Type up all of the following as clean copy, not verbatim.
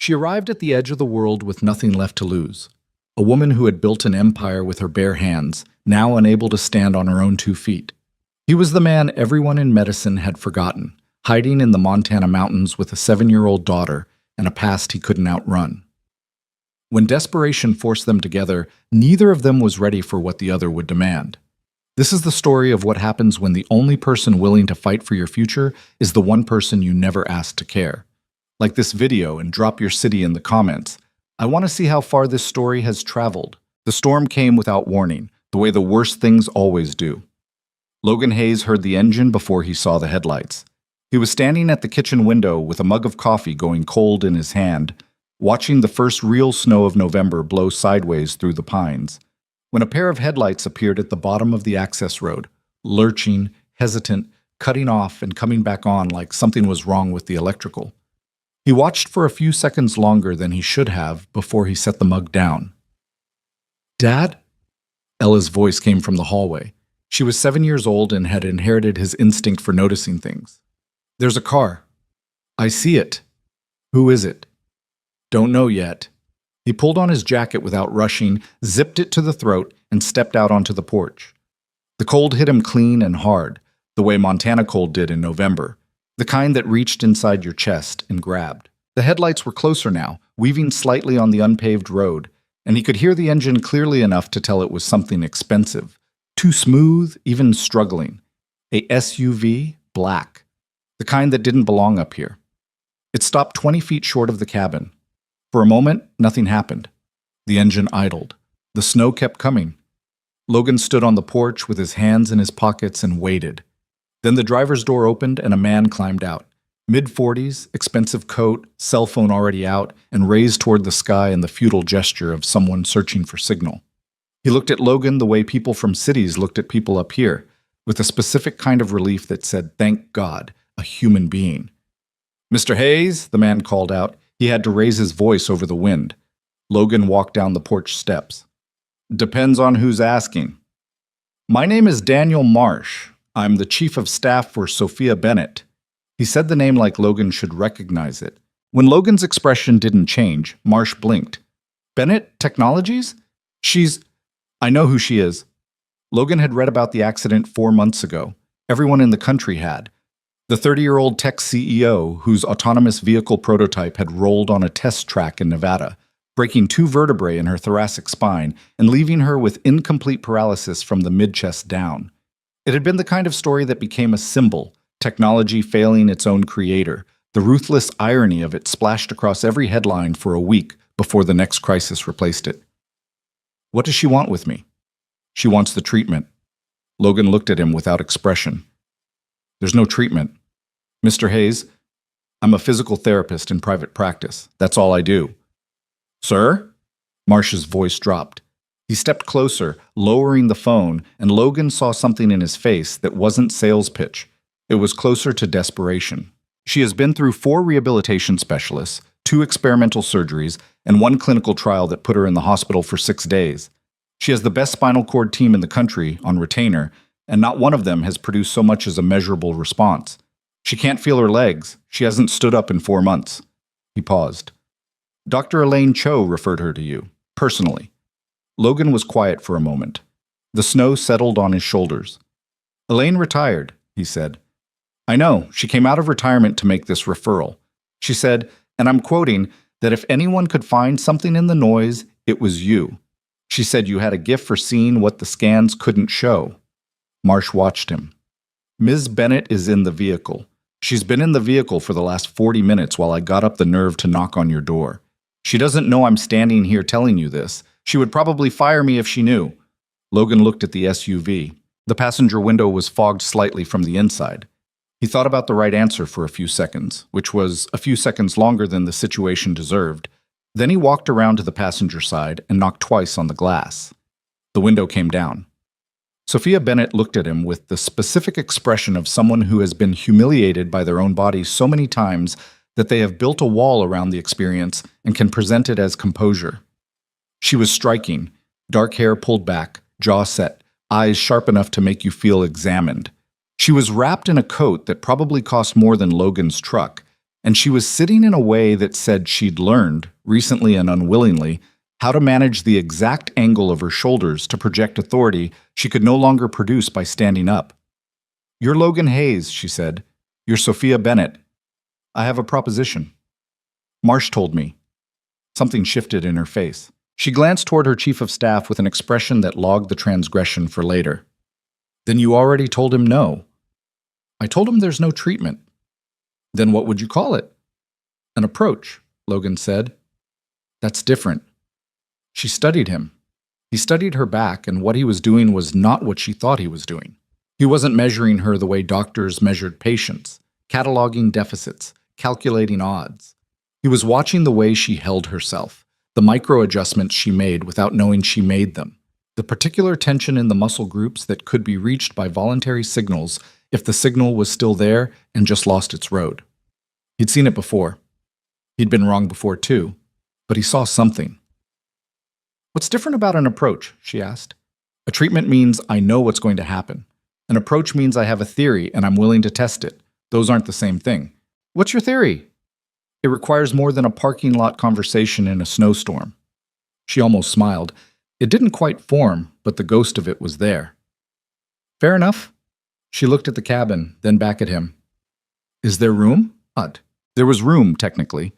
She arrived at the edge of the world with nothing left to lose. A woman who had built an empire with her bare hands, now unable to stand on her own 2 feet. He was the man everyone in medicine had forgotten, hiding in the Montana mountains with a 7-year-old daughter and a past he couldn't outrun. When desperation forced them together, neither of them was ready for what the other would demand. This is the story of what happens when the only person willing to fight for your future is the one person you never asked to care. Like this video and drop your city in the comments. I want to see how far this story has traveled. The storm came without warning, the way the worst things always do. Logan Hayes heard the engine before he saw the headlights. He was standing at the kitchen window with a mug of coffee going cold in his hand, watching the first real snow of November blow sideways through the pines, when a pair of headlights appeared at the bottom of the access road, lurching, hesitant, cutting off and coming back on like something was wrong with the electrical. He watched for a few seconds longer than he should have before he set the mug down. "Dad?" Ella's voice came from the hallway. She was 7 years old and had inherited his instinct for noticing things. "There's a car." "I see it." "Who is it?" "Don't know yet." He pulled on his jacket without rushing, zipped it to the throat, and stepped out onto the porch. The cold hit him clean and hard, the way Montana cold did in November, the kind that reached inside your chest and grabbed. The headlights were closer now, weaving slightly on the unpaved road, and he could hear the engine clearly enough to tell it was something expensive, too smooth, even struggling. A SUV, black, the kind that didn't belong up here. It stopped 20 feet short of the cabin. For a moment, nothing happened. The engine idled. The snow kept coming. Logan stood on the porch with his hands in his pockets and waited. Then the driver's door opened and a man climbed out. Mid-40s, expensive coat, cell phone already out, and raised toward the sky in the futile gesture of someone searching for signal. He looked at Logan the way people from cities looked at people up here, with a specific kind of relief that said, "Thank God, a human being." "Mr. Hayes," the man called out. He had to raise his voice over the wind. Logan walked down the porch steps. "Depends on who's asking." "My name is Daniel Marsh. I'm the chief of staff for Sophia Bennett." He said the name like Logan should recognize it. When Logan's expression didn't change, Marsh blinked. "Bennett Technologies? I know who she is." Logan had read about the accident 4 months ago. Everyone in the country had. The 30-year-old tech CEO, whose autonomous vehicle prototype had rolled on a test track in Nevada, breaking 2 vertebrae in her thoracic spine and leaving her with incomplete paralysis from the mid-chest down. It had been the kind of story that became a symbol, technology failing its own creator. The ruthless irony of it splashed across every headline for a week before the next crisis replaced it. "What does she want with me?" "She wants the treatment." Logan looked at him without expression. "There's no treatment." "Mr. Hayes, I'm a physical therapist in private practice. That's all I do." "Sir?" Marsh's voice dropped. He stepped closer, lowering the phone, and Logan saw something in his face that wasn't sales pitch. It was closer to desperation. "She has been through 4 rehabilitation specialists, 2 experimental surgeries, and 1 clinical trial that put her in the hospital for 6 days. She has the best spinal cord team in the country on retainer, and not one of them has produced so much as a measurable response. She can't feel her legs. She hasn't stood up in 4 months." He paused. "Dr. Elaine Cho referred her to you, personally." Logan was quiet for a moment. The snow settled on his shoulders. "Elaine retired," he said. "I know. She came out of retirement to make this referral. She said, and I'm quoting, that if anyone could find something in the noise, it was you. She said you had a gift for seeing what the scans couldn't show." Marsh watched him. "Ms. Bennett is in the vehicle. She's been in the vehicle for the last 40 minutes while I got up the nerve to knock on your door. She doesn't know I'm standing here telling you this. She would probably fire me if she knew." Logan looked at the SUV. The passenger window was fogged slightly from the inside. He thought about the right answer for a few seconds, which was a few seconds longer than the situation deserved. Then he walked around to the passenger side and knocked twice on the glass. The window came down. Sophia Bennett looked at him with the specific expression of someone who has been humiliated by their own body so many times that they have built a wall around the experience and can present it as composure. She was striking, dark hair pulled back, jaw set, eyes sharp enough to make you feel examined. She was wrapped in a coat that probably cost more than Logan's truck, and she was sitting in a way that said she'd learned, recently and unwillingly, how to manage the exact angle of her shoulders to project authority she could no longer produce by standing up. "You're Logan Hayes," she said. "You're Sophia Bennett. I have a proposition." "Marsh told me." Something shifted in her face. She glanced toward her chief of staff with an expression that logged the transgression for later. "Then you already told him no." "I told him there's no treatment." "Then what would you call it?" "An approach," Logan said. "That's different." She studied him. He studied her back, and what he was doing was not what she thought he was doing. He wasn't measuring her the way doctors measured patients, cataloging deficits, calculating odds. He was watching the way she held herself, the micro-adjustments she made without knowing she made them, the particular tension in the muscle groups that could be reached by voluntary signals if the signal was still there and just lost its road. He'd seen it before. He'd been wrong before too, but he saw something. "What's different about an approach?" she asked. "A treatment means I know what's going to happen. An approach means I have a theory and I'm willing to test it. Those aren't the same thing." "What's your theory?" "It requires more than a parking lot conversation in a snowstorm." She almost smiled. It didn't quite form, but the ghost of it was there. "Fair enough." She looked at the cabin, then back at him. "Is there room?" There was room, technically.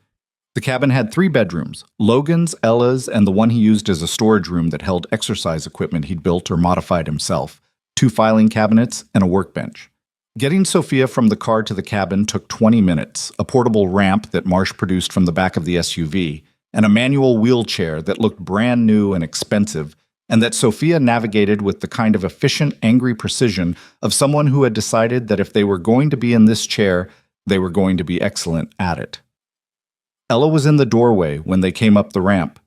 The cabin had 3 bedrooms, Logan's, Ella's, and the one he used as a storage room that held exercise equipment he'd built or modified himself, 2 filing cabinets, and a workbench. Getting Sophia from the car to the cabin took 20 minutes, a portable ramp that Marsh produced from the back of the SUV, and a manual wheelchair that looked brand new and expensive, and that Sophia navigated with the kind of efficient, angry precision of someone who had decided that if they were going to be in this chair, they were going to be excellent at it. Ella was in the doorway when they came up the ramp.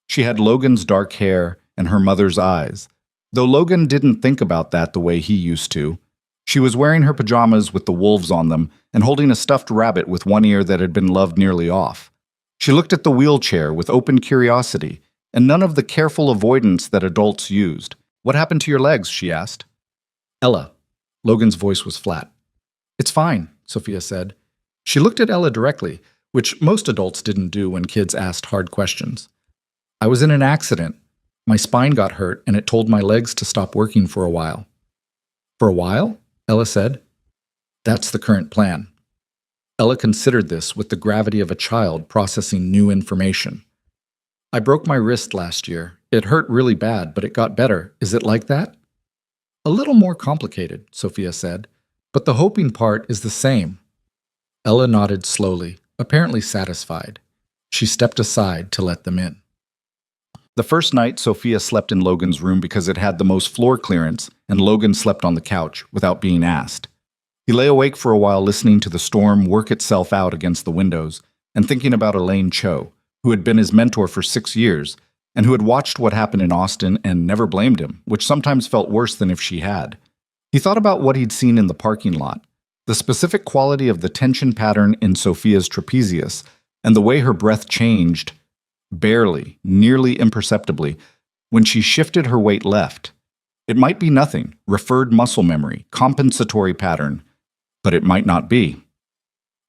She had Logan's dark hair and her mother's eyes, though Logan didn't think about that the way he used to. She was wearing her pajamas with the wolves on them and holding a stuffed rabbit with one ear that had been loved nearly off. She looked at the wheelchair with open curiosity and none of the careful avoidance that adults used. "What happened to your legs?" she asked. "Ella." Logan's voice was flat. "It's fine," Sophia said. She looked at Ella directly, which most adults didn't do when kids asked hard questions. "I was in an accident. My spine got hurt and it told my legs to stop working for a while." "For a while?" Ella said. "That's the current plan." Ella considered this with the gravity of a child processing new information. "I broke my wrist last year. It hurt really bad, but it got better. Is it like that?" "A little more complicated," Sophia said, "but the hoping part is the same." Ella nodded slowly, apparently satisfied. She stepped aside to let them in. The first night, Sophia slept in Logan's room because it had the most floor clearance, and Logan slept on the couch without being asked. He lay awake for a while listening to the storm work itself out against the windows and thinking about Elaine Cho, who had been his mentor for 6 years and who had watched what happened in Austin and never blamed him, which sometimes felt worse than if she had. He thought about what he'd seen in the parking lot, the specific quality of the tension pattern in Sophia's trapezius, and the way her breath changed, barely, nearly imperceptibly, when she shifted her weight left. It might be nothing, referred muscle memory, compensatory pattern, but it might not be.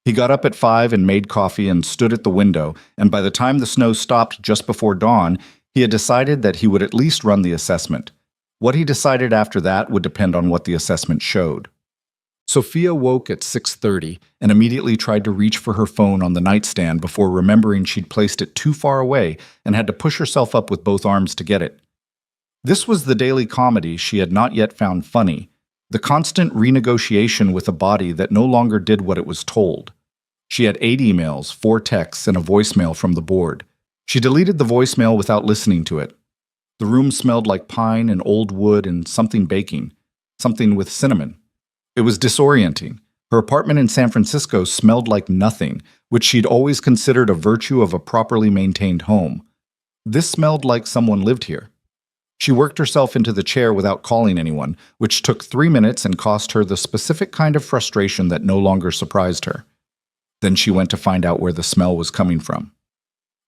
He got up at 5 and made coffee and stood at the window, and by the time the snow stopped just before dawn, he had decided that he would at least run the assessment. What he decided after that would depend on what the assessment showed. Sophia woke at 6:30 and immediately tried to reach for her phone on the nightstand before remembering she'd placed it too far away and had to push herself up with both arms to get it. This was the daily comedy she had not yet found funny, the constant renegotiation with a body that no longer did what it was told. She had 8 emails, 4 texts, and a voicemail from the board. She deleted the voicemail without listening to it. The room smelled like pine and old wood and something baking, something with cinnamon. It was disorienting. Her apartment in San Francisco smelled like nothing, which she'd always considered a virtue of a properly maintained home. This smelled like someone lived here. She worked herself into the chair without calling anyone, which took 3 minutes and cost her the specific kind of frustration that no longer surprised her. Then she went to find out where the smell was coming from.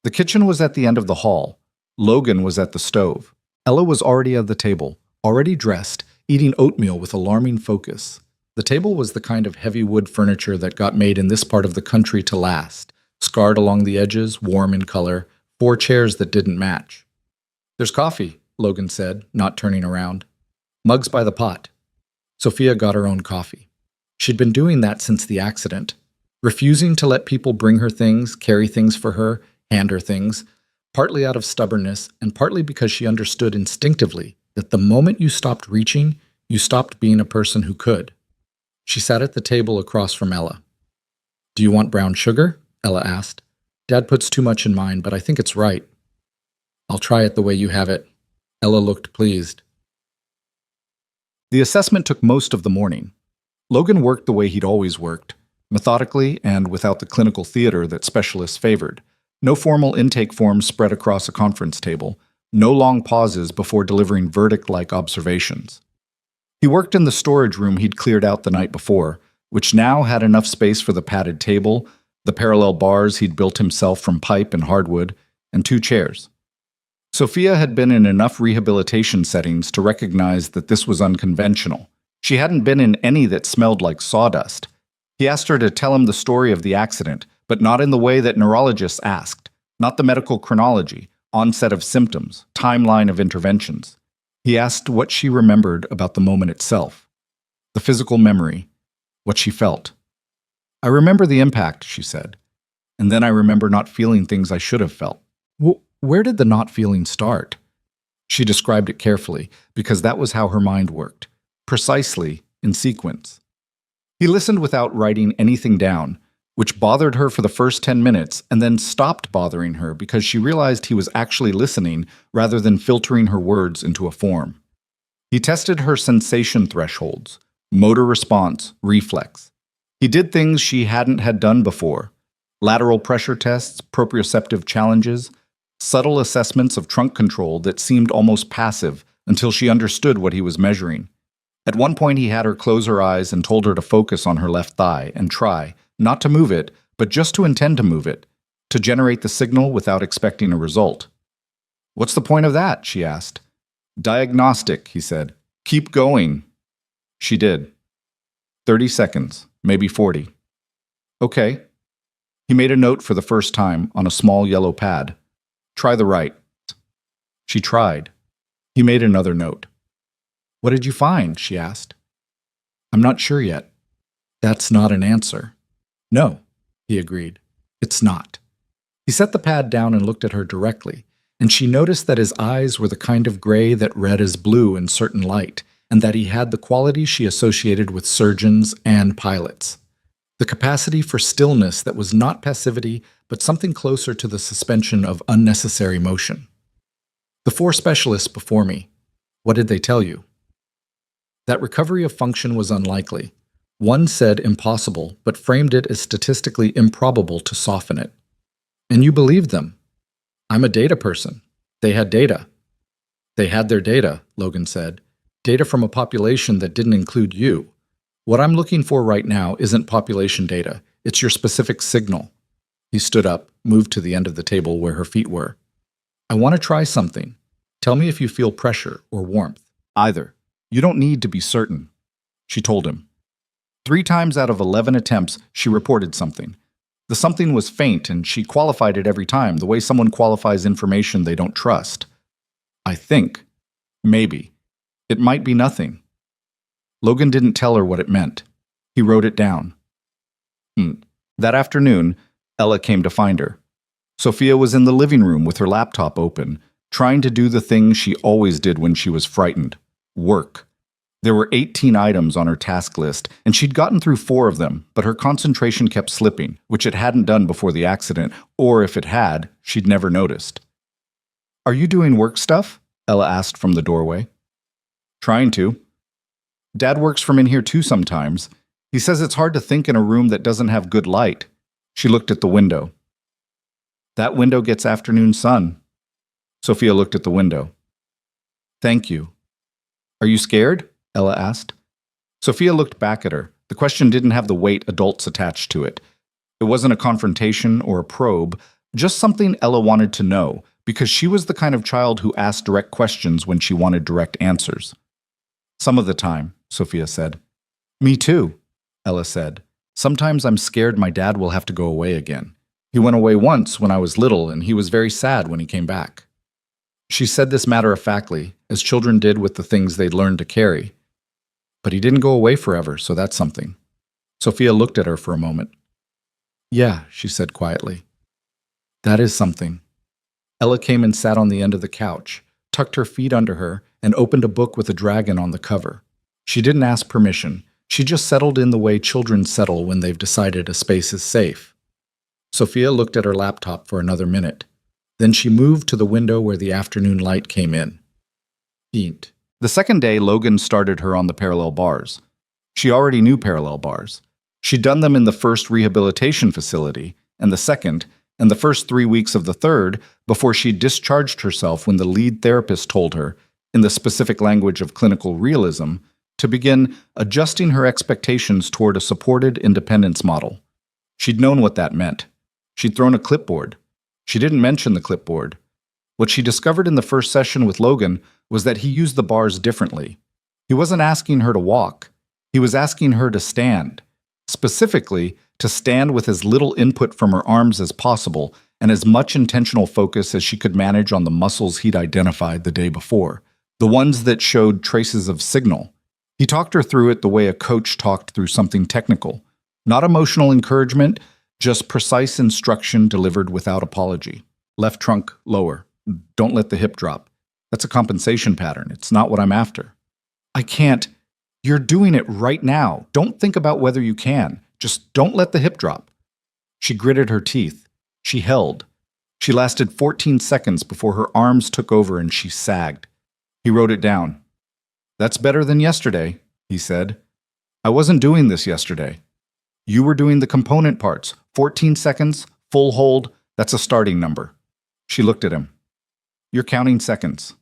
The kitchen was at the end of the hall. Logan was at the stove. Ella was already at the table, already dressed, eating oatmeal with alarming focus. The table was the kind of heavy wood furniture that got made in this part of the country to last, scarred along the edges, warm in color, 4 chairs that didn't match. "There's coffee," Logan said, not turning around. "Mugs by the pot." Sophia got her own coffee. She'd been doing that since the accident, refusing to let people bring her things, carry things for her, hand her things, partly out of stubbornness and partly because she understood instinctively that the moment you stopped reaching, you stopped being a person who could. She sat at the table across from Ella. "Do you want brown sugar?" Ella asked. "Dad puts too much in mine, but I think it's right." "I'll try it the way you have it." Ella looked pleased. The assessment took most of the morning. Logan worked the way he'd always worked, methodically and without the clinical theater that specialists favored. No formal intake forms spread across a conference table, no long pauses before delivering verdict-like observations. He worked in the storage room he'd cleared out the night before, which now had enough space for the padded table, the parallel bars he'd built himself from pipe and hardwood, and 2 chairs. Sophia had been in enough rehabilitation settings to recognize that this was unconventional. She hadn't been in any that smelled like sawdust. He asked her to tell him the story of the accident, but not in the way that neurologists asked, not the medical chronology, onset of symptoms, timeline of interventions. He asked what she remembered about the moment itself, the physical memory, what she felt. "I remember the impact," she said, "and then I remember not feeling things I should have felt." Where did the not feeling start? She described it carefully, because that was how her mind worked, precisely in sequence. He listened without writing anything down, which bothered her for the first 10 minutes and then stopped bothering her because she realized he was actually listening rather than filtering her words into a form. He tested her sensation thresholds, motor response, reflex. He did things she hadn't had done before, lateral pressure tests, proprioceptive challenges, subtle assessments of trunk control that seemed almost passive until she understood what he was measuring. At one point he had her close her eyes and told her to focus on her left thigh and try, not to move it, but just to intend to move it, to generate the signal without expecting a result. "What's the point of that?" she asked. "Diagnostic," he said. "Keep going." She did. 30 seconds, maybe 40. "Okay." He made a note for the first time on a small yellow pad. "Try the right." She tried. He made another note. "What did you find?" she asked. "I'm not sure yet." "That's not an answer." "No," he agreed. "It's not." He set the pad down and looked at her directly, and she noticed that his eyes were the kind of gray that read as blue in certain light, and that he had the qualities she associated with surgeons and pilots. The capacity for stillness that was not passivity, but something closer to the suspension of unnecessary motion. "The 4 specialists before me, what did they tell you?" "That recovery of function was unlikely. One said impossible, but framed it as statistically improbable to soften it." "And you believed them?" "I'm a data person. They had data." "They had their data," Logan said. "Data from a population that didn't include you. What I'm looking for right now isn't population data. It's your specific signal." He stood up, moved to the end of the table where her feet were. "I want to try something. Tell me if you feel pressure or warmth. Either. You don't need to be certain." She told him. 3 times out of 11 attempts, she reported something. The something was faint, and she qualified it every time, the way someone qualifies information they don't trust. "I think. Maybe. It might be nothing." Logan didn't tell her what it meant. He wrote it down. That afternoon, Ella came to find her. Sophia was in the living room with her laptop open, trying to do the thing she always did when she was frightened: work. There were 18 items on her task list, and she'd gotten through 4 of them, but her concentration kept slipping, which it hadn't done before the accident, or if it had, she'd never noticed. "Are you doing work stuff?" Ella asked from the doorway. "Trying to. Dad works from in here too sometimes. He says it's hard to think in a room that doesn't have good light." She looked at the window. "That window gets afternoon sun." Sophia looked at the window. "Thank you." "Are you scared?" Ella asked. Sophia looked back at her. The question didn't have the weight adults attached to it. It wasn't a confrontation or a probe, just something Ella wanted to know, because she was the kind of child who asked direct questions when she wanted direct answers. "Some of the time," Sophia said. Me too, Ella said. Sometimes I'm scared my dad will have to go away again. He went away once when I was little, and he was very sad when he came back. She said this matter-of-factly, as children did with the things they'd learned to carry. But he didn't go away forever, so that's something. Sophia looked at her for a moment. Yeah, she said quietly. That is something. Ella came and sat on the end of the couch, tucked her feet under her, and opened a book with a dragon on the cover. She didn't ask permission. She just settled in the way children settle when they've decided a space is safe. Sophia looked at her laptop for another minute. Then she moved to the window where the afternoon light came in. Beat. The second day, Logan started her on the parallel bars. She already knew parallel bars. She'd done them in the first rehabilitation facility, and the second, and the first 3 weeks of the third, before she discharged herself when the lead therapist told her, in the specific language of clinical realism, to begin adjusting her expectations toward a supported independence model. She'd known what that meant. She'd thrown a clipboard. She didn't mention the clipboard. What she discovered in the first session with Logan was that he used the bars differently. He wasn't asking her to walk. He was asking her to stand. Specifically, to stand with as little input from her arms as possible and as much intentional focus as she could manage on the muscles he'd identified the day before, the ones that showed traces of signal. He talked her through it the way a coach talked through something technical. Not emotional encouragement, just precise instruction delivered without apology. Left trunk lower. Don't let the hip drop. That's a compensation pattern. It's not what I'm after. I can't. You're doing it right now. Don't think about whether you can. Just don't let the hip drop. She gritted her teeth. She held. She lasted 14 seconds before her arms took over and she sagged. He wrote it down. That's better than yesterday, he said. I wasn't doing this yesterday. You were doing the component parts. 14 seconds, full hold, that's a starting number. She looked at him. You're counting seconds.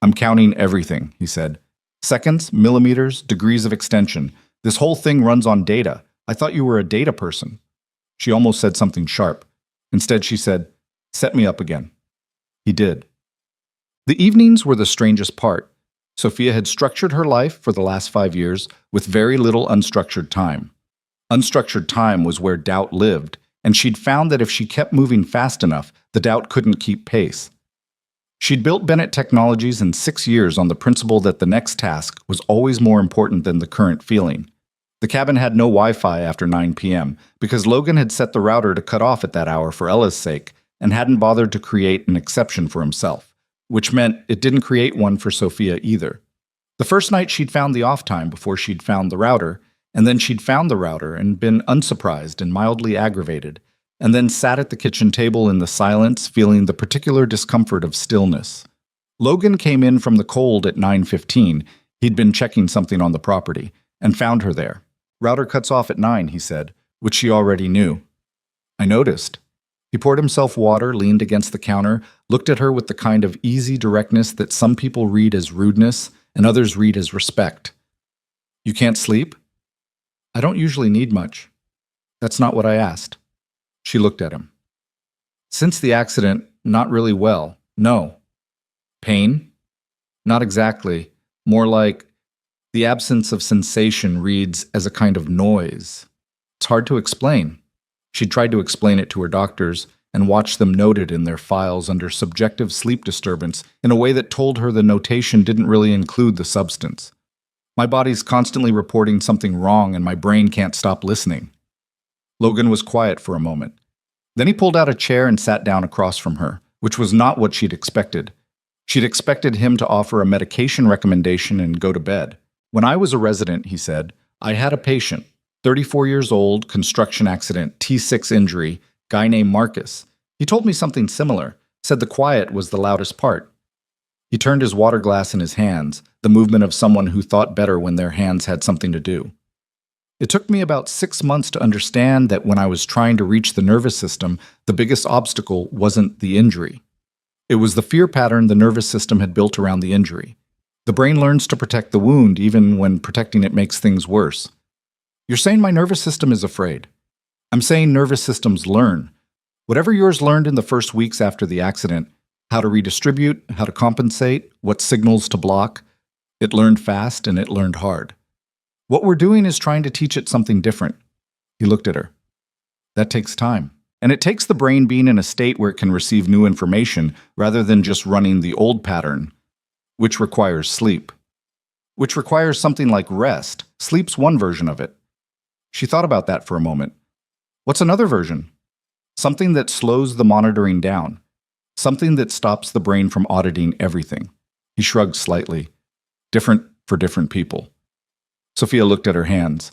I'm counting everything, he said. Seconds, millimeters, degrees of extension. This whole thing runs on data. I thought you were a data person. She almost said something sharp. Instead, she said, set me up again. He did. The evenings were the strangest part. Sophia had structured her life for the last 5 years with very little unstructured time. Unstructured time was where doubt lived, and she'd found that if she kept moving fast enough, the doubt couldn't keep pace. She'd built Bennett Technologies in 6 years on the principle that the next task was always more important than the current feeling. The cabin had no Wi-Fi after 9 p.m. because Logan had set the router to cut off at that hour for Ella's sake and hadn't bothered to create an exception for himself, which meant it didn't create one for Sophia either. The first night she'd found the off time before she'd found the router, and then she'd found the router and been unsurprised and mildly aggravated, and then sat at the kitchen table in the silence, feeling the particular discomfort of stillness. Logan came in from the cold at 9:15. He'd been checking something on the property, and found her there. Router cuts off at 9, he said, which she already knew. I noticed. He poured himself water, leaned against the counter, looked at her with the kind of easy directness that some people read as rudeness and others read as respect. You can't sleep? I don't usually need much. That's not what I asked. She looked at him. Since the accident, not really well. No. Pain? Not exactly. More like the absence of sensation reads as a kind of noise. It's hard to explain. She tried to explain it to her doctors and watched them note it in their files under subjective sleep disturbance in a way that told her the notation didn't really include the substance. My body's constantly reporting something wrong and my brain can't stop listening. Logan was quiet for a moment. Then he pulled out a chair and sat down across from her, which was not what she'd expected. She'd expected him to offer a medication recommendation and go to bed. When I was a resident, he said, I had a patient, 34 years old, construction accident, T6 injury, guy named Marcus. He told me something similar, said the quiet was the loudest part. He turned his water glass in his hands, the movement of someone who thought better when their hands had something to do. It took me about 6 months to understand that when I was trying to reach the nervous system, the biggest obstacle wasn't the injury. It was the fear pattern the nervous system had built around the injury. The brain learns to protect the wound even when protecting it makes things worse. You're saying my nervous system is afraid. I'm saying nervous systems learn. Whatever yours learned in the first weeks after the accident, how to redistribute, how to compensate, what signals to block, it learned fast and it learned hard. What we're doing is trying to teach it something different. He looked at her. That takes time. And it takes the brain being in a state where it can receive new information rather than just running the old pattern, which requires sleep. Which requires something like rest. Sleep's one version of it. She thought about that for a moment. What's another version? Something that slows the monitoring down. Something that stops the brain from auditing everything. He shrugged slightly. Different for different people. Sophia looked at her hands.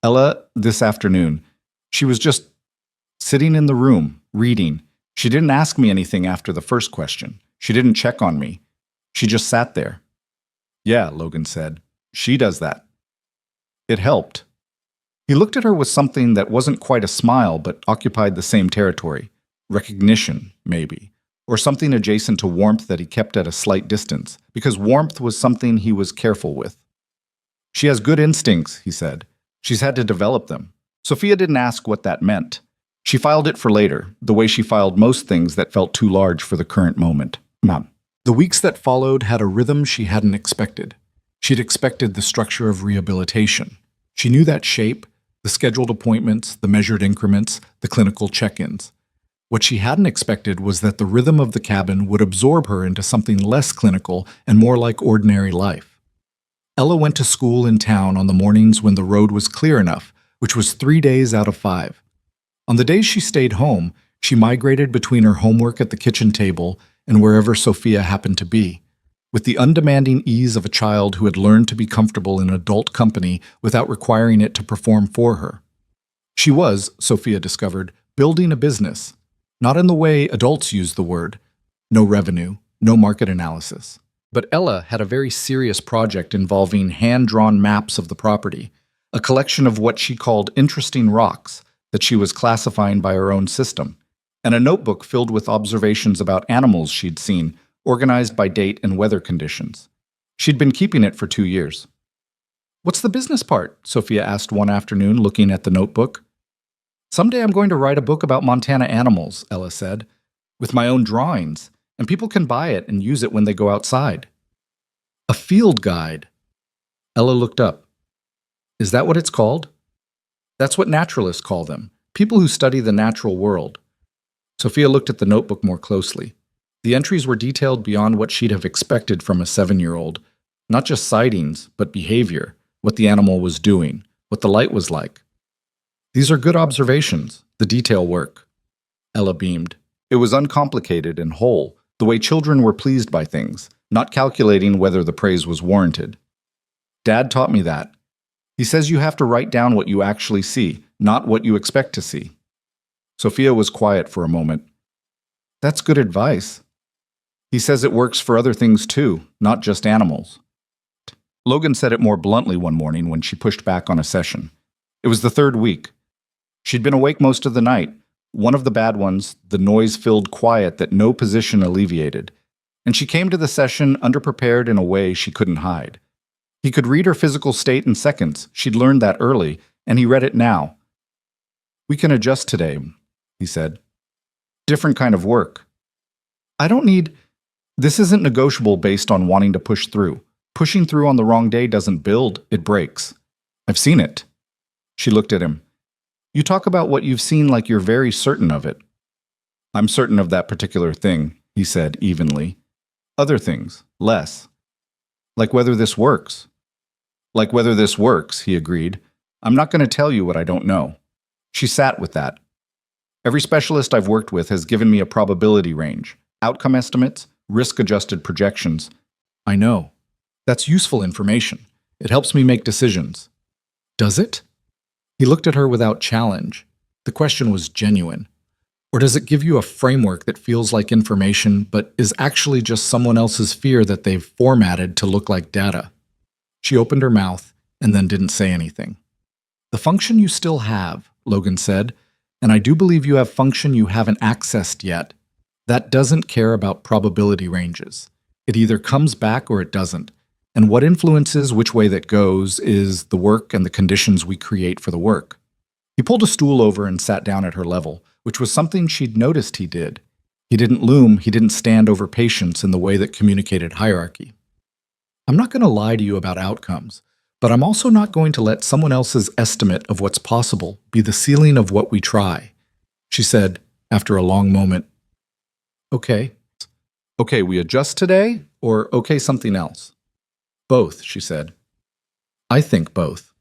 Ella, this afternoon, she was just sitting in the room, reading. She didn't ask me anything after the first question. She didn't check on me. She just sat there. Yeah, Logan said. She does that. It helped. He looked at her with something that wasn't quite a smile but occupied the same territory. Recognition, maybe. Or something adjacent to warmth that he kept at a slight distance, because warmth was something he was careful with. She has good instincts, he said. She's had to develop them. Sophia didn't ask what that meant. She filed it for later, the way she filed most things that felt too large for the current moment. Mom. The weeks that followed had a rhythm she hadn't expected. She'd expected the structure of rehabilitation. She knew that shape, the scheduled appointments, the measured increments, the clinical check-ins. What she hadn't expected was that the rhythm of the cabin would absorb her into something less clinical and more like ordinary life. Ella went to school in town on the mornings when the road was clear enough, which was 3 days out of 5. On the days she stayed home, she migrated between her homework at the kitchen table and wherever Sophia happened to be, with the undemanding ease of a child who had learned to be comfortable in adult company without requiring it to perform for her. She was, Sophia discovered, building a business, not in the way adults use the word, no revenue, no market analysis. But Ella had a very serious project involving hand-drawn maps of the property, a collection of what she called interesting rocks that she was classifying by her own system, and a notebook filled with observations about animals she'd seen, organized by date and weather conditions. She'd been keeping it for 2 years. What's the business part? Sophia asked one afternoon, looking at the notebook. Someday I'm going to write a book about Montana animals, Ella said, with my own drawings, and people can buy it and use it when they go outside. A field guide. Ella looked up. Is that what it's called? That's what naturalists call them, people who study the natural world. Sophia looked at the notebook more closely. The entries were detailed beyond what she'd have expected from a 7-year-old. Not just sightings, but behavior, what the animal was doing, what the light was like. These are good observations, the detail work. Ella beamed. It was uncomplicated and whole, the way children were pleased by things, not calculating whether the praise was warranted. Dad taught me that. He says you have to write down what you actually see, not what you expect to see. Sophia was quiet for a moment. That's good advice. He says it works for other things too, not just animals. Logan said it more bluntly one morning when she pushed back on a session. It was the 3rd week. She'd been awake most of the night, one of the bad ones, the noise-filled quiet that no position alleviated, and she came to the session underprepared in a way she couldn't hide. He could read her physical state in seconds. She'd learned that early, and he read it now. We can adjust today, he said. Different kind of work. This isn't negotiable based on wanting to push through. Pushing through on the wrong day doesn't build, it breaks. I've seen it. She looked at him. You talk about what you've seen like you're very certain of it. I'm certain of that particular thing, he said evenly. Other things, less. Like whether this works. Like whether this works, he agreed. I'm not going to tell you what I don't know. She sat with that. Every specialist I've worked with has given me a probability range, outcome estimates, risk-adjusted projections. I know. That's useful information. It helps me make decisions. Does it? He looked at her without challenge. The question was genuine. Or does it give you a framework that feels like information but is actually just someone else's fear that they've formatted to look like data? She opened her mouth and then didn't say anything. The function you still have, Logan said, and I do believe you have function you haven't accessed yet. That doesn't care about probability ranges. It either comes back or it doesn't. And what influences which way that goes is the work and the conditions we create for the work. He pulled a stool over and sat down at her level, which was something she'd noticed he did. He didn't loom, he didn't stand over patients in the way that communicated hierarchy. I'm not going to lie to you about outcomes. But I'm also not going to let someone else's estimate of what's possible be the ceiling of what we try. She said, after a long moment, okay. Okay, we adjust today, or okay, something else? Both, she said. I think both.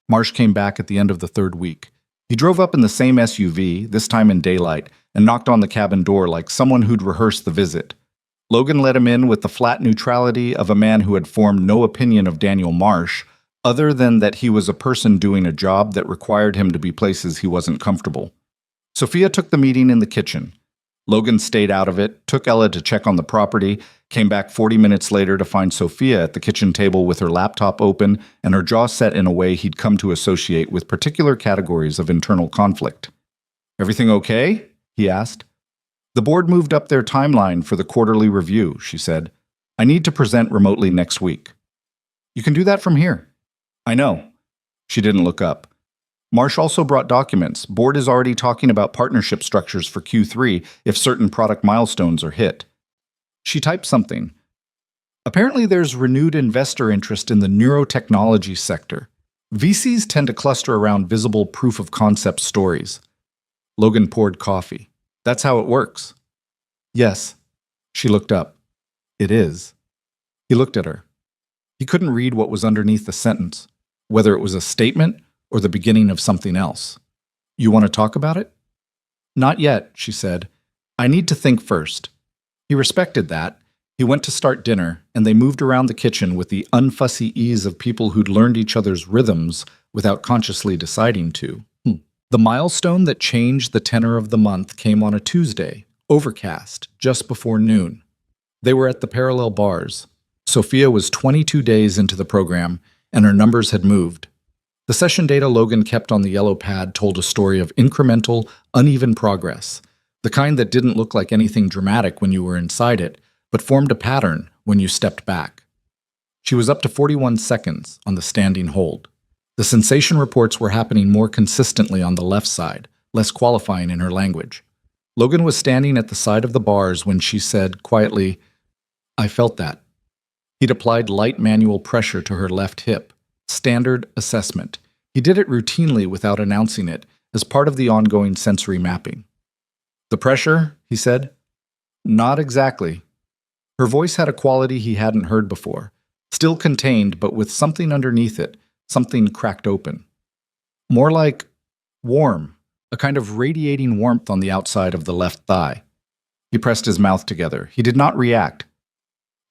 Marsh came back at the end of the third week. He drove up in the same SUV, this time in daylight, and knocked on the cabin door like someone who'd rehearsed the visit. Logan let him in with the flat neutrality of a man who had formed no opinion of Daniel Marsh, other than that he was a person doing a job that required him to be places he wasn't comfortable. Sophia took the meeting in the kitchen. Logan stayed out of it, took Ella to check on the property, came back 40 minutes later to find Sophia at the kitchen table with her laptop open and her jaw set in a way he'd come to associate with particular categories of internal conflict. "Everything okay?" he asked. "The board moved up their timeline for the quarterly review," she said. "I need to present remotely next week." "You can do that from here." "I know." She didn't look up. Marsh also brought documents. Board is already talking about partnership structures for Q3 if certain product milestones are hit. She typed something. Apparently there's renewed investor interest in the neurotechnology sector. VCs tend to cluster around visible proof-of-concept stories. Logan poured coffee. "That's how it works." "Yes." She looked up. "It is." He looked at her. He couldn't read what was underneath the sentence, whether it was a statement or the beginning of something else. "You want to talk about it?" "Not yet," she said. "I need to think first." He respected that. He went to start dinner, and they moved around the kitchen with the unfussy ease of people who'd learned each other's rhythms without consciously deciding to. The milestone that changed the tenor of the month came on a Tuesday, overcast, just before noon. They were at the parallel bars. Sophia was 22 days into the program, and her numbers had moved. The session data Logan kept on the yellow pad told a story of incremental, uneven progress, the kind that didn't look like anything dramatic when you were inside it, but formed a pattern when you stepped back. She was up to 41 seconds on the standing hold. The sensation reports were happening more consistently on the left side, less qualifying in her language. Logan was standing at the side of the bars when she said quietly, "I felt that." He'd applied light manual pressure to her left hip. Standard assessment. He did it routinely without announcing it, as part of the ongoing sensory mapping. "The pressure?" he said. "Not exactly." Her voice had a quality he hadn't heard before, still contained but with something underneath it, something cracked open. More like warm, a kind of radiating warmth on the outside of the left thigh. He pressed his mouth together. He did not react.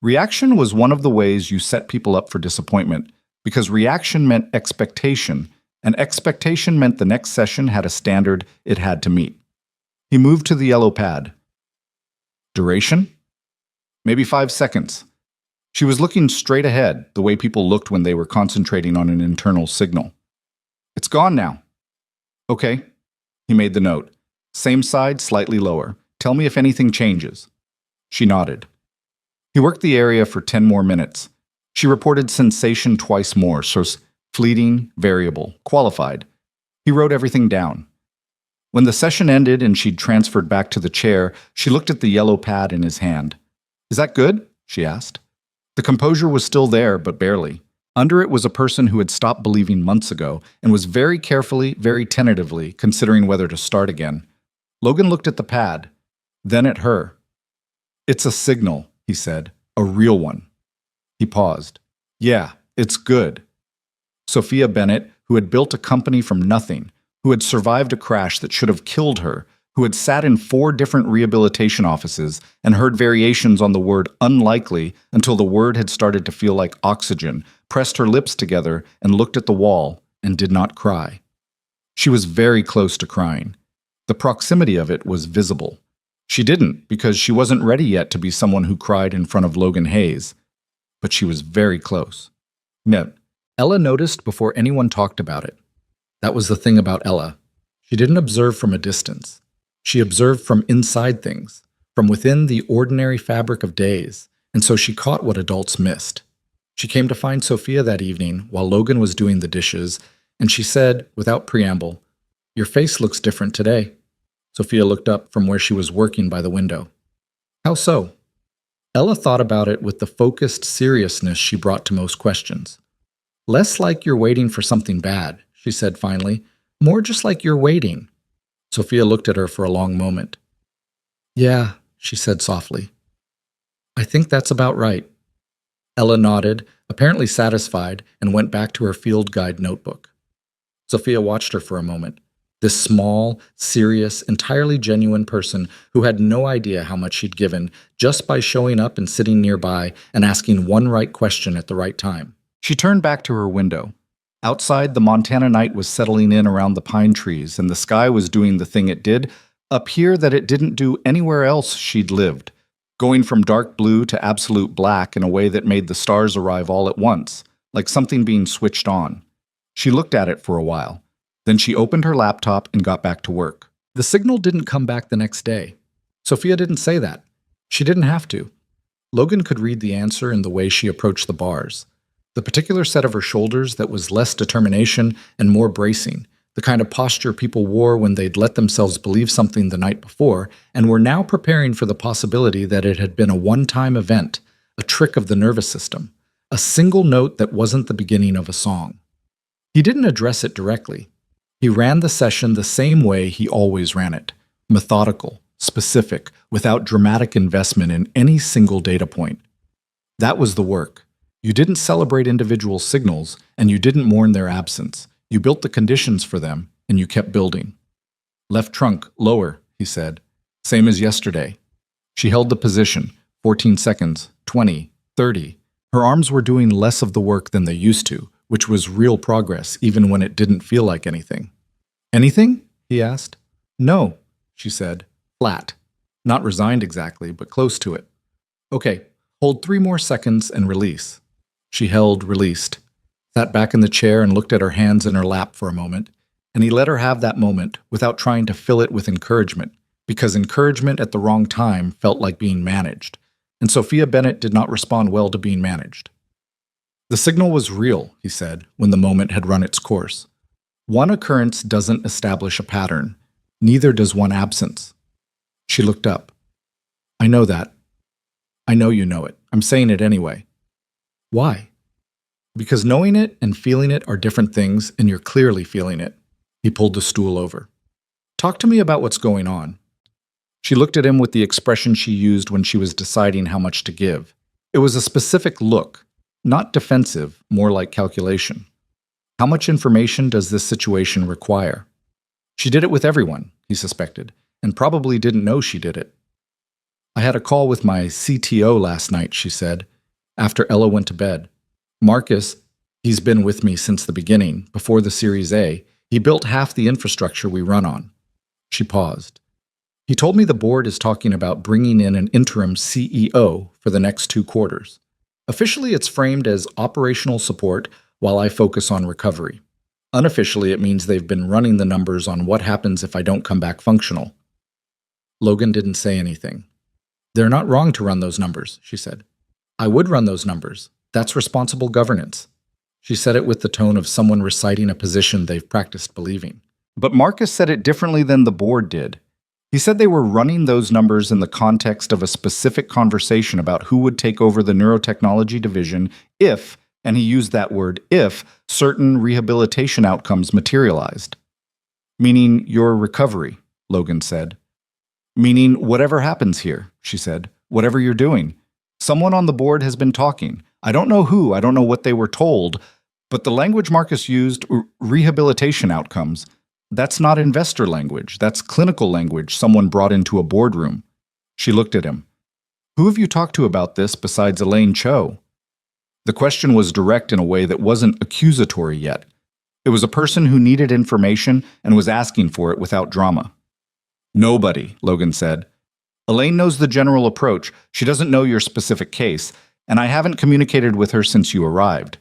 Reaction was one of the ways you set people up for disappointment, because reaction meant expectation, and expectation meant the next session had a standard it had to meet. He moved to the yellow pad. Duration? Maybe 5 seconds. She was looking straight ahead, the way people looked when they were concentrating on an internal signal. "It's gone now." "Okay." He made the note. "Same side, slightly lower. Tell me if anything changes." She nodded. He worked the area for 10 more minutes. She reported sensation twice more, so fleeting, variable, qualified. He wrote everything down. When the session ended and she'd transferred back to the chair, she looked at the yellow pad in his hand. "Is that good?" she asked. The composure was still there, but barely. Under it was a person who had stopped believing months ago and was very carefully, very tentatively considering whether to start again. Logan looked at the pad, then at her. "It's a signal," he said. "A real one." He paused. "Yeah, it's good." Sophia Bennett, who had built a company from nothing, who had survived a crash that should have killed her, who had sat in 4 different rehabilitation offices and heard variations on the word unlikely until the word had started to feel like oxygen, pressed her lips together and looked at the wall and did not cry. She was very close to crying. The proximity of it was visible. She didn't because she wasn't ready yet to be someone who cried in front of Logan Hayes. But she was very close. No, Ella noticed before anyone talked about it. That was the thing about Ella. She didn't observe from a distance. She observed from inside things, from within the ordinary fabric of days, and so she caught what adults missed. She came to find Sophia that evening while Logan was doing the dishes, and she said, without preamble, "Your face looks different today." Sophia looked up from where she was working by the window. "How so?" Ella thought about it with the focused seriousness she brought to most questions. Less like you're waiting for something bad, she said finally. More just like you're waiting. Sophia looked at her for a long moment. Yeah, she said softly. I think that's about right. Ella nodded, apparently satisfied, and went back to her field guide notebook. Sophia watched her for a moment. This small, serious, entirely genuine person who had no idea how much she'd given just by showing up and sitting nearby and asking one right question at the right time. She turned back to her window. Outside, the Montana night was settling in around the pine trees, and the sky was doing the thing it did up here that it didn't do anywhere else she'd lived, going from dark blue to absolute black in a way that made the stars arrive all at once, like something being switched on. She looked at it for a while. Then she opened her laptop and got back to work. The signal didn't come back the next day. Sophia didn't say that. She didn't have to. Logan could read the answer in the way she approached the bars. The particular set of her shoulders that was less determination and more bracing, the kind of posture people wore when they'd let themselves believe something the night before and were now preparing for the possibility that it had been a one-time event, a trick of the nervous system, a single note that wasn't the beginning of a song. He didn't address it directly. He ran the session the same way he always ran it, methodical, specific, without dramatic investment in any single data point. That was the work. You didn't celebrate individual signals, and you didn't mourn their absence. You built the conditions for them, and you kept building. Left trunk, lower, he said. Same as yesterday. She held the position, 14 seconds, 20, 30. Her arms were doing less of the work than they used to, which was real progress, even when it didn't feel like anything. Anything? He asked. No, she said, flat. Not resigned exactly, but close to it. Okay, hold 3 more seconds and release. She held, released, sat back in the chair and looked at her hands in her lap for a moment, and he let her have that moment without trying to fill it with encouragement, because encouragement at the wrong time felt like being managed, and Sophia Bennett did not respond well to being managed. The signal was real, he said, when the moment had run its course. One occurrence doesn't establish a pattern, neither does one absence. She looked up. I know that. I know you know it. I'm saying it anyway. Why? Because knowing it and feeling it are different things, and you're clearly feeling it. He pulled the stool over. Talk to me about what's going on. She looked at him with the expression she used when she was deciding how much to give. It was a specific look, not defensive, more like calculation. How much information does this situation require? She did it with everyone, he suspected, and probably didn't know she did it. I had a call with my CTO last night, she said, after Ella went to bed. Marcus, he's been with me since the beginning, before the Series A. He built half the infrastructure we run on. She paused. He told me the board is talking about bringing in an interim CEO for the next 2 quarters. Officially, it's framed as operational support while I focus on recovery. Unofficially, it means they've been running the numbers on what happens if I don't come back functional. Logan didn't say anything. They're not wrong to run those numbers, she said. I would run those numbers. That's responsible governance. She said it with the tone of someone reciting a position they've practiced believing. But Marcus said it differently than the board did. He said they were running those numbers in the context of a specific conversation about who would take over the neurotechnology division if, and he used that word, if, certain rehabilitation outcomes materialized. Meaning your recovery, Logan said. Meaning whatever happens here, she said, whatever you're doing. Someone on the board has been talking. I don't know who, I don't know what they were told, but the language Marcus used, rehabilitation outcomes, that's not investor language. That's clinical language someone brought into a boardroom. She looked at him. Who have you talked to about this besides Elaine Cho? The question was direct in a way that wasn't accusatory yet. It was a person who needed information and was asking for it without drama. Nobody, Logan said. Elaine knows the general approach. She doesn't know your specific case, and I haven't communicated with her since you arrived.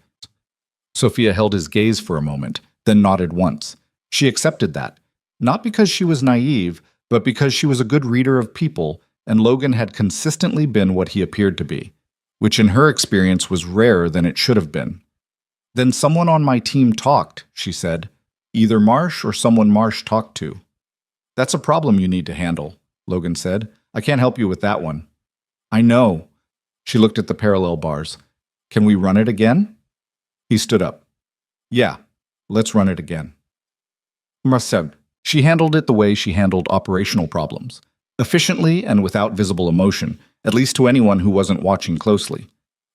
Sophia held his gaze for a moment, then nodded once. She accepted that, not because she was naive, but because she was a good reader of people, and Logan had consistently been what he appeared to be, which in her experience was rarer than it should have been. Then someone on my team talked, she said. Either Marsh or someone Marsh talked to. That's a problem you need to handle, Logan said. I can't help you with that one. I know. She looked at the parallel bars. Can we run it again? He stood up. Yeah, let's run it again. Marcel. She handled it the way she handled operational problems. Efficiently and without visible emotion, at least to anyone who wasn't watching closely.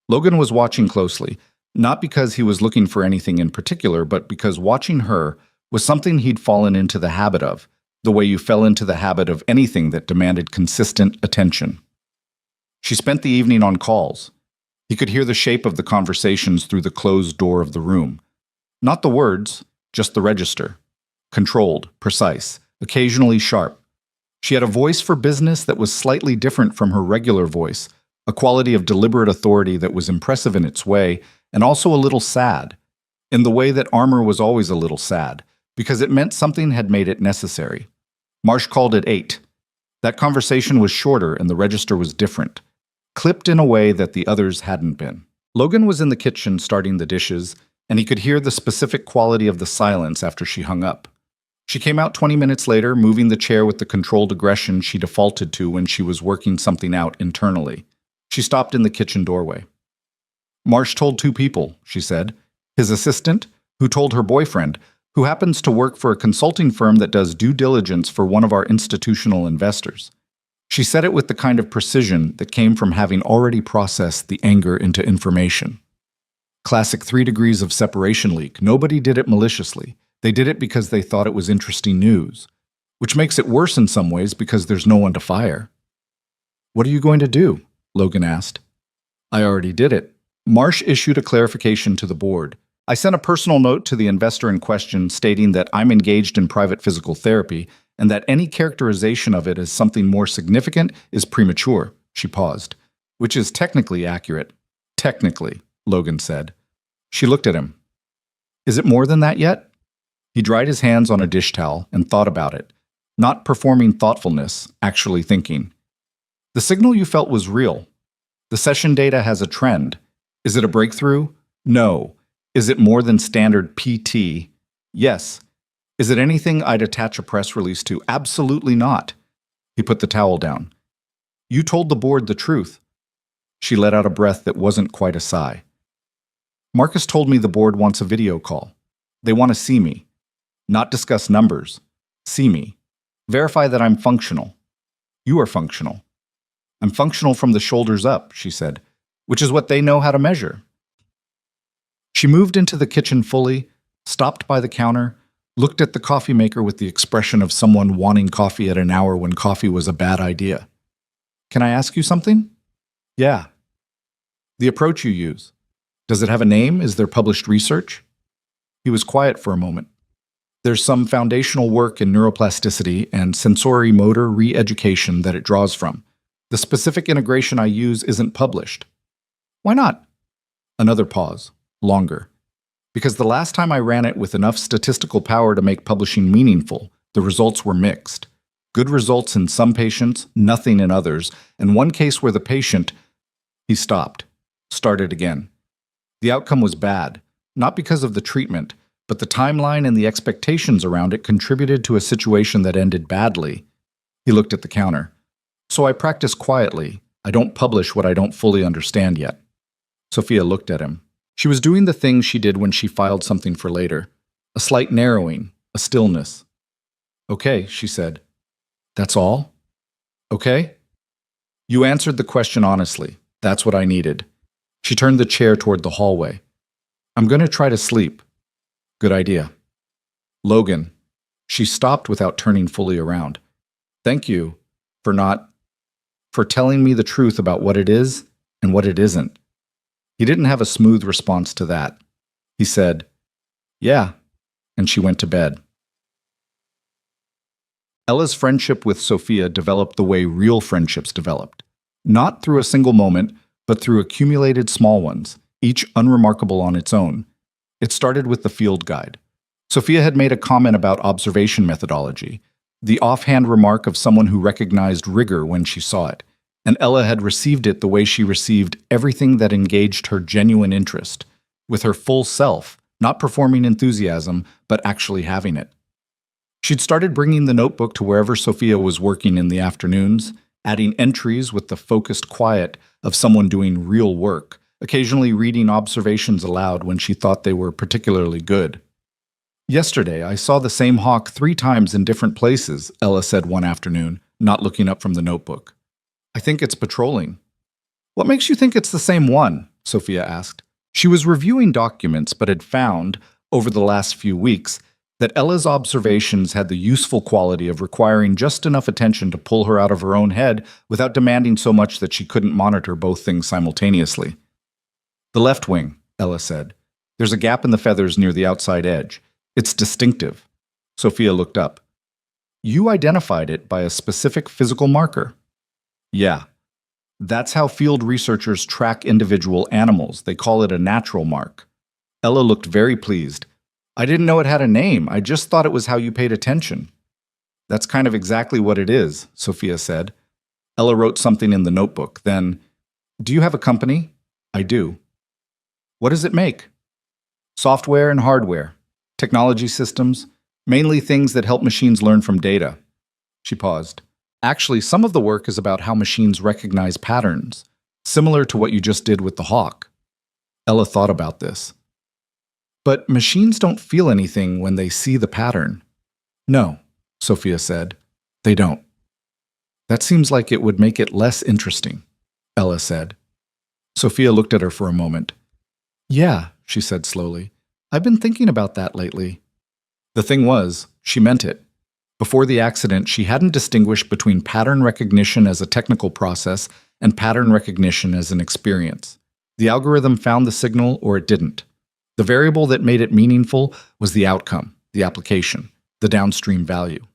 Logan was watching closely, not because he was looking for anything in particular, but because watching her was something he'd fallen into the habit of, the way you fell into the habit of anything that demanded consistent attention. She spent the evening on calls. He could hear the shape of the conversations through the closed door of the room. Not the words, just the register. Controlled, precise, occasionally sharp. She had a voice for business that was slightly different from her regular voice, a quality of deliberate authority that was impressive in its way, and also a little sad, in the way that armor was always a little sad, because it meant something had made it necessary. Marsh called it 8. That conversation was shorter and the register was different, clipped in a way that the others hadn't been. Logan was in the kitchen starting the dishes, and he could hear the specific quality of the silence after she hung up. She came out 20 minutes later, moving the chair with the controlled aggression she defaulted to when she was working something out internally. She stopped in the kitchen doorway. Marsh told 2 people, she said. His assistant, who told her boyfriend, who happens to work for a consulting firm that does due diligence for one of our institutional investors. She said it with the kind of precision that came from having already processed the anger into information. Classic 3 degrees of separation leak. Nobody did it maliciously. They did it because they thought it was interesting news, which makes it worse in some ways because there's no one to fire. What are you going to do? Logan asked. I already did it. Marsh issued a clarification to the board. I sent a personal note to the investor in question stating that I'm engaged in private physical therapy and that any characterization of it as something more significant is premature. She paused. Which is technically accurate. Technically, Logan said. She looked at him. Is it more than that yet? He dried his hands on a dish towel and thought about it, not performing thoughtfulness, actually thinking. The signal you felt was real. The session data has a trend. Is it a breakthrough? No. Is it more than standard PT? Yes. Is it anything I'd attach a press release to? Absolutely not. He put the towel down. You told the board the truth. She let out a breath that wasn't quite a sigh. Marcus told me the board wants a video call. They want to see me. Not discuss numbers. See me. Verify that I'm functional. You are functional. I'm functional from the shoulders up, she said, which is what they know how to measure. She moved into the kitchen fully, stopped by the counter, looked at the coffee maker with the expression of someone wanting coffee at an hour when coffee was a bad idea. Can I ask you something? Yeah. The approach you use. Does it have a name? Is there published research? He was quiet for a moment. There's some foundational work in neuroplasticity and sensory motor re-education that it draws from. The specific integration I use isn't published. Why not? Another pause. Longer. Because the last time I ran it with enough statistical power to make publishing meaningful, the results were mixed. Good results in some patients, nothing in others, and one case where the patient... He stopped. Started again. The outcome was bad, not because of the treatment, but the timeline and the expectations around it contributed to a situation that ended badly. He looked at the counter. So I practice quietly. I don't publish what I don't fully understand yet. Sophia looked at him. She was doing the thing she did when she filed something for later. A slight narrowing, a stillness. Okay, she said. That's all? Okay? You answered the question honestly. That's what I needed. She turned the chair toward the hallway. I'm going to try to sleep. Good idea. Logan. She stopped without turning fully around. Thank you for telling me the truth about what it is and what it isn't. He didn't have a smooth response to that. He said, yeah, and she went to bed. Ella's friendship with Sophia developed the way real friendships developed. Not through a single moment, but through accumulated small ones, each unremarkable on its own. It started with the field guide. Sophia had made a comment about observation methodology, the offhand remark of someone who recognized rigor when she saw it, and Ella had received it the way she received everything that engaged her genuine interest, with her full self, not performing enthusiasm, but actually having it. She'd started bringing the notebook to wherever Sophia was working in the afternoons, adding entries with the focused quiet of someone doing real work, occasionally reading observations aloud when she thought they were particularly good. "Yesterday, I saw the same hawk 3 times in different places," Ella said one afternoon, not looking up from the notebook. "I think it's patrolling." "What makes you think it's the same one?" Sophia asked. She was reviewing documents but had found, over the last few weeks, that Ella's observations had the useful quality of requiring just enough attention to pull her out of her own head without demanding so much that she couldn't monitor both things simultaneously. "The left wing," Ella said. "There's a gap in the feathers near the outside edge. It's distinctive." Sophia looked up. "You identified it by a specific physical marker?" "Yeah. That's how field researchers track individual animals. They call it a natural mark." Ella looked very pleased. "I didn't know it had a name. I just thought it was how you paid attention." "That's kind of exactly what it is," Sophia said. Ella wrote something in the notebook. Then, "Do you have a company?" "I do." "What does it make?" "Software and hardware. Technology systems. Mainly things that help machines learn from data." She paused. "Actually, some of the work is about how machines recognize patterns, similar to what you just did with the hawk." Ella thought about this. "But machines don't feel anything when they see the pattern." "No," Sophia said. "They don't." "That seems like it would make it less interesting," Ella said. Sophia looked at her for a moment. "Yeah," she said slowly. "I've been thinking about that lately." The thing was, she meant it. Before the accident, she hadn't distinguished between pattern recognition as a technical process and pattern recognition as an experience. The algorithm found the signal or it didn't. The variable that made it meaningful was the outcome, the application, the downstream value.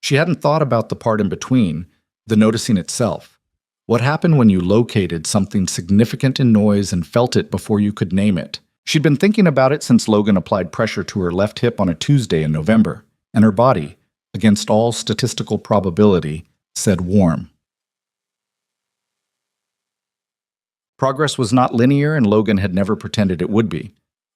She hadn't thought about the part in between, the noticing itself. What happened when you located something significant in noise and felt it before you could name it? She'd been thinking about it since Logan applied pressure to her left hip on a Tuesday in November, and her body, against all statistical probability, said warm. Progress was not linear, and Logan had never pretended it would be.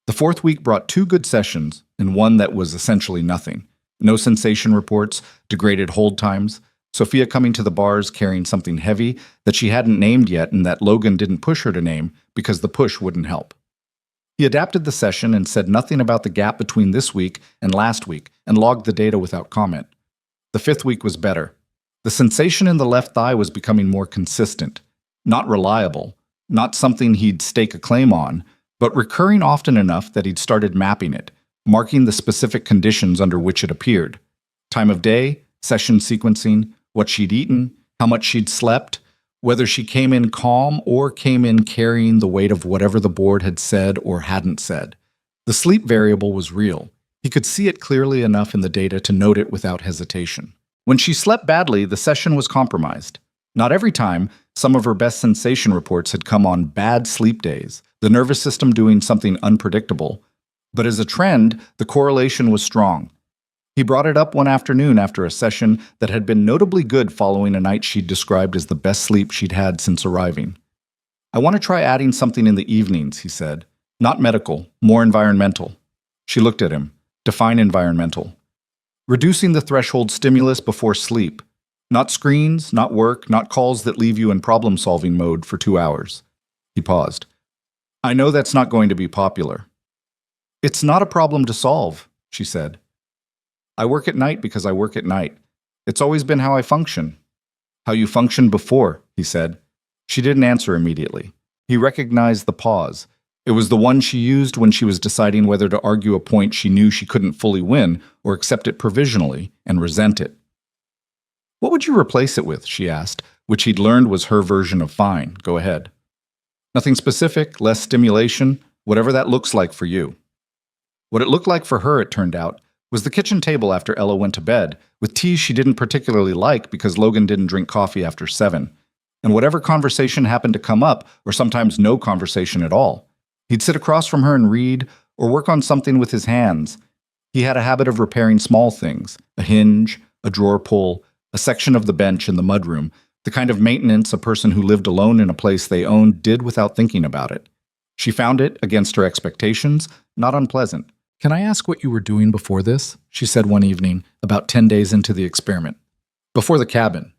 The 4th week brought 2 good sessions, and one that was essentially nothing. No sensation reports, degraded hold times, Sophia coming to the bars carrying something heavy that she hadn't named yet and that Logan didn't push her to name because the push wouldn't help. He adapted the session and said nothing about the gap between this week and last week and logged the data without comment. The 5th week was better. The sensation in the left thigh was becoming more consistent, not reliable, not something he'd stake a claim on, but recurring often enough that he'd started mapping it, marking the specific conditions under which it appeared. Time of day, session sequencing, what she'd eaten, how much she'd slept, whether she came in calm or came in carrying the weight of whatever the board had said or hadn't said. The sleep variable was real. He could see it clearly enough in the data to note it without hesitation. When she slept badly, the session was compromised. Not every time, some of her best sensation reports had come on bad sleep days, the nervous system doing something unpredictable. But as a trend, the correlation was strong. He brought it up one afternoon after a session that had been notably good following a night she'd described as the best sleep she'd had since arriving. "I want to try adding something in the evenings," he said. "Not medical, more environmental." She looked at him. "Define environmental." "Reducing the threshold stimulus before sleep. Not screens, not work, not calls that leave you in problem-solving mode for 2 hours." He paused. "I know that's not going to be popular." "It's not a problem to solve," she said. "I work at night because I work at night. It's always been how I function." "How you functioned before," he said. She didn't answer immediately. He recognized the pause. It was the one she used when she was deciding whether to argue a point she knew she couldn't fully win or accept it provisionally and resent it. "What would you replace it with?" she asked, which he'd learned was her version of fine. Go ahead. "Nothing specific, less stimulation, whatever that looks like for you." What it looked like for her, it turned out, was the kitchen table after Ella went to bed, with tea she didn't particularly like because Logan didn't drink coffee after 7, and whatever conversation happened to come up, or sometimes no conversation at all. He'd sit across from her and read, or work on something with his hands. He had a habit of repairing small things, a hinge, a drawer pull, a section of the bench in the mudroom, the kind of maintenance a person who lived alone in a place they owned did without thinking about it. She found it, against her expectations, not unpleasant. "Can I ask what you were doing before this?" she said one evening, about 10 days into the experiment. "Before the cabin."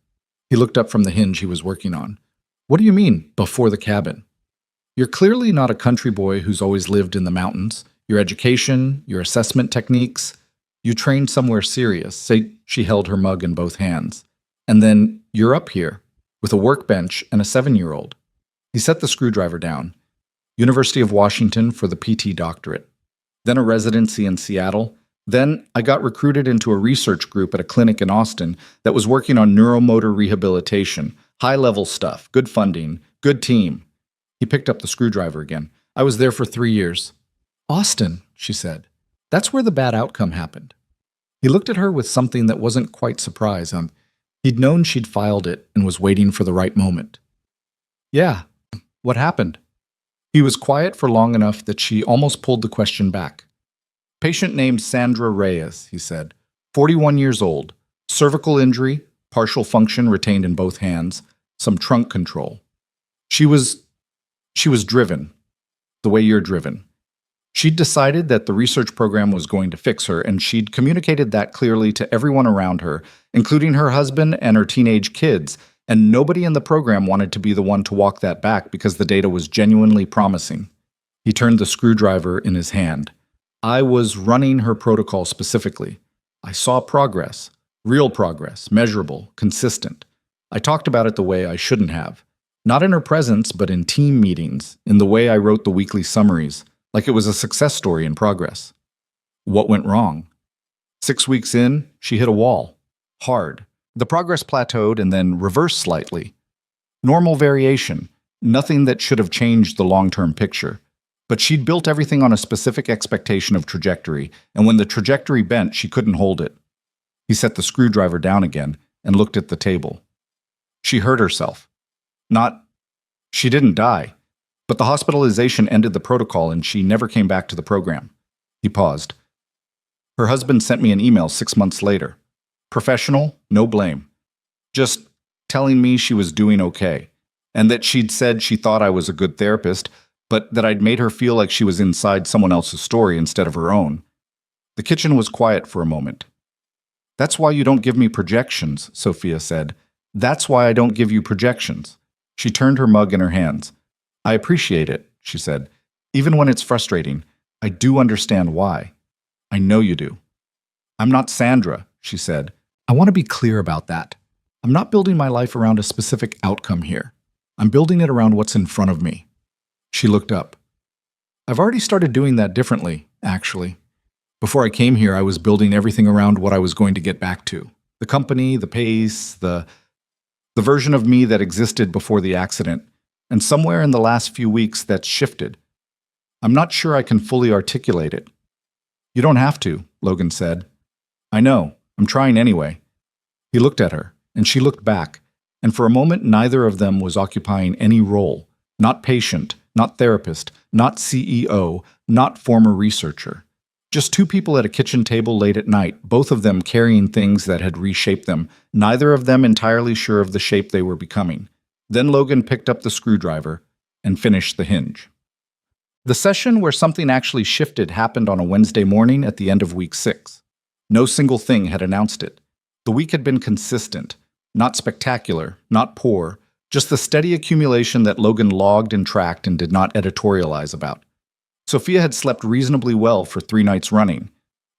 He looked up from the hinge he was working on. What do you mean, before the cabin? You're clearly not a country boy who's always lived in the mountains. Your education, your assessment techniques, you trained somewhere serious. Say, she held her mug in both hands. And then you're up here, with a workbench and a 7-year-old. He set the screwdriver down. University of Washington for the PT doctorate. Then a residency in Seattle. Then I got recruited into a research group at a clinic in Austin that was working on neuromotor rehabilitation. High-level stuff, good funding, good team. He picked up the screwdriver again. I was there for 3 years. Austin, she said. That's where the bad outcome happened. He looked at her with something that wasn't quite surprise. He'd known she'd filed it and was waiting for the right moment. Yeah, what happened? He was quiet for long enough that she almost pulled the question back. Patient named Sandra Reyes, he said. 41 years old. Cervical injury, partial function retained in both hands, some trunk control. She was driven, the way you're driven. She'd decided that the research program was going to fix her, and she'd communicated that clearly to everyone around her, including her husband and her teenage kids, and nobody in the program wanted to be the one to walk that back because the data was genuinely promising. He turned the screwdriver in his hand. I was running her protocol specifically. I saw progress, real progress, measurable, consistent. I talked about it the way I shouldn't have. Not in her presence, but in team meetings, in the way I wrote the weekly summaries, like it was a success story in progress. What went wrong? 6 weeks in, she hit a wall. Hard. The progress plateaued and then reversed slightly. Normal variation, nothing that should have changed the long-term picture. But she'd built everything on a specific expectation of trajectory, and when the trajectory bent, she couldn't hold it. He set the screwdriver down again and looked at the table. She hurt herself. She didn't die. But the hospitalization ended the protocol and she never came back to the program. He paused. Her husband sent me an email 6 months later. Professional, no blame. Just telling me she was doing okay, and that she'd said she thought I was a good therapist, but that I'd made her feel like she was inside someone else's story instead of her own. The kitchen was quiet for a moment. That's why you don't give me projections, Sophia said. That's why I don't give you projections. She turned her mug in her hands. I appreciate it, she said. Even when it's frustrating, I do understand why. I know you do. I'm not Sandra, she said. I want to be clear about that. I'm not building my life around a specific outcome here. I'm building it around what's in front of me. She looked up. I've already started doing that differently, actually. Before I came here, I was building everything around what I was going to get back to. The company, the pace, the version of me that existed before the accident. And somewhere in the last few weeks, that's shifted. I'm not sure I can fully articulate it. You don't have to, Logan said. I know. I'm trying anyway. He looked at her, and she looked back, and for a moment neither of them was occupying any role. Not patient, not therapist, not CEO, not former researcher. Just two people at a kitchen table late at night, both of them carrying things that had reshaped them, neither of them entirely sure of the shape they were becoming. Then Logan picked up the screwdriver and finished the hinge. The session where something actually shifted happened on a Wednesday morning at the end of week 6. No single thing had announced it. The week had been consistent, not spectacular, not poor, just the steady accumulation that Logan logged and tracked and did not editorialize about. Sophia had slept reasonably well for 3 nights running.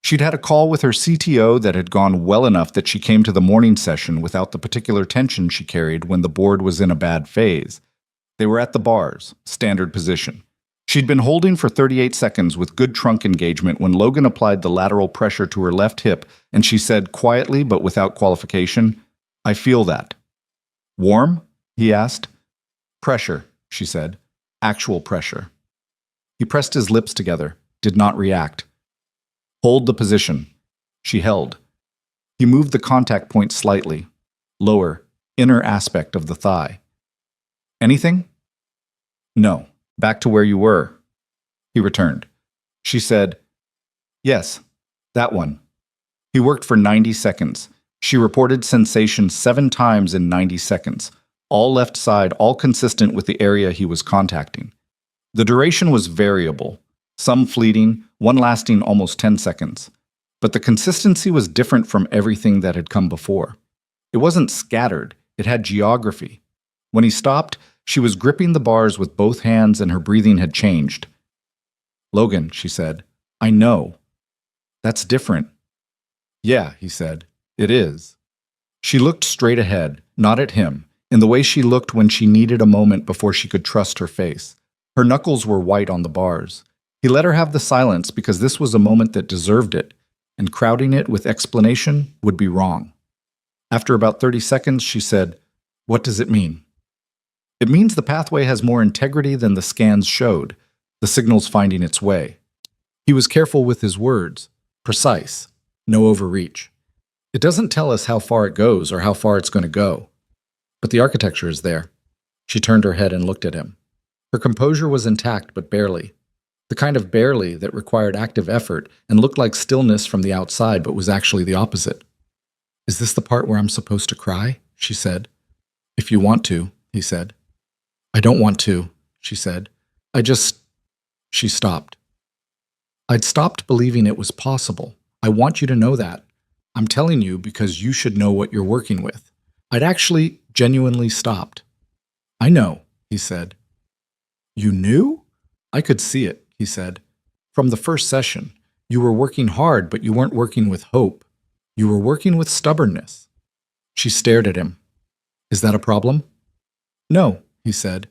She'd had a call with her CTO that had gone well enough that she came to the morning session without the particular tension she carried when the board was in a bad phase. They were at the bars, standard position. She'd been holding for 38 seconds with good trunk engagement when Logan applied the lateral pressure to her left hip, and she said quietly but without qualification, I feel that. Warm? He asked. Pressure, she said. Actual pressure. He pressed his lips together, did not react. Hold the position. She held. He moved the contact point slightly, lower, inner aspect of the thigh. Anything? No. Back to where you were. He returned. She said, yes, that one. He worked for 90 seconds. She reported sensation 7 times in 90 seconds, all left side, all consistent with the area he was contacting. The duration was variable, some fleeting, one lasting almost 10 seconds. But the consistency was different from everything that had come before. It wasn't scattered, It had geography. When he stopped, she was gripping the bars with both hands and her breathing had changed. "Logan," she said, "I know. That's different." "Yeah," he said, "it is." She looked straight ahead, not at him, in the way she looked when she needed a moment before she could trust her face. Her knuckles were white on the bars. He let her have the silence because this was a moment that deserved it, and crowding it with explanation would be wrong. After about 30 seconds, she said, "What does it mean?" "It means the pathway has more integrity than the scans showed. The signal's finding its way." He was careful with his words, precise, no overreach. "It doesn't tell us how far it goes or how far it's going to go. But the architecture is there." She turned her head and looked at him. Her composure was intact, but barely. The kind of barely that required active effort and looked like stillness from the outside, but was actually the opposite. "Is this the part where I'm supposed to cry?" she said. "If you want to," he said. "I don't want to," she said. She stopped. "I'd stopped believing it was possible. I want you to know that. I'm telling you because you should know what you're working with. I'd actually genuinely stopped." "I know," he said. "You knew?" "I could see it," he said. "From the first session. You were working hard, but you weren't working with hope. You were working with stubbornness." She stared at him. "Is that a problem?" "No," he said.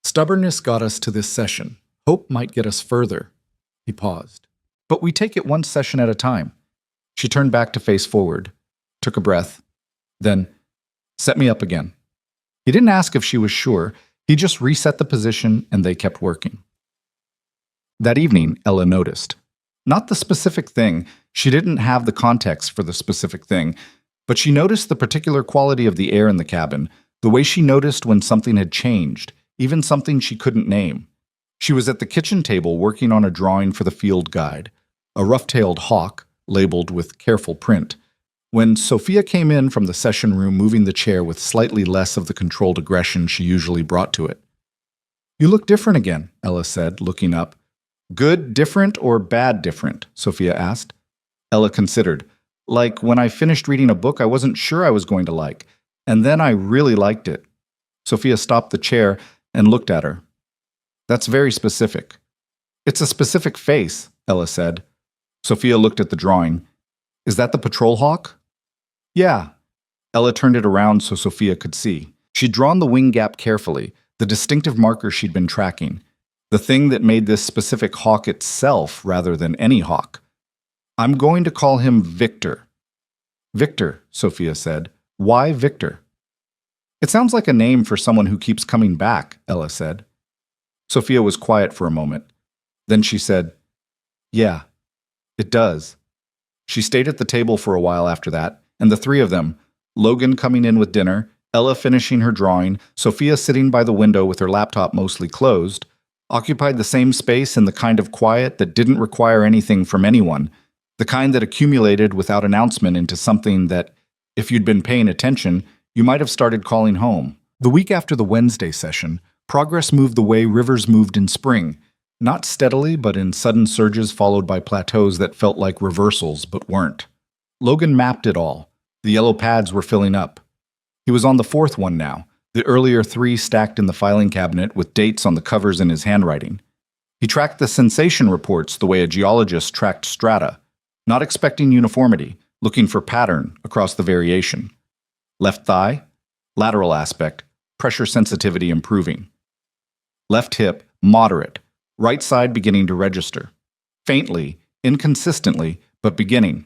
"Stubbornness got us to this session. Hope might get us further." He paused. "But we take it one session at a time." She turned back to face forward, took a breath, then, "Set me up again." He didn't ask if she was sure. He just reset the position and they kept working. That evening, Ella noticed. Not the specific thing. She didn't have the context for the specific thing, but she noticed the particular quality of the air in the cabin, the way she noticed when something had changed, even something she couldn't name. She was at the kitchen table working on a drawing for the field guide, a rough-tailed hawk, labeled with careful print, when Sophia came in from the session room moving the chair with slightly less of the controlled aggression she usually brought to it. "You look different again," Ella said, looking up. "Good different or bad different?" Sophia asked. Ella considered. "Like when I finished reading a book I wasn't sure I was going to like, and then I really liked it." Sophia stopped the chair and looked at her. "That's very specific." "It's a specific face," Ella said. Sophia looked at the drawing. "Is that the patrol hawk?" "Yeah." Ella turned it around so Sophia could see. She'd drawn the wing gap carefully, the distinctive marker she'd been tracking, the thing that made this specific hawk itself rather than any hawk. "I'm going to call him Victor." "Victor," Sophia said. "Why Victor?" "It sounds like a name for someone who keeps coming back," Ella said. Sophia was quiet for a moment. Then she said, "Yeah, it does." She stayed at the table for a while after that, and the three of them, Logan coming in with dinner, Ella finishing her drawing, Sophia sitting by the window with her laptop mostly closed, occupied the same space in the kind of quiet that didn't require anything from anyone, the kind that accumulated without announcement into something that, if you'd been paying attention, you might have started calling home. The week after the Wednesday session, progress moved the way rivers moved in spring, not steadily but in sudden surges followed by plateaus that felt like reversals but weren't. Logan mapped it all. The yellow pads were filling up. He was on the fourth one now, the earlier three stacked in the filing cabinet with dates on the covers in his handwriting. He tracked the sensation reports the way a geologist tracked strata, not expecting uniformity, looking for pattern across the variation. Left thigh, lateral aspect, pressure sensitivity improving. Left hip, moderate, right side beginning to register. Faintly, inconsistently, but beginning.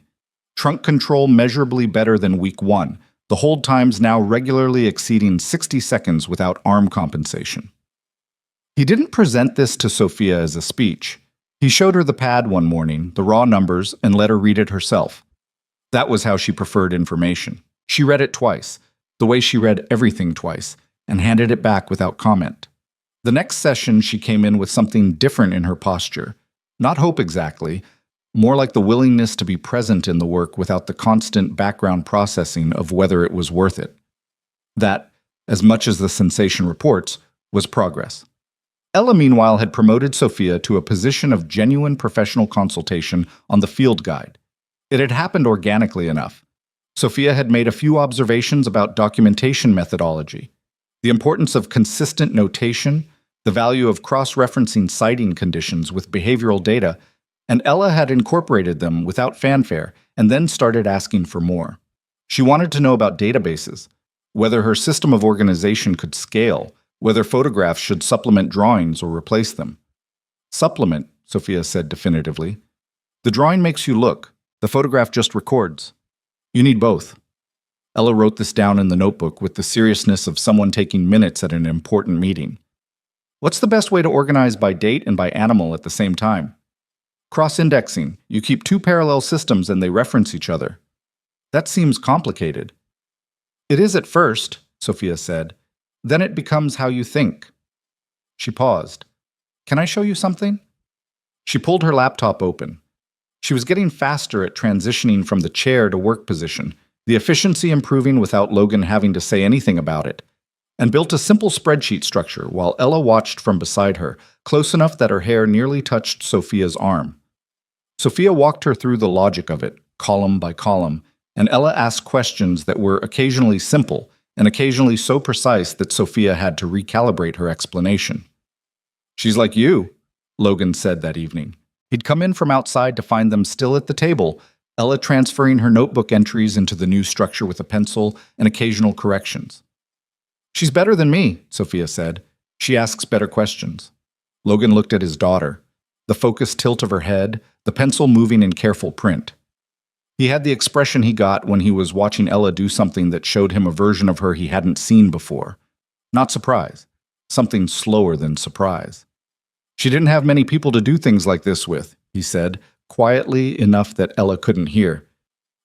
Trunk control measurably better than week 1, the hold times now regularly exceeding 60 seconds without arm compensation. He didn't present this to Sophia as a speech. He showed her the pad one morning, the raw numbers, and let her read it herself. That was how she preferred information. She read it twice, the way she read everything twice, and handed it back without comment. The next session she came in with something different in her posture. Not hope exactly, more like the willingness to be present in the work without the constant background processing of whether it was worth it. That, as much as the sensation reports, was progress. Ella, meanwhile, had promoted Sophia to a position of genuine professional consultation on the field guide. It had happened organically enough. Sophia had made a few observations about documentation methodology, the importance of consistent notation, the value of cross-referencing citing conditions with behavioral data, and Ella had incorporated them without fanfare and then started asking for more. She wanted to know about databases, whether her system of organization could scale, whether photographs should supplement drawings or replace them. Supplement, Sophia said definitively. The drawing makes you look. The photograph just records. You need both. Ella wrote this down in the notebook with the seriousness of someone taking minutes at an important meeting. What's the best way to organize by date and by animal at the same time? Cross-indexing. You keep two parallel systems and they reference each other. That seems complicated. It is at first, Sophia said. Then it becomes how you think. She paused. Can I show you something? She pulled her laptop open. She was getting faster at transitioning from the chair to work position, the efficiency improving without Logan having to say anything about it, and built a simple spreadsheet structure while Ella watched from beside her, close enough that her hair nearly touched Sophia's arm. Sophia walked her through the logic of it, column by column, and Ella asked questions that were occasionally simple and occasionally so precise that Sophia had to recalibrate her explanation. She's like you, Logan said that evening. He'd come in from outside to find them still at the table, Ella transferring her notebook entries into the new structure with a pencil and occasional corrections. She's better than me, Sophia said. She asks better questions. Logan looked at his daughter, the focused tilt of her head, the pencil moving in careful print. He had the expression he got when he was watching Ella do something that showed him a version of her he hadn't seen before. Not surprise. Something slower than surprise. She didn't have many people to do things like this with, he said, quietly enough that Ella couldn't hear.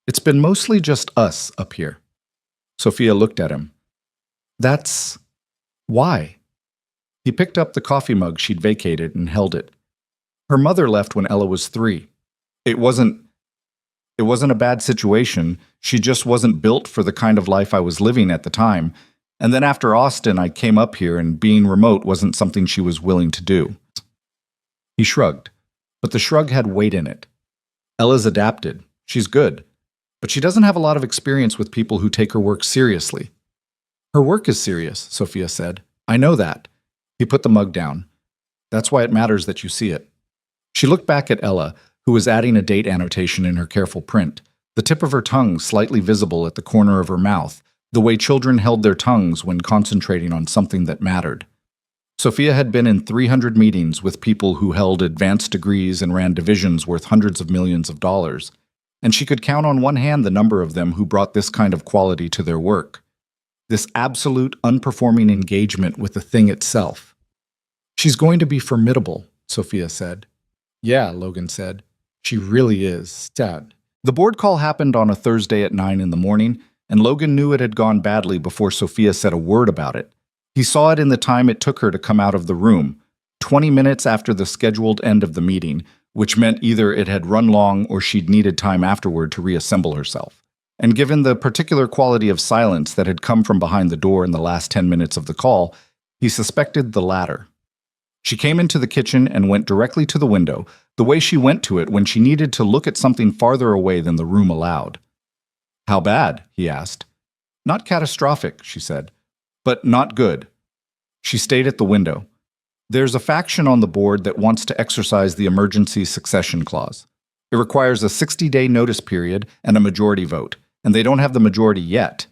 It's been mostly just us up here. Sophia looked at him. That's... why? He picked up the coffee mug she'd vacated and held it. Her mother left when Ella was 3. It wasn't a bad situation. She just wasn't built for the kind of life I was living at the time. And then after Austin, I came up here, and being remote wasn't something she was willing to do. He shrugged, but the shrug had weight in it. Ella's adapted. She's good. But she doesn't have a lot of experience with people who take her work seriously. Her work is serious, Sophia said. I know that. He put the mug down. That's why it matters that you see it. She looked back at Ella, who was adding a date annotation in her careful print, the tip of her tongue slightly visible at the corner of her mouth, the way children held their tongues when concentrating on something that mattered. Sophia had been in 300 meetings with people who held advanced degrees and ran divisions worth hundreds of millions of dollars, and she could count on one hand the number of them who brought this kind of quality to their work. This absolute, unperforming engagement with the thing itself. She's going to be formidable, Sophia said. Yeah, Logan said. She really is, Stad. The board call happened on a Thursday at 9 in the morning, and Logan knew it had gone badly before Sophia said a word about it. He saw it in the time it took her to come out of the room, 20 minutes after the scheduled end of the meeting, which meant either it had run long or she'd needed time afterward to reassemble herself. And given the particular quality of silence that had come from behind the door in the last 10 minutes of the call, he suspected the latter. She came into the kitchen and went directly to the window, the way she went to it when she needed to look at something farther away than the room allowed. How bad? He asked. Not catastrophic, she said, but not good. She stayed at the window. There's a faction on the board that wants to exercise the emergency succession clause. It requires a 60-day notice period and a majority vote, and they don't have the majority yet,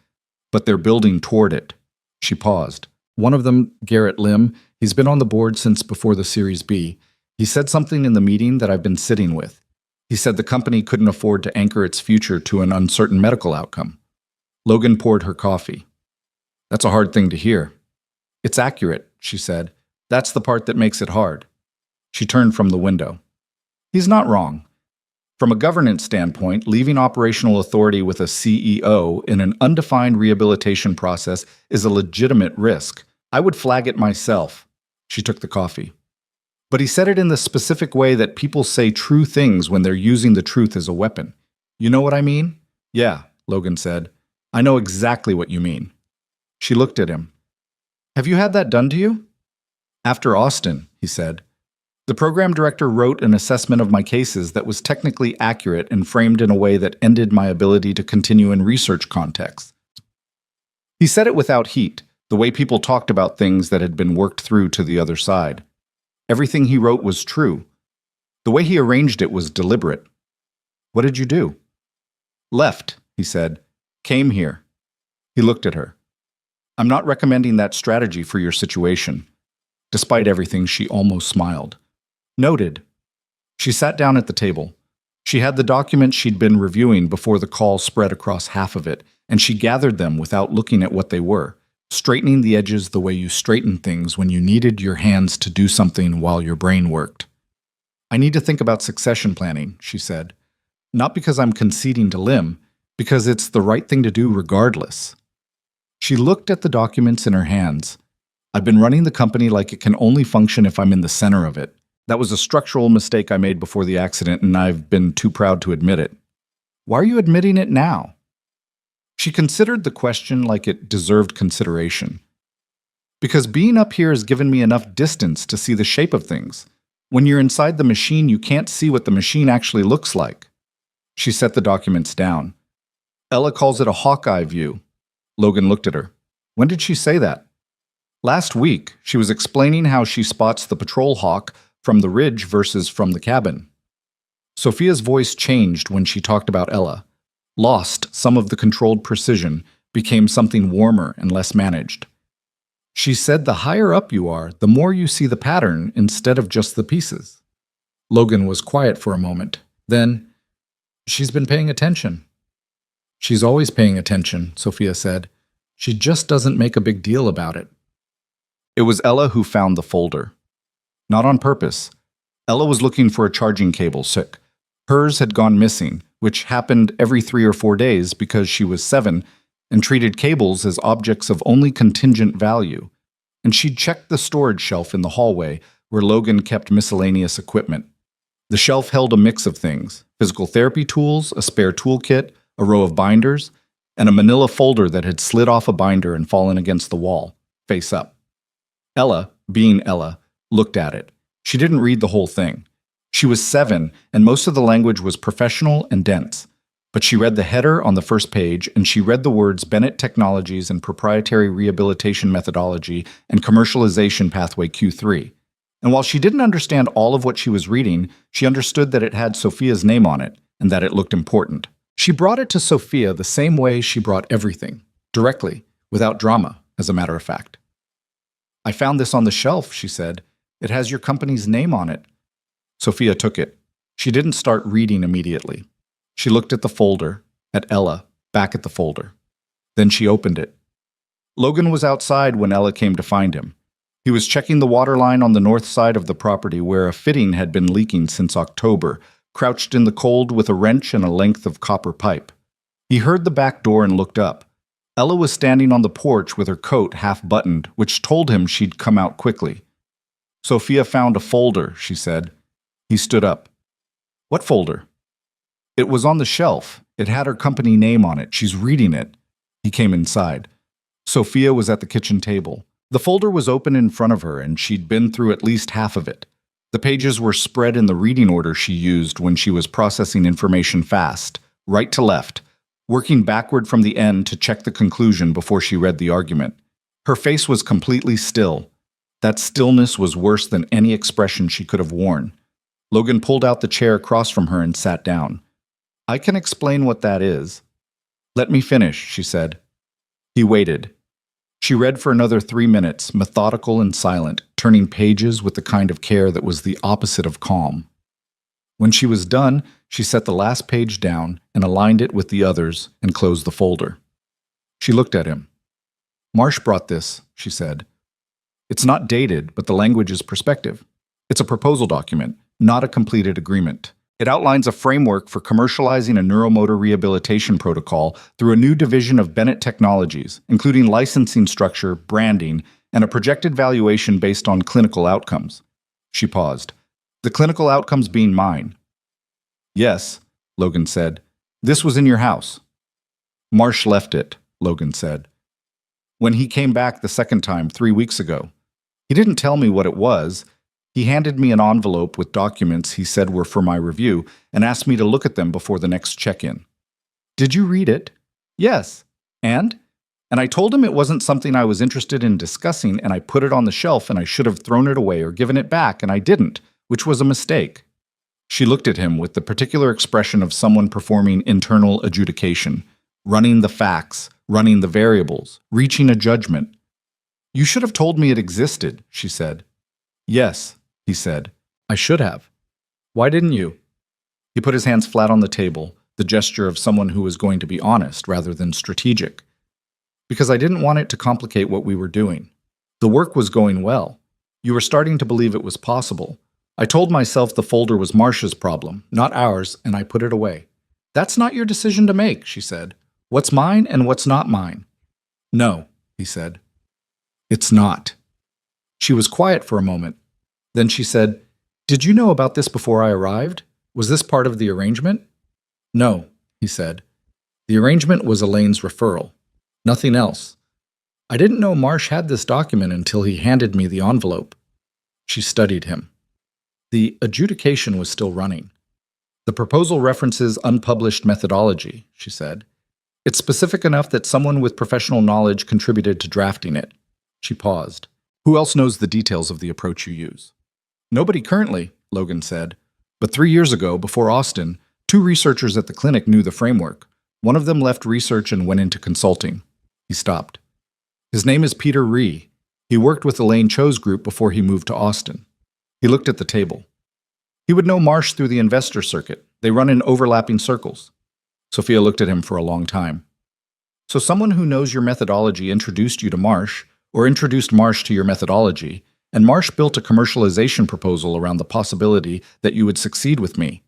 but they're building toward it. She paused. One of them, Garrett Lim, he's been on the board since before the Series B. He said something in the meeting that I've been sitting with. He said the company couldn't afford to anchor its future to an uncertain medical outcome. Logan poured her coffee. That's a hard thing to hear. It's accurate, she said. That's the part that makes it hard. She turned from the window. He's not wrong. From a governance standpoint, leaving operational authority with a CEO in an undefined rehabilitation process is a legitimate risk. I would flag it myself. She took the coffee. But he said it in the specific way that people say true things when they're using the truth as a weapon. You know what I mean? Yeah, Logan said. I know exactly what you mean. She looked at him. Have you had that done to you? After Austin, he said. The program director wrote an assessment of my cases that was technically accurate and framed in a way that ended my ability to continue in research contexts. He said it without heat, the way people talked about things that had been worked through to the other side. Everything he wrote was true. The way he arranged it was deliberate. What did you do? Left, he said. Came here. He looked at her. I'm not recommending that strategy for your situation. Despite everything, she almost smiled. Noted. She sat down at the table. She had the documents she'd been reviewing before the call spread across half of it, and she gathered them without looking at what they were, straightening the edges the way you straighten things when you needed your hands to do something while your brain worked. I need to think about succession planning, she said. Not because I'm conceding to Lim, because it's the right thing to do regardless. She looked at the documents in her hands. I've been running the company like it can only function if I'm in the center of it. That was a structural mistake I made before the accident, and I've been too proud to admit it. Why are you admitting it now? She considered the question like it deserved consideration. Because being up here has given me enough distance to see the shape of things. When you're inside the machine, you can't see what the machine actually looks like. She set the documents down. Ella calls it a Hawkeye view. Logan looked at her. When did she say that? Last week, she was explaining how she spots the patrol hawk from the ridge versus from the cabin. Sophia's voice changed when she talked about Ella. Lost some of the controlled precision, became something warmer and less managed. She said the higher up you are, the more you see the pattern instead of just the pieces. Logan was quiet for a moment. Then, she's been paying attention. She's always paying attention, Sophia said. She just doesn't make a big deal about it. It was Ella who found the folder. Not on purpose. Ella was looking for a charging cable sick. Hers had gone missing, which happened every 3 or 4 days because she was 7 and treated cables as objects of only contingent value. And she'd checked the storage shelf in the hallway where Logan kept miscellaneous equipment. The shelf held a mix of things: physical therapy tools, a spare toolkit, a row of binders, and a manila folder that had slid off a binder and fallen against the wall, face up. Ella, being Ella, looked at it. She didn't read the whole thing. She was 7, and most of the language was professional and dense. But she read the header on the first page, and she read the words Bennett Technologies and Proprietary Rehabilitation Methodology and Commercialization Pathway Q3. And while she didn't understand all of what she was reading, she understood that it had Sophia's name on it, and that it looked important. She brought it to Sophia the same way she brought everything, directly, without drama, as a matter of fact. I found this on the shelf, she said. It has your company's name on it. Sophia took it. She didn't start reading immediately. She looked at the folder, at Ella, back at the folder. Then she opened it. Logan was outside when Ella came to find him. He was checking the water line on the north side of the property where a fitting had been leaking since October, crouched in the cold with a wrench and a length of copper pipe. He heard the back door and looked up. Ella was standing on the porch with her coat half-buttoned, which told him she'd come out quickly. Sophia found a folder, she said. He stood up. What folder? It was on the shelf. It had her company name on it. She's reading it. He came inside. Sophia was at the kitchen table. The folder was open in front of her, and she'd been through at least half of it. The pages were spread in the reading order she used when she was processing information fast, right to left, working backward from the end to check the conclusion before she read the argument. Her face was completely still. That stillness was worse than any expression she could have worn. Logan pulled out the chair across from her and sat down. I can explain what that is. Let me finish, she said. He waited. She read for another 3 minutes, methodical and silent, turning pages with the kind of care that was the opposite of calm. When she was done, she set the last page down and aligned it with the others and closed the folder. She looked at him. Marsh brought this, she said. It's not dated, but the language is perspective. It's a proposal document, not a completed agreement. It outlines a framework for commercializing a neuromotor rehabilitation protocol through a new division of Bennett Technologies, including licensing structure, branding, and a projected valuation based on clinical outcomes. She paused. The clinical outcomes being mine. Yes, Logan said. This was in your house. Marsh left it, Logan said. When he came back the second time 3 weeks ago. He didn't tell me what it was. He handed me an envelope with documents he said were for my review and asked me to look at them before the next check-in. Did you read it? Yes. And? And I told him it wasn't something I was interested in discussing, and I put it on the shelf, and I should have thrown it away or given it back, and I didn't, which was a mistake. She looked at him with the particular expression of someone performing internal adjudication, running the facts, running the variables, reaching a judgment. You should have told me it existed, she said. Yes, he said. I should have. Why didn't you? He put his hands flat on the table, the gesture of someone who was going to be honest rather than strategic. Because I didn't want it to complicate what we were doing. The work was going well. You were starting to believe it was possible. I told myself the folder was Marcia's problem, not ours, and I put it away. That's not your decision to make, she said. What's mine and what's not mine? No, he said. It's not. She was quiet for a moment. Then she said, Did you know about this before I arrived? Was this part of the arrangement? No, he said. The arrangement was Elaine's referral. Nothing else. I didn't know Marsh had this document until he handed me the envelope. She studied him. The adjudication was still running. The proposal references unpublished methodology, she said. It's specific enough that someone with professional knowledge contributed to drafting it. She paused. Who else knows the details of the approach you use? Nobody currently, Logan said. But 3 years ago, before Austin, 2 researchers at the clinic knew the framework. One of them left research and went into consulting. He stopped. His name is Peter Ree. He worked with Elaine Cho's group before he moved to Austin. He looked at the table. He would know Marsh through the investor circuit. They run in overlapping circles. Sophia looked at him for a long time. So someone who knows your methodology introduced you to Marsh, or introduced Marsh to your methodology, and Marsh built a commercialization proposal around the possibility that you would succeed with me.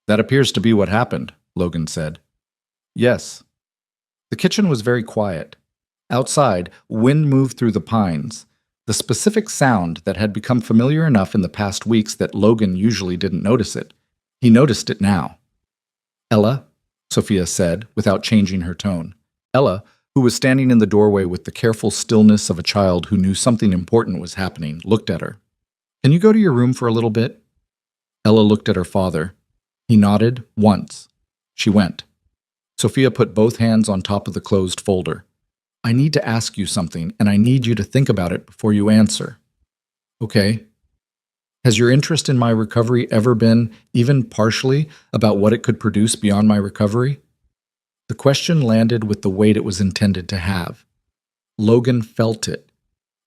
That appears to be what happened, Logan said. Yes. The kitchen was very quiet. Outside, wind moved through the pines. The specific sound that had become familiar enough in the past weeks that Logan usually didn't notice it. He noticed it now. Ella, Sophia said, without changing her tone. Ella, who was standing in the doorway with the careful stillness of a child who knew something important was happening, looked at her. Can you go to your room for a little bit? Ella looked at her father. He nodded once. She went. Sophia put both hands on top of the closed folder. I need to ask you something, and I need you to think about it before you answer. Okay. Has your interest in my recovery ever been, even partially, about what it could produce beyond my recovery? The question landed with the weight it was intended to have. Logan felt it,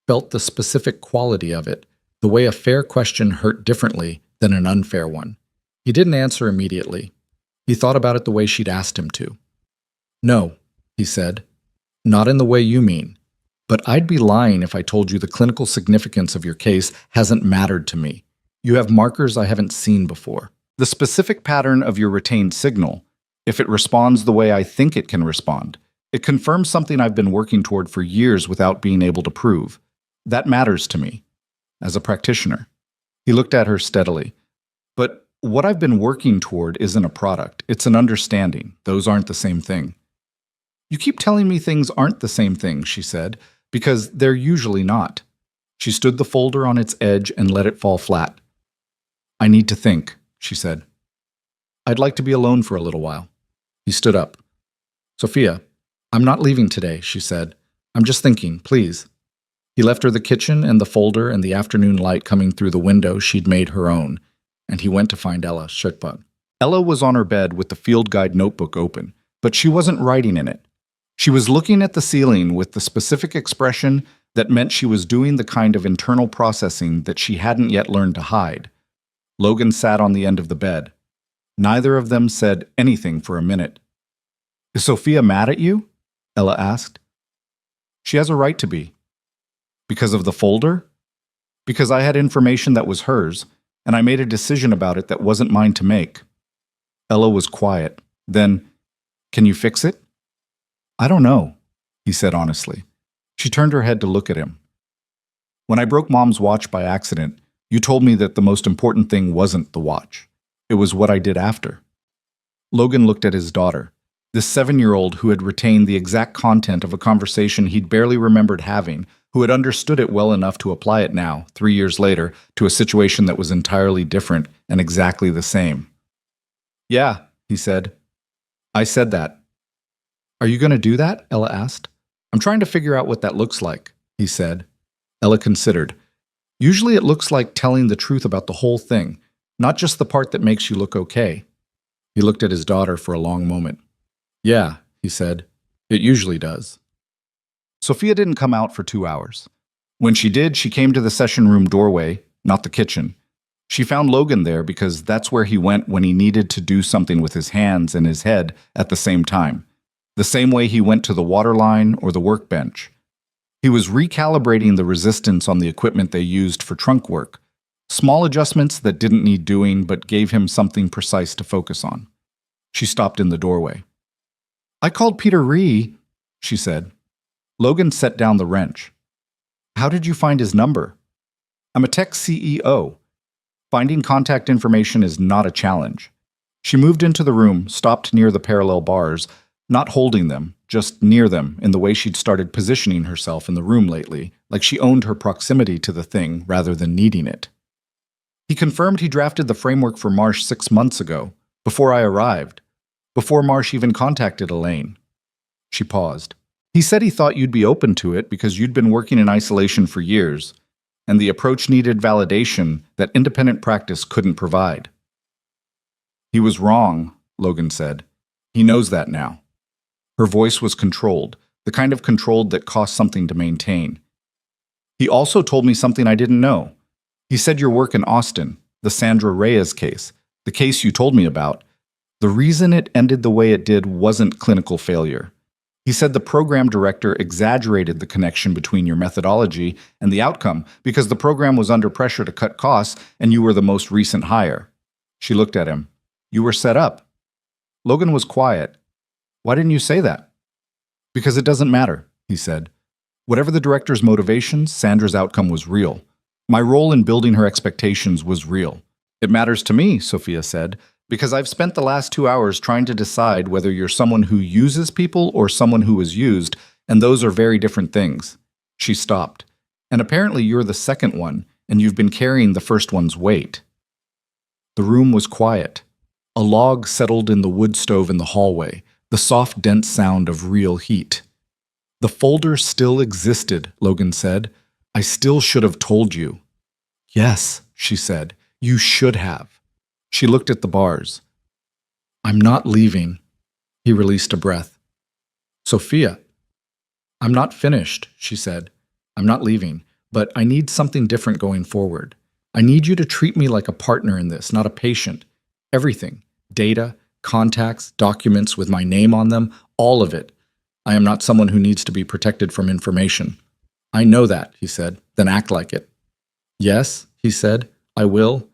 felt the specific quality of it, the way a fair question hurt differently than an unfair one. He didn't answer immediately. He thought about it the way she'd asked him to. No, he said. Not in the way you mean. But I'd be lying if I told you the clinical significance of your case hasn't mattered to me. You have markers I haven't seen before. The specific pattern of your retained signal, if it responds the way I think it can respond, it confirms something I've been working toward for years without being able to prove. That matters to me, as a practitioner. He looked at her steadily. But what I've been working toward isn't a product. It's an understanding. Those aren't the same thing. You keep telling me things aren't the same thing, she said, because they're usually not. She stood the folder on its edge and let it fall flat. I need to think, she said. I'd like to be alone for a little while. He stood up. Sophia, I'm not leaving today, she said. I'm just thinking, please. He left her the kitchen and the folder and the afternoon light coming through the window she'd made her own, and he went to find Ella Schutbug. Ella was on her bed with the field guide notebook open, but she wasn't writing in it. She was looking at the ceiling with the specific expression that meant she was doing the kind of internal processing that she hadn't yet learned to hide. Logan sat on the end of the bed. Neither of them said anything for a minute. Is Sophia mad at you? Ella asked. She has a right to be. Because of the folder? Because I had information that was hers, and I made a decision about it that wasn't mine to make. Ella was quiet. Then, can you fix it? I don't know, he said honestly. She turned her head to look at him. When I broke Mom's watch by accident, you told me that the most important thing wasn't the watch. It was what I did after. Logan looked at his daughter. This 7-year-old who had retained the exact content of a conversation he'd barely remembered having, who had understood it well enough to apply it now, 3 years later, to a situation that was entirely different and exactly the same. "Yeah," he said. "I said that." "Are you going to do that?" Ella asked. "I'm trying to figure out what that looks like," he said. Ella considered. "Usually it looks like telling the truth about the whole thing, not just the part that makes you look okay." He looked at his daughter for a long moment. "Yeah," he said. "It usually does." Sophia didn't come out for 2 hours. When she did, she came to the session room doorway, not the kitchen. She found Logan there because that's where he went when he needed to do something with his hands and his head at the same time, the same way he went to the water line or the workbench. He was recalibrating the resistance on the equipment they used for trunk work, small adjustments that didn't need doing but gave him something precise to focus on. She stopped in the doorway. "I called Peter Ree," she said. Logan set down the wrench. "How did you find his number?" "I'm a tech CEO. Finding contact information is not a challenge." She moved into the room, stopped near the parallel bars, not holding them, just near them in the way she'd started positioning herself in the room lately, like she owned her proximity to the thing rather than needing it. "He confirmed he drafted the framework for Marsh 6 months ago, before I arrived, before Marsh even contacted Elaine." She paused. "He said he thought you'd be open to it because you'd been working in isolation for years, and the approach needed validation that independent practice couldn't provide." "He was wrong," Logan said. "He knows that now." Her voice was controlled, the kind of controlled that cost something to maintain. "He also told me something I didn't know. He said your work in Austin, the Sandra Reyes case, the case you told me about, the reason it ended the way it did wasn't clinical failure. He said the program director exaggerated the connection between your methodology and the outcome because the program was under pressure to cut costs and you were the most recent hire." She looked at him. "You were set up." Logan was quiet. "Why didn't you say that?" "Because it doesn't matter," he said. "Whatever the director's motivations, Sandra's outcome was real. My role in building her expectations was real. It matters to me," Sophia said, "because I've spent the last 2 hours trying to decide whether you're someone who uses people or someone who is used, and those are very different things." She stopped. "And apparently you're the second one, and you've been carrying the first one's weight." The room was quiet. A log settled in the wood stove in the hallway, the soft, dense sound of real heat. "The folder still existed," Logan said. "I still should have told you." "Yes," she said. "You should have." She looked at the bars. "I'm not leaving." He released a breath. "Sophia." "I'm not finished," she said. "I'm not leaving, but I need something different going forward. I need you to treat me like a partner in this, not a patient. Everything. Data, contacts, documents with my name on them, all of it. I am not someone who needs to be protected from information." "I know that," he said. "Then act like it." "Yes," he said. "I will."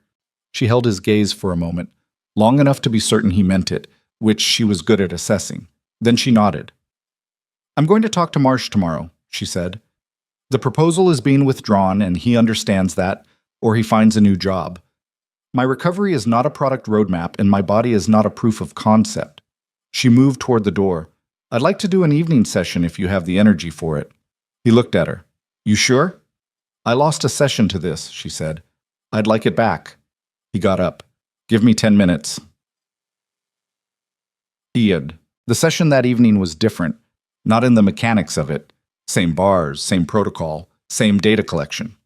She held his gaze for a moment, long enough to be certain he meant it, which she was good at assessing. Then she nodded. "I'm going to talk to Marsh tomorrow," she said. "The proposal is being withdrawn, and he understands that, or he finds a new job. My recovery is not a product roadmap, and my body is not a proof of concept." She moved toward the door. "I'd like to do an evening session if you have the energy for it." He looked at her. "You sure?" "I lost a session to this," she said. "I'd like it back." He got up. "Give me 10 minutes. Iad. The session that evening was different, not in the mechanics of it. Same bars, same protocol, same data collection.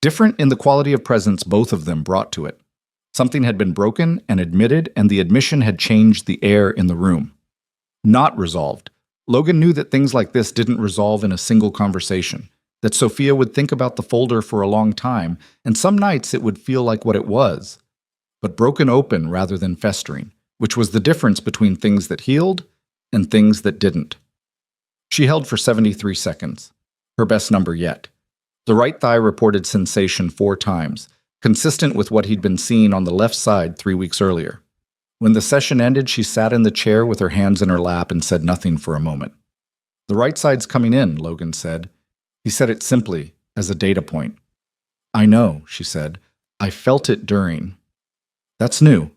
Different in the quality of presence both of them brought to it. Something had been broken and admitted, and the admission had changed the air in the room. Not resolved. Logan knew that things like this didn't resolve in a single conversation, that Sophia would think about the folder for a long time, and some nights it would feel like what it was, but broken open rather than festering, which was the difference between things that healed and things that didn't. She held for 73 seconds, her best number yet. The right thigh reported sensation 4 times, consistent with what he'd been seeing on the left side 3 weeks earlier. When the session ended, she sat in the chair with her hands in her lap and said nothing for a moment. "The right side's coming in," Logan said. He said it simply, as a data point. "I know," she said. "I felt it during." "That's new."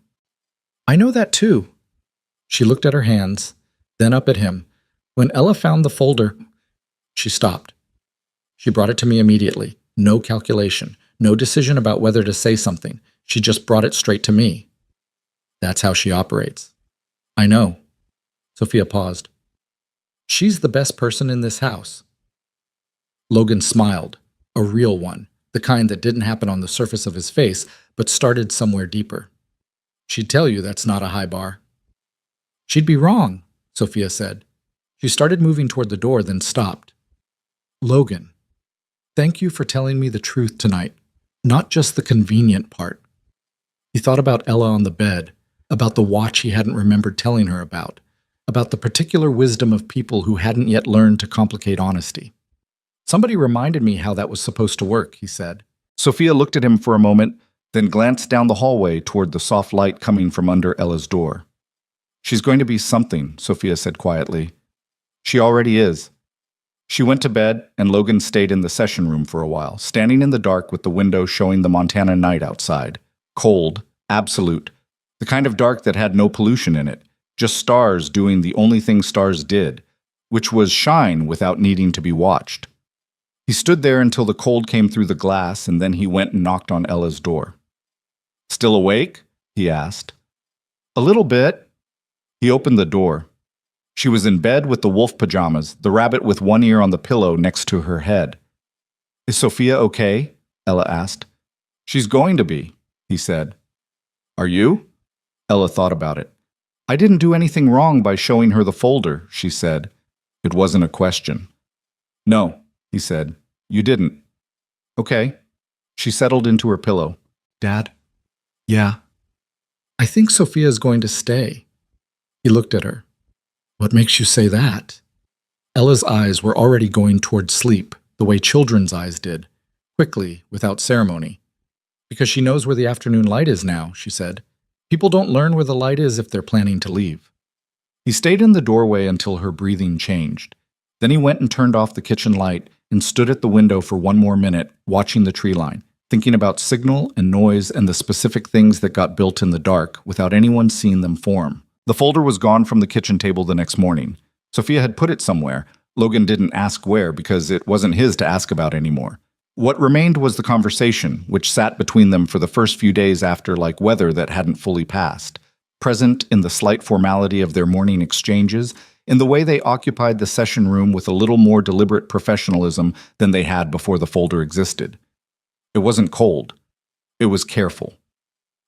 "I know that too." She looked at her hands. then up at him. When Ella found the folder, she stopped. She brought it to me immediately. No calculation, no decision about whether to say something. She just brought it straight to me. That's how she operates. I know. Sophia paused. She's the best person in this house. Logan smiled, a real one, the kind that didn't happen on the surface of his face, but started somewhere deeper. She'd tell you that's not a high bar. She'd be wrong, Sophia said. She started moving toward the door, then stopped. Logan, thank you for telling me the truth tonight, not just the convenient part. He thought about Ella on the bed, about the watch he hadn't remembered telling her about the particular wisdom of people who hadn't yet learned to complicate honesty. Somebody reminded me how that was supposed to work, he said. Sophia looked at him for a moment, then glanced down the hallway toward the soft light coming from under Ella's door. She's going to be something, Sophia said quietly. She already is. She went to bed, and Logan stayed in the session room for a while, standing in the dark with the window showing the Montana night outside. Cold, absolute, the kind of dark that had no pollution in it, just stars doing the only thing stars did, which was shine without needing to be watched. He stood there until the cold came through the glass, and then he went and knocked on Ella's door. Still awake? He asked. A little bit. He opened the door. She was in bed with the wolf pajamas, the rabbit with one ear on the pillow next to her head. Is Sophia okay? Ella asked. She's going to be, he said. Are you? Ella thought about it. I didn't do anything wrong by showing her the folder, she said. It wasn't a question. No, he said. You didn't. Okay. She settled into her pillow. Dad? Yeah. I think Sophia's going to stay. He looked at her. What makes you say that? Ella's eyes were already going toward sleep, the way children's eyes did, quickly, without ceremony. Because she knows where the afternoon light is now, she said. People don't learn where the light is if they're planning to leave. He stayed in the doorway until her breathing changed. Then he went and turned off the kitchen light and stood at the window for one more minute, watching the tree line, thinking about signal and noise and the specific things that got built in the dark without anyone seeing them form. The folder was gone from the kitchen table the next morning. Sophia had put it somewhere. Logan didn't ask where because it wasn't his to ask about anymore. What remained was the conversation, which sat between them for the first few days after like weather that hadn't fully passed, present in the slight formality of their morning exchanges, in the way they occupied the session room with a little more deliberate professionalism than they had before the folder existed. It wasn't cold. It was careful.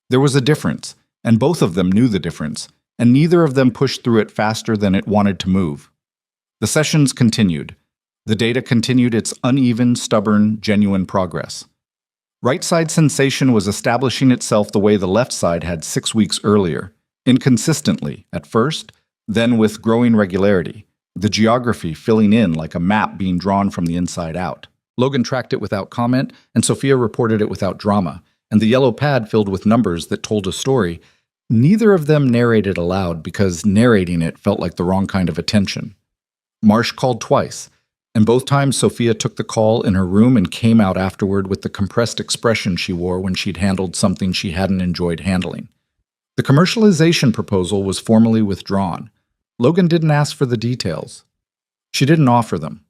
There was a difference, and both of them knew the difference, and neither of them pushed through it faster than it wanted to move. The sessions continued. The data continued its uneven, stubborn, genuine progress. Right side sensation was establishing itself the way the left side had 6 weeks earlier, inconsistently at first, then with growing regularity, the geography filling in like a map being drawn from the inside out. Logan tracked it without comment, and Sophia reported it without drama, and the yellow pad filled with numbers that told a story. Neither of them narrated aloud because narrating it felt like the wrong kind of attention. Marsh called twice, and both times Sophia took the call in her room and came out afterward with the compressed expression she wore when she'd handled something she hadn't enjoyed handling. The commercialization proposal was formally withdrawn. Logan didn't ask for the details. She didn't offer them.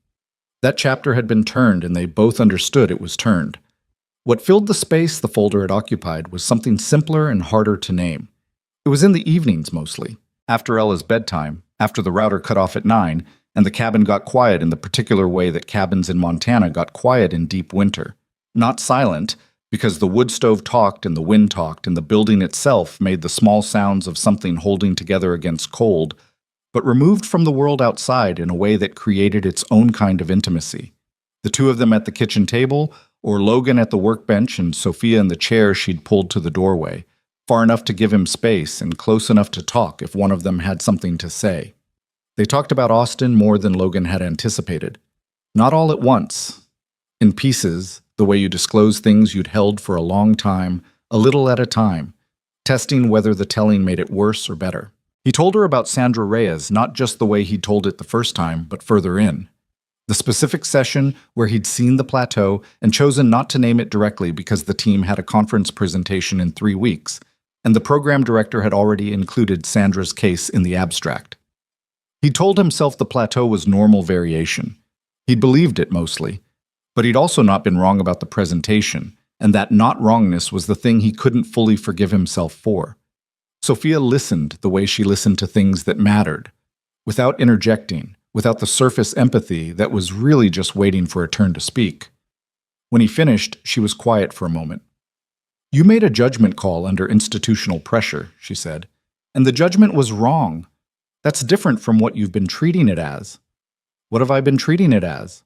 That chapter had been turned, and they both understood it was turned. What filled the space the folder had occupied was something simpler and harder to name. It was in the evenings mostly, after Ella's bedtime, after the router cut off at 9, and the cabin got quiet in the particular way that cabins in Montana got quiet in deep winter. Not silent, because the wood stove talked and the wind talked and the building itself made the small sounds of something holding together against cold, but removed from the world outside in a way that created its own kind of intimacy. The two of them at the kitchen table, or Logan at the workbench and Sophia in the chair she'd pulled to the doorway, far enough to give him space and close enough to talk if one of them had something to say. They talked about Austin more than Logan had anticipated. Not all at once. In pieces, the way you disclose things you'd held for a long time, a little at a time, testing whether the telling made it worse or better. He told her about Sandra Reyes, not just the way he'd told it the first time, but further in. The specific session where he'd seen the plateau and chosen not to name it directly because the team had a conference presentation in 3 weeks, and the program director had already included Sandra's case in the abstract. He told himself the plateau was normal variation. He'd believed it mostly, but he'd also not been wrong about the presentation, and that not wrongness was the thing he couldn't fully forgive himself for. Sophia listened the way she listened to things that mattered, without interjecting, without the surface empathy that was really just waiting for a turn to speak. When he finished, she was quiet for a moment. "You made a judgment call under institutional pressure," she said, "and the judgment was wrong. That's different from what you've been treating it as." "What have I been treating it as?"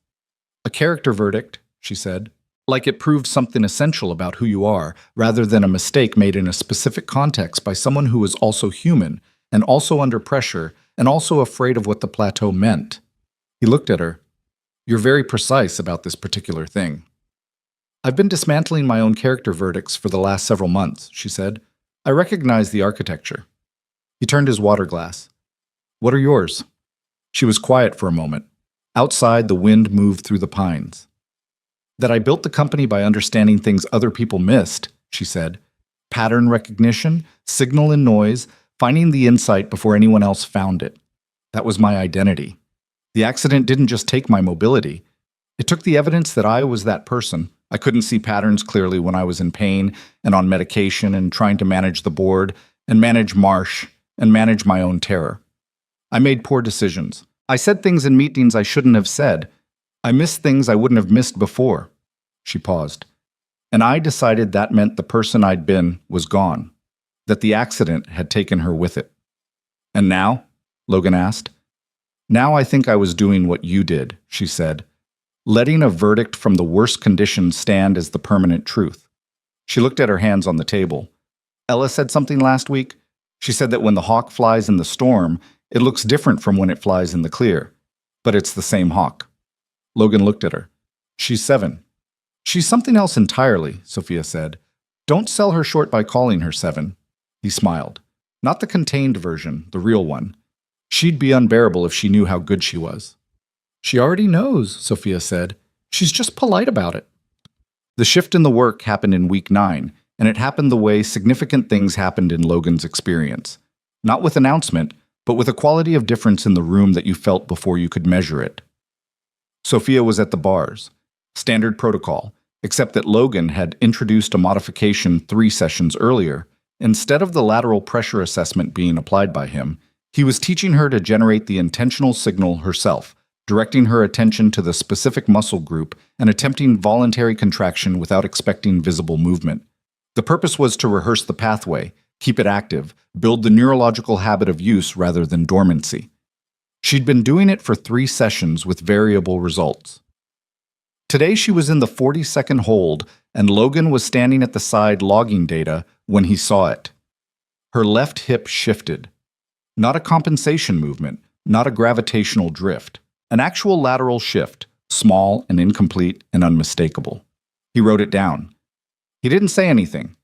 "A character verdict," she said, "like it proved something essential about who you are, rather than a mistake made in a specific context by someone who was also human, and also under pressure, and also afraid of what the plateau meant." He looked at her. "You're very precise about this particular thing." "I've been dismantling my own character verdicts for the last several months," she said. "I recognize the architecture." He turned his water glass. "What are yours?" She was quiet for a moment. Outside, the wind moved through the pines. "That I built the company by understanding things other people missed," she said. "Pattern recognition, signal and noise, finding the insight before anyone else found it. That was my identity. The accident didn't just take my mobility. It took the evidence that I was that person. I couldn't see patterns clearly when I was in pain and on medication and trying to manage the board and manage Marsh and manage my own terror. I made poor decisions. I said things in meetings I shouldn't have said. I missed things I wouldn't have missed before." She paused. "And I decided that meant the person I'd been was gone, that the accident had taken her with it." "And now?" Logan asked. "Now I think I was doing what you did," she said, "letting a verdict from the worst conditions stand as the permanent truth." She looked at her hands on the table. "Ella said something last week. She said that when the hawk flies in the storm, it looks different from when it flies in the clear. But it's the same hawk." Logan looked at her. "She's 7. "She's something else entirely," Sophia said. "Don't sell her short by calling her 7. He smiled. "Not the contained version, the real one. She'd be unbearable if she knew how good she was." "She already knows," Sophia said. "She's just polite about it." The shift in the work happened in week 9, and it happened the way significant things happened in Logan's experience. Not with announcement, but with a quality of difference in the room that you felt before you could measure it. Sophia was at the bars. Standard protocol, except that Logan had introduced a modification 3 sessions earlier. Instead of the lateral pressure assessment being applied by him, he was teaching her to generate the intentional signal herself, directing her attention to the specific muscle group and attempting voluntary contraction without expecting visible movement. The purpose was to rehearse the pathway, keep it active, build the neurological habit of use rather than dormancy. She'd been doing it for 3 sessions with variable results. Today she was in the 40-second hold, and Logan was standing at the side logging data when he saw it. Her left hip shifted. Not a compensation movement, not a gravitational drift. An actual lateral shift, small and incomplete and unmistakable. He wrote it down. He didn't say anything.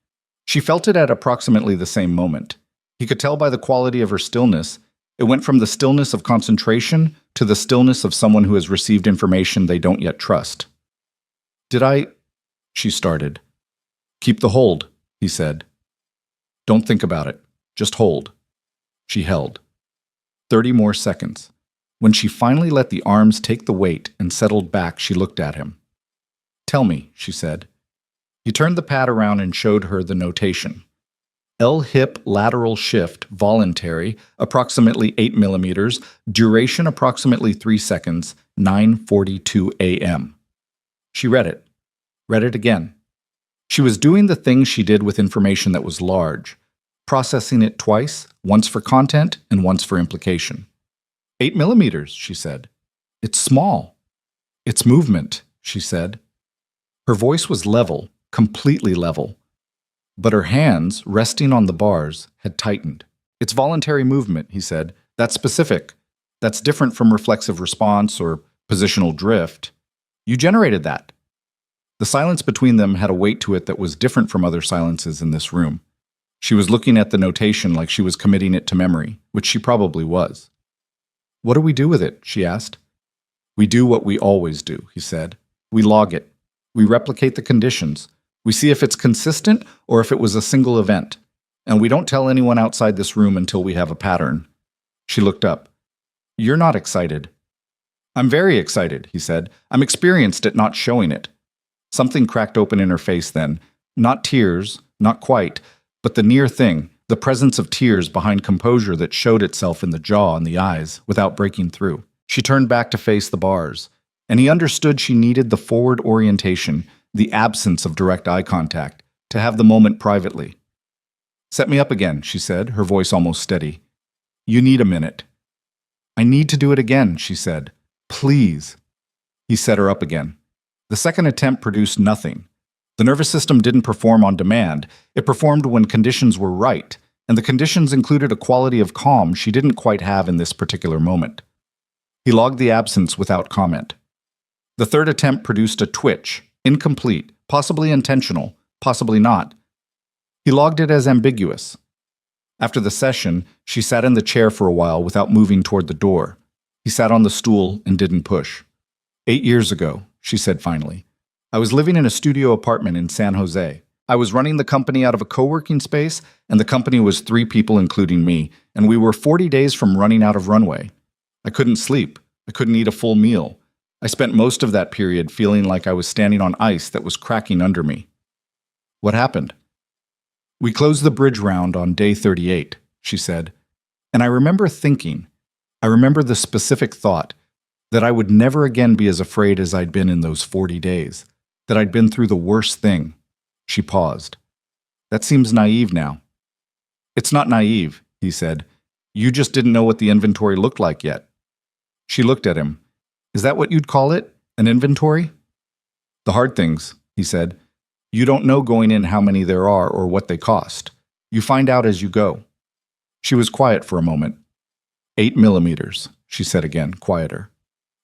She felt it at approximately the same moment. He could tell by the quality of her stillness. It went from the stillness of concentration to the stillness of someone who has received information they don't yet trust. "Did I?" she started. "Keep the hold," he said. "Don't think about it. Just hold." She held. 30 more seconds. When she finally let the arms take the weight and settled back, she looked at him. "Tell me," she said. He turned the pad around and showed her the notation. L-hip lateral shift, voluntary, approximately 8 millimeters, duration approximately 3 seconds, 9:42 a.m. She read it again. She was doing the thing she did with information that was large, processing it twice, once for content and once for implication. 8 millimeters, she said. "It's small." "It's movement," she said. Her voice was level, completely level. But her hands, resting on the bars, had tightened. "It's voluntary movement," he said. "That's specific. That's different from reflexive response or positional drift. You generated that." The silence between them had a weight to it that was different from other silences in this room. She was looking at the notation like she was committing it to memory, which she probably was. "What do we do with it?" she asked. "We do what we always do," he said. "We log it. We replicate the conditions. We see if it's consistent or if it was a single event. And we don't tell anyone outside this room until we have a pattern." She looked up. You're not excited. I'm very excited, he said. I'm experienced at not showing it. Something cracked open in her face then. Not tears, not quite, but the near thing, the presence of tears behind composure that showed itself in the jaw and the eyes, without breaking through. She turned back to face the bars, and he understood she needed the forward orientation, the absence of direct eye contact, to have the moment privately. Set me up again, she said, her voice almost steady. You need a minute. I need to do it again, she said. Please. He set her up again. The second attempt produced nothing. The nervous system didn't perform on demand. It performed when conditions were right, and the conditions included a quality of calm she didn't quite have in this particular moment. He logged the absence without comment. The third attempt produced a twitch, incomplete, possibly intentional, possibly not. He logged it as ambiguous. After the session, she sat in the chair for a while without moving toward the door. He sat on the stool and didn't push. 8 years ago, she said finally, I was living in a studio apartment in San Jose. I was running the company out of a co-working space, and the company was 3 people including me, and we were 40 days from running out of runway. I couldn't sleep. I couldn't eat a full meal. I spent most of that period feeling like I was standing on ice that was cracking under me. What happened? We closed the bridge round on day 38, she said, and I remember thinking, I remember the specific thought, that I would never again be as afraid as I'd been in those 40 days, that I'd been through the worst thing. She paused. That seems naive now. It's not naive, he said. You just didn't know what the inventory looked like yet. She looked at him. Is that what you'd call it? An inventory? The hard things, he said. You don't know going in how many there are or what they cost. You find out as you go. She was quiet for a moment. 8 millimeters, she said again, quieter.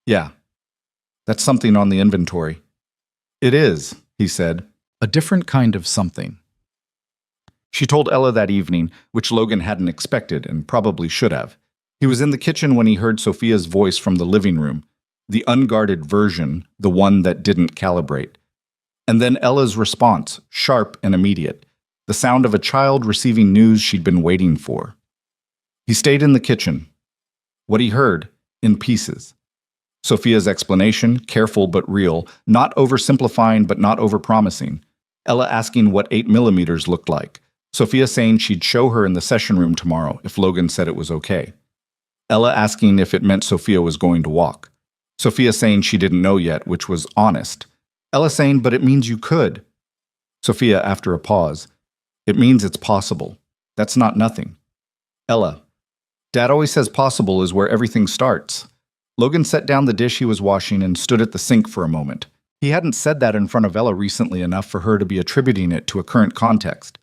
Yeah, that's something on the inventory. It is, he said, a different kind of something. She told Ella that evening, which Logan hadn't expected and probably should have. He was in the kitchen when he heard Sophia's voice from the living room, the unguarded version, the one that didn't calibrate. And then Ella's response, sharp and immediate, the sound of a child receiving news she'd been waiting for. He stayed in the kitchen. What he heard, in pieces. Sophia's explanation, careful but real, not oversimplifying but not overpromising. Ella asking what 8 millimeters looked like. Sophia saying she'd show her in the session room tomorrow if Logan said it was okay. Ella asking if it meant Sophia was going to walk. Sophia saying she didn't know yet, which was honest. Ella saying, but it means you could. Sophia, after a pause, it means it's possible. That's not nothing. Ella, Dad always says possible is where everything starts. Logan set down the dish he was washing and stood at the sink for a moment. He hadn't said that in front of Ella recently enough for her to be attributing it to a current context.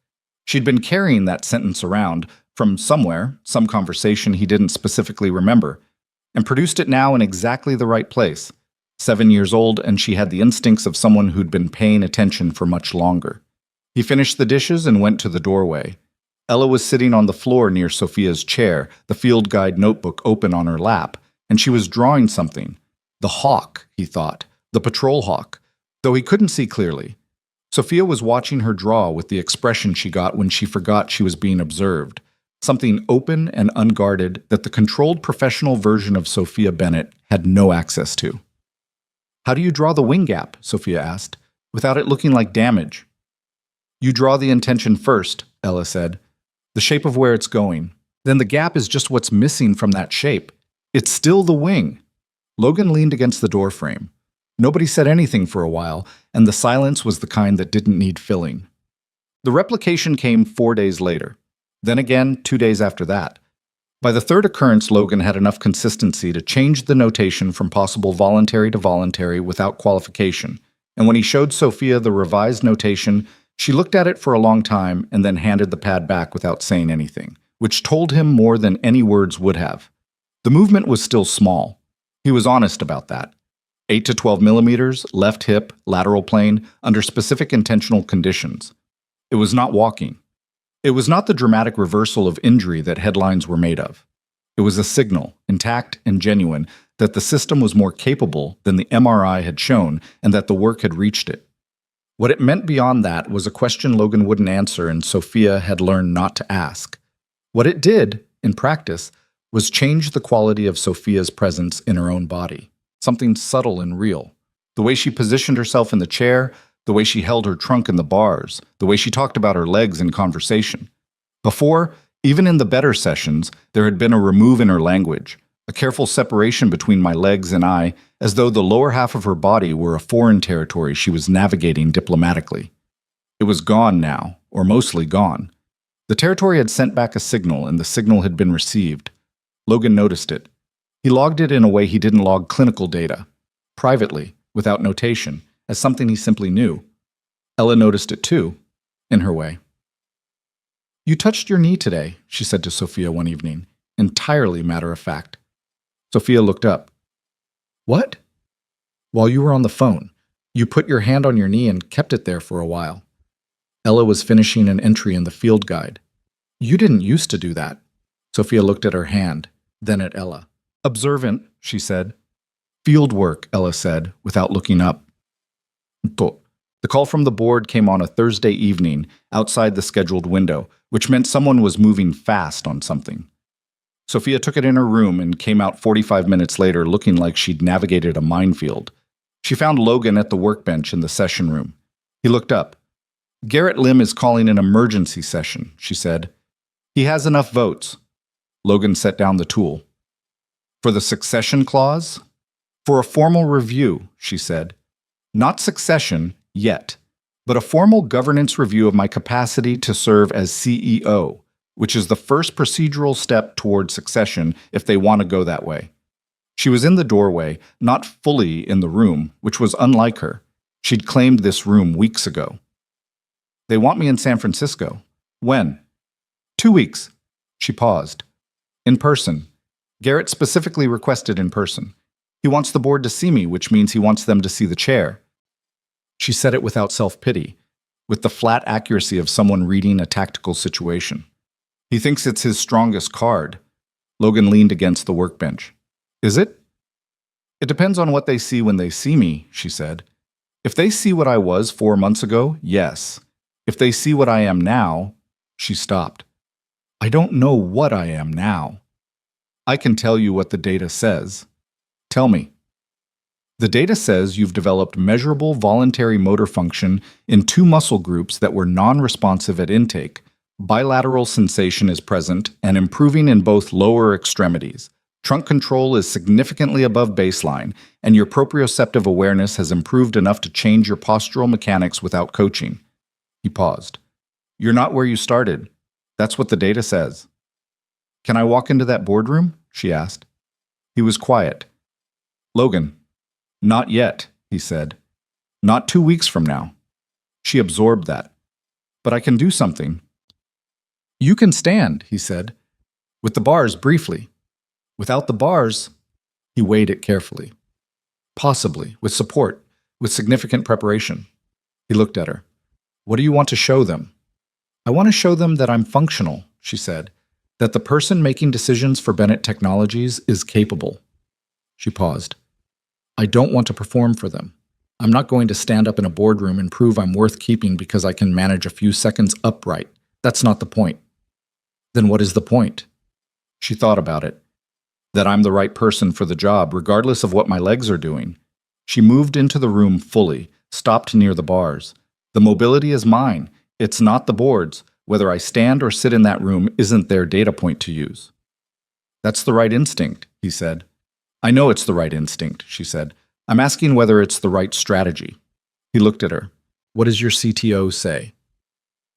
She'd been carrying that sentence around from somewhere, some conversation he didn't specifically remember, and produced it now in exactly the right place. 7 years old, and she had the instincts of someone who'd been paying attention for much longer. He finished the dishes and went to the doorway. Ella was sitting on the floor near Sophia's chair, the field guide notebook open on her lap, and she was drawing something. The hawk, he thought, the patrol hawk, though he couldn't see clearly. Sophia was watching her draw with the expression she got when she forgot she was being observed, something open and unguarded that the controlled professional version of Sophia Bennett had no access to. How do you draw the wing gap? Sophia asked, without it looking like damage. You draw the intention first, Ella said, the shape of where it's going. Then the gap is just what's missing from that shape. It's still the wing. Logan leaned against the doorframe. Nobody said anything for a while, and the silence was the kind that didn't need filling. The replication came 4 days later. Then again, 2 days after that. By the third occurrence, Logan had enough consistency to change the notation from possible voluntary to voluntary without qualification, and when he showed Sophia the revised notation, she looked at it for a long time and then handed the pad back without saying anything, which told him more than any words would have. The movement was still small. He was honest about that. 8 to 12 millimeters, left hip, lateral plane, under specific intentional conditions. It was not walking. It was not the dramatic reversal of injury that headlines were made of. It was a signal, intact and genuine, that the system was more capable than the MRI had shown and that the work had reached it. What it meant beyond that was a question Logan wouldn't answer and Sophia had learned not to ask. What it did, in practice, was change the quality of Sophia's presence in her own body, something subtle and real. The way she positioned herself in the chair, the way she held her trunk in the bars, the way she talked about her legs in conversation. Before, even in the better sessions, there had been a remove in her language, a careful separation between my legs and I, as though the lower half of her body were a foreign territory she was navigating diplomatically. It was gone now, or mostly gone. The territory had sent back a signal, and the signal had been received. Logan noticed it. He logged it in a way he didn't log clinical data, privately, without notation, as something he simply knew. Ella noticed it too, in her way. "You touched your knee today," she said to Sophia one evening, entirely matter of fact. Sophia looked up. "What?" "While you were on the phone, you put your hand on your knee and kept it there for a while." Ella was finishing an entry in the field guide. "You didn't used to do that." Sophia looked at her hand, then at Ella. "Observant," she said. "Field work," Ella said, without looking up. The call from the board came on a Thursday evening, outside the scheduled window, which meant someone was moving fast on something. Sophia took it in her room and came out 45 minutes later looking like she'd navigated a minefield. She found Logan at the workbench in the session room. He looked up. "Garrett Lim is calling an emergency session," she said. "He has enough votes." Logan set down the tool. "For the succession clause?" "For a formal review," she said. "Not succession, yet, but a formal governance review of my capacity to serve as CEO, which is the first procedural step toward succession if they want to go that way." She was in the doorway, not fully in the room, which was unlike her. She'd claimed this room weeks ago. "They want me in San Francisco." "When?" "2 weeks." She paused. "In person. Garrett specifically requested in person. He wants the board to see me, which means he wants them to see the chair." She said it without self-pity, with the flat accuracy of someone reading a tactical situation. "He thinks it's his strongest card." Logan leaned against the workbench. "Is it?" "It depends on what they see when they see me," she said. "If they see what I was 4 months ago, yes. If they see what I am now," she stopped. "I don't know what I am now." "I can tell you what the data says." "Tell me." "The data says you've developed measurable voluntary motor function in 2 muscle groups that were non-responsive at intake. Bilateral sensation is present and improving in both lower extremities. Trunk control is significantly above baseline, and your proprioceptive awareness has improved enough to change your postural mechanics without coaching." He paused. "You're not where you started. That's what the data says." "Can I walk into that boardroom?" she asked. He was quiet. "Logan." "Not yet," he said. "Not 2 weeks from now." She absorbed that. "But I can do something." "You can stand," he said. "With the bars, briefly. Without the bars," he weighed it carefully. "Possibly, with support, with significant preparation." He looked at her. "What do you want to show them?" "I want to show them that I'm functional," she said. "That the person making decisions for Bennett Technologies is capable." She paused. "I don't want to perform for them. I'm not going to stand up in a boardroom and prove I'm worth keeping because I can manage a few seconds upright. That's not the point." "Then what is the point?" She thought about it. "That I'm the right person for the job, regardless of what my legs are doing." She moved into the room fully, stopped near the bars. "The mobility is mine. It's not the board's. Whether I stand or sit in that room isn't their data point to use." "That's the right instinct," he said. "I know it's the right instinct," she said. "I'm asking whether it's the right strategy." He looked at her. "What does your CTO say?"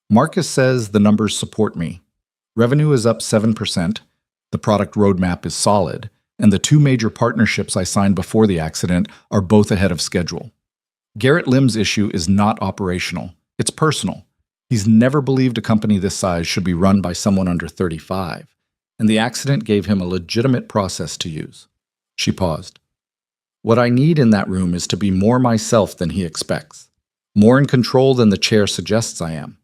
"Marcus says the numbers support me. Revenue is up 7%, the product roadmap is solid, and the 2 major partnerships I signed before the accident are both ahead of schedule. Garrett Lim's issue is not operational. It's personal. He's never believed a company this size should be run by someone under 35, and the accident gave him a legitimate process to use." She paused. "What I need in that room is to be more myself than he expects, more in control than the chair suggests I am.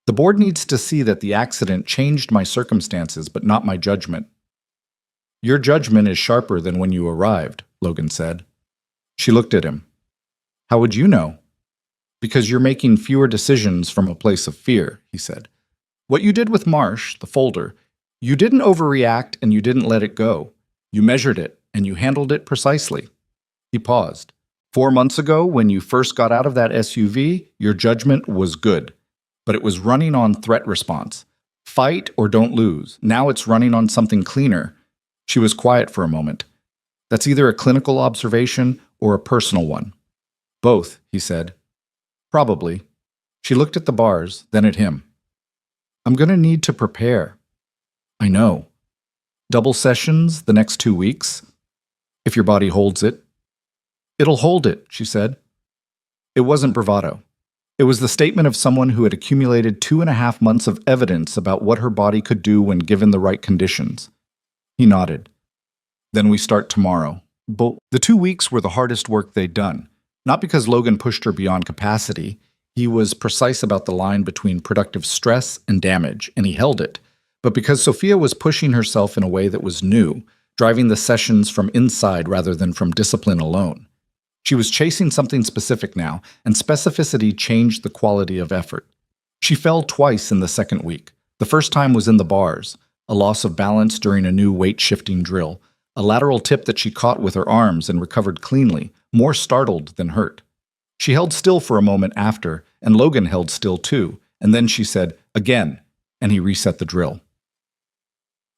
The board needs to see that the accident changed my circumstances, but not my judgment." "Your judgment is sharper than when you arrived," Logan said. She looked at him. "How would you know?" "Because you're making fewer decisions from a place of fear," he said. "What you did with Marsh, the folder, You didn't overreact and you didn't let it go. You measured it and you handled it precisely. He paused. 4 months ago, when you first got out of that SUV, your judgment was good. But it was running on threat response. Fight or don't lose. Now it's running on something cleaner. She was quiet for a moment. That's either a clinical observation or a personal one. Both, he said. Probably. She looked at the bars, then at him. I'm going to need to prepare. I know. Double sessions the next 2 weeks? If your body holds it. It'll hold it, she said. It wasn't bravado. It was the statement of someone who had accumulated 2.5 months of evidence about what her body could do when given the right conditions. He nodded. Then we start tomorrow. But the 2 weeks were the hardest work they'd done. Not because Logan pushed her beyond capacity. He was precise about the line between productive stress and damage, and he held it. But because Sophia was pushing herself in a way that was new, driving the sessions from inside rather than from discipline alone. She was chasing something specific now, and specificity changed the quality of effort. She fell twice in the second week. The first time was in the bars, a loss of balance during a new weight-shifting drill, a lateral tip that she caught with her arms and recovered cleanly, more startled than hurt. She held still for a moment after, and Logan held still too, and then she said, "Again," and he reset the drill.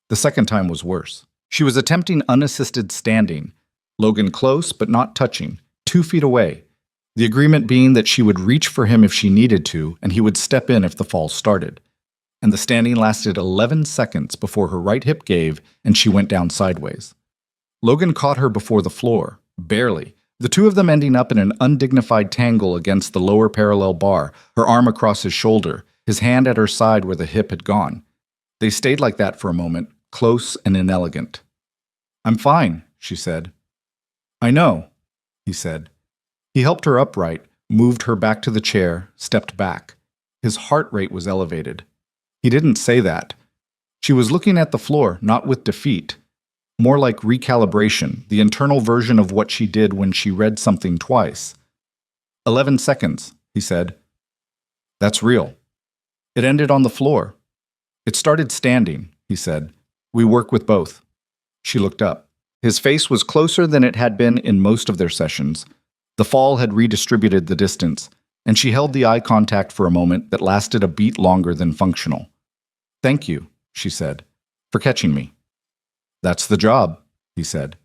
The second time was worse. She was attempting unassisted standing, Logan close but not touching, 2 feet away, the agreement being that she would reach for him if she needed to, and he would step in if the fall started. And the standing lasted 11 seconds before her right hip gave and she went down sideways. Logan caught her before the floor, barely, the two of them ending up in an undignified tangle against the lower parallel bar, her arm across his shoulder, his hand at her side where the hip had gone. They stayed like that for a moment, close and inelegant. "I'm fine," she said. "I know," he said. He helped her upright, moved her back to the chair, stepped back. His heart rate was elevated. He didn't say that. She was looking at the floor, not with defeat. More like recalibration, the internal version of what she did when she read something twice. 11 seconds, he said. That's real. It ended on the floor. It started standing, he said. We work with both. She looked up. His face was closer than it had been in most of their sessions. The fall had redistributed the distance, and she held the eye contact for a moment that lasted a beat longer than functional. Thank you, she said, for catching me. That's the job, he said.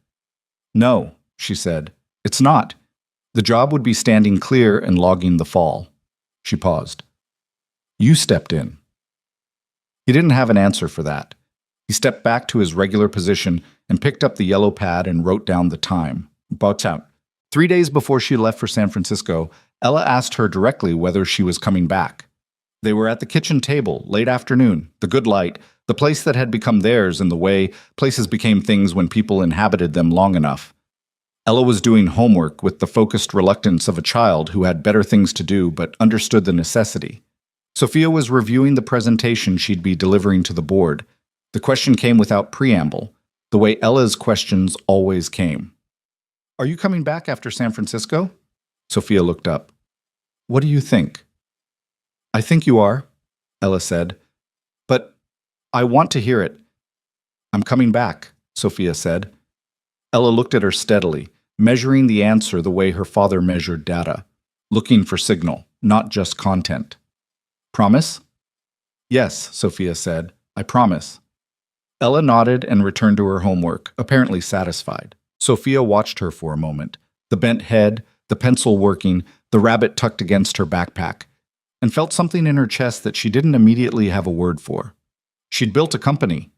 No, she said, it's not. The job would be standing clear and logging the fall. She paused. You stepped in. He didn't have an answer for that. He stepped back to his regular position and picked up the yellow pad and wrote down the time. About out. 3 days before she left for San Francisco, Ella asked her directly whether she was coming back. They were at the kitchen table, late afternoon, the good light, the place that had become theirs in the way places became things when people inhabited them long enough. Ella was doing homework with the focused reluctance of a child who had better things to do but understood the necessity. Sophia was reviewing the presentation she'd be delivering to the board. The question came without preamble, the way Ella's questions always came. Are you coming back after San Francisco? Sophia looked up. What do you think? I think you are, Ella said. But I want to hear it. I'm coming back, Sophia said. Ella looked at her steadily, measuring the answer the way her father measured data, looking for signal, not just content. Promise? Yes, Sophia said. I promise. Ella nodded and returned to her homework, apparently satisfied. Sophia watched her for a moment, the bent head, the pencil working, the rabbit tucked against her backpack, and felt something in her chest that she didn't immediately have a word for. She'd built a company.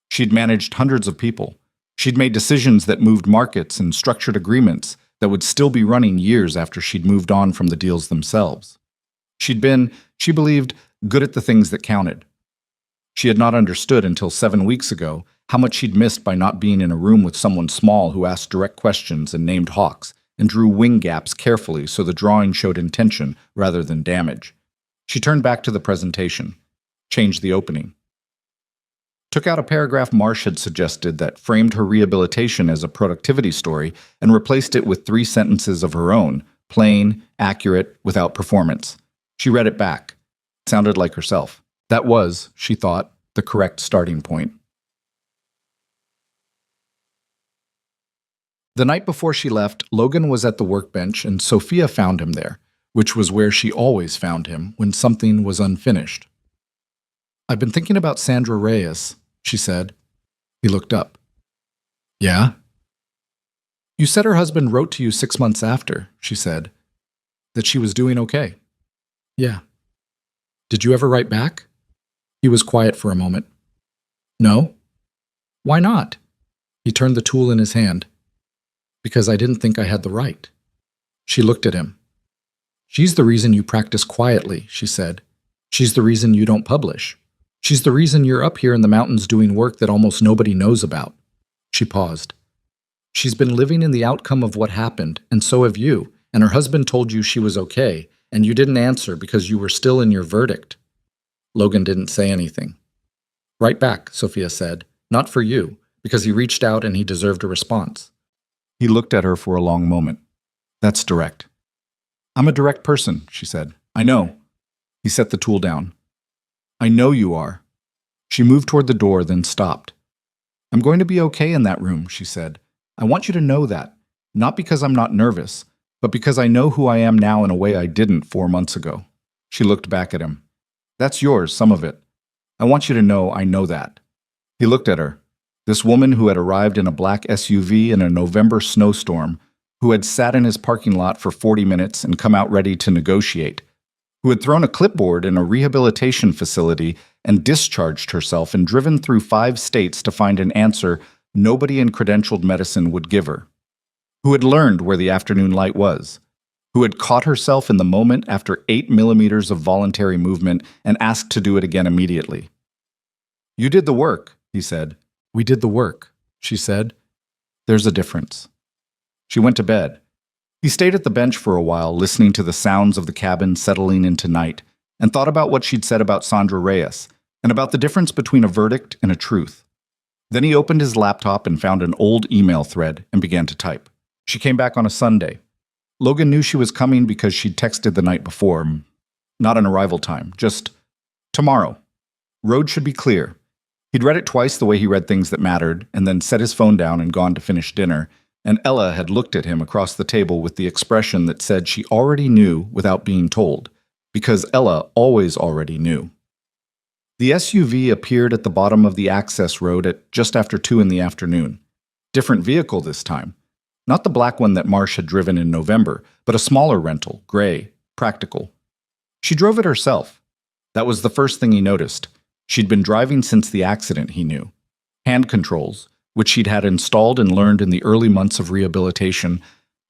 She'd managed hundreds of people. She'd made decisions that moved markets and structured agreements that would still be running years after she'd moved on from the deals themselves. She'd been, she believed, good at the things that counted. She had not understood until 7 weeks ago how much she'd missed by not being in a room with someone small who asked direct questions and named hawks and drew wing gaps carefully so the drawing showed intention rather than damage. She turned back to the presentation, changed the opening. Took out a paragraph Marsh had suggested that framed her rehabilitation as a productivity story and replaced it with 3 sentences of her own, plain, accurate, without performance. She read it back. It sounded like herself. That was, she thought, the correct starting point. The night before she left, Logan was at the workbench and Sophia found him there, which was where she always found him when something was unfinished. "I've been thinking about Sandra Reyes," she said. He looked up. "Yeah?" "You said her husband wrote to you 6 months after," she said, "that she was doing okay." "Yeah." "Did you ever write back?" He was quiet for a moment. "No." "Why not?" He turned the tool in his hand. "Because I didn't think I had the right." She looked at him. "She's the reason you practice quietly," she said. "She's the reason you don't publish. She's the reason you're up here in the mountains doing work that almost nobody knows about." She paused. "She's been living in the outcome of what happened, and so have you, and her husband told you she was okay, and you didn't answer because you were still in your verdict." Logan didn't say anything. "Right back," Sophia said. "Not for you, because he reached out and he deserved a response." He looked at her for a long moment. "That's direct." "I'm a direct person," she said. "I know." He set the tool down. "I know you are." She moved toward the door, then stopped. "I'm going to be okay in that room," she said. "I want you to know that, not because I'm not nervous, but because I know who I am now in a way I didn't 4 months ago." She looked back at him. "That's yours, some of it. I want you to know I know that." He looked at her. This woman who had arrived in a black SUV in a November snowstorm, who had sat in his parking lot for 40 minutes and come out ready to negotiate, who had thrown a clipboard in a rehabilitation facility and discharged herself and driven through 5 states to find an answer nobody in credentialed medicine would give her, who had learned where the afternoon light was, who had caught herself in the moment after 8 millimeters of voluntary movement and asked to do it again immediately. "You did the work," he said. "We did the work," she said. "There's a difference." She went to bed. He stayed at the bench for a while, listening to the sounds of the cabin settling into night, and thought about what she'd said about Sandra Reyes, and about the difference between a verdict and a truth. Then he opened his laptop and found an old email thread and began to type. She came back on a Sunday. Logan knew she was coming because she'd texted the night before. Not an arrival time, just tomorrow. Road should be clear. He'd read it twice the way he read things that mattered, and then set his phone down and gone to finish dinner, and Ella had looked at him across the table with the expression that said she already knew without being told, because Ella always already knew. The SUV appeared at the bottom of the access road at just after 2 in the afternoon. Different vehicle this time. Not the black one that Marsh had driven in November, but a smaller rental, gray, practical. She drove it herself. That was the first thing he noticed. She'd been driving since the accident, he knew. Hand controls, which she'd had installed and learned in the early months of rehabilitation,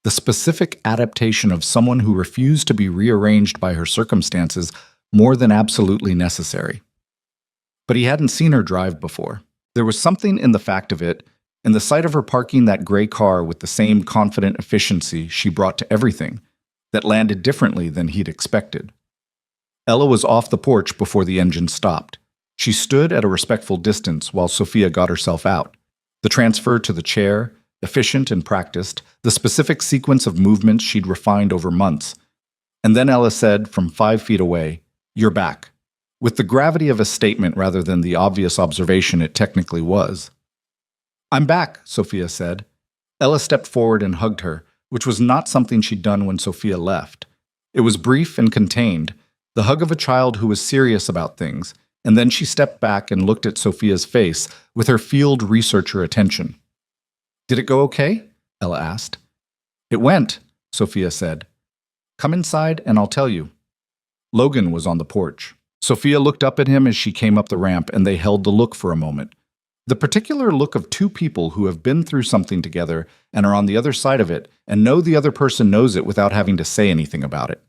the specific adaptation of someone who refused to be rearranged by her circumstances more than absolutely necessary. But he hadn't seen her drive before. There was something in the fact of it, in the sight of her parking that gray car with the same confident efficiency she brought to everything, that landed differently than he'd expected. Ella was off the porch before the engine stopped. She stood at a respectful distance while Sophia got herself out. The transfer to the chair, efficient and practiced, the specific sequence of movements she'd refined over months. And then Ella said, from 5 feet away, "You're back," with the gravity of a statement rather than the obvious observation it technically was. "I'm back," Sophia said. Ella stepped forward and hugged her, which was not something she'd done when Sophia left. It was brief and contained, the hug of a child who was serious about things, and then she stepped back and looked at Sophia's face with her field researcher attention. "Did it go okay?" Ella asked. "It went," Sophia said. "Come inside and I'll tell you." Logan was on the porch. Sophia looked up at him as she came up the ramp, and they held the look for a moment. The particular look of 2 people who have been through something together and are on the other side of it and know the other person knows it without having to say anything about it.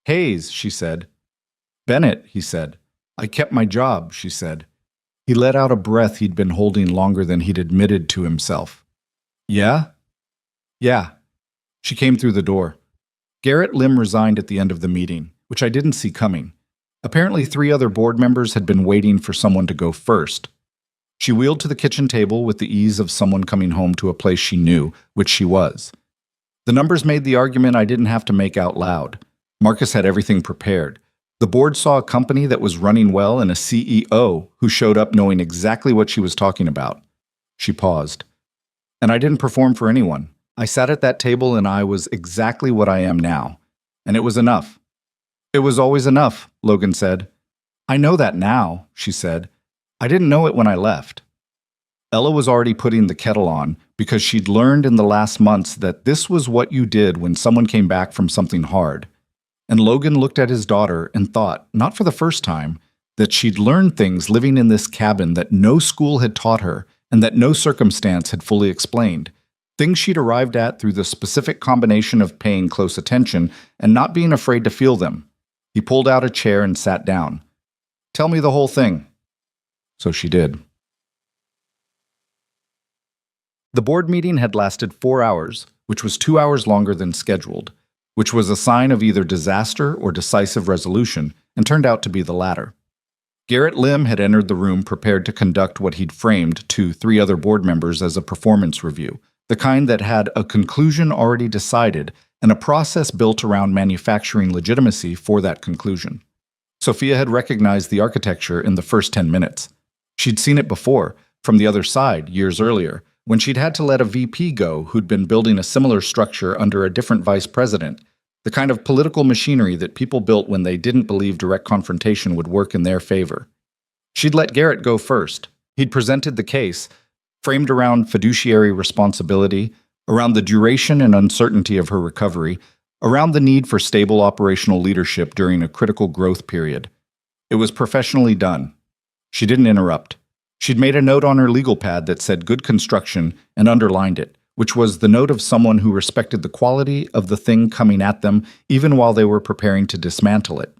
"Hayes," she said. "Bennett," he said. "I kept my job," she said. He let out a breath he'd been holding longer than he'd admitted to himself. "Yeah?" "Yeah." She came through the door. Garrett Lim resigned at the end of the meeting, which I didn't see coming. Apparently 3 other board members had been waiting for someone to go first. She wheeled to the kitchen table with the ease of someone coming home to a place she knew, which she was. The numbers made the argument I didn't have to make out loud. Marcus had everything prepared. The board saw a company that was running well and a CEO who showed up knowing exactly what she was talking about. She paused. And I didn't perform for anyone. I sat at that table and I was exactly what I am now. And it was enough. It was always enough, Logan said. I know that now, she said. I didn't know it when I left. Ella was already putting the kettle on because she'd learned in the last months that this was what you did when someone came back from something hard. And Logan looked at his daughter and thought, not for the first time, that she'd learned things living in this cabin that no school had taught her and that no circumstance had fully explained. Things she'd arrived at through the specific combination of paying close attention and not being afraid to feel them. He pulled out a chair and sat down. Tell me the whole thing. So she did. The board meeting had lasted 4 hours, which was 2 hours longer than scheduled, which was a sign of either disaster or decisive resolution, and turned out to be the latter. Garrett Lim had entered the room prepared to conduct what he'd framed to 3 other board members as a performance review, the kind that had a conclusion already decided and a process built around manufacturing legitimacy for that conclusion. Sophia had recognized the architecture in the first 10 minutes. She'd seen it before, from the other side, years earlier, when she'd had to let a VP go who'd been building a similar structure under a different vice president, the kind of political machinery that people built when they didn't believe direct confrontation would work in their favor. She'd let Garrett go first. He'd presented the case, framed around fiduciary responsibility, around the duration and uncertainty of her recovery, around the need for stable operational leadership during a critical growth period. It was professionally done. She didn't interrupt. She'd made a note on her legal pad that said good construction and underlined it, which was the note of someone who respected the quality of the thing coming at them even while they were preparing to dismantle it.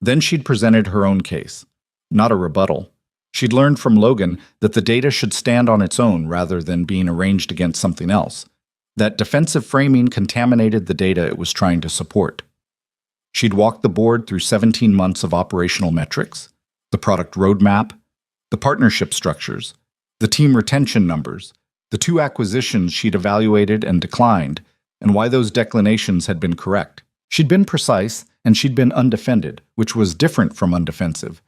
Then she'd presented her own case, not a rebuttal. She'd learned from Logan that the data should stand on its own rather than being arranged against something else, that defensive framing contaminated the data it was trying to support. She'd walked the board through 17 months of operational metrics, the product roadmap, the partnership structures, the team retention numbers, the 2 acquisitions she'd evaluated and declined, and why those declinations had been correct. She'd been precise, and she'd been undefended, which was different from undefensive.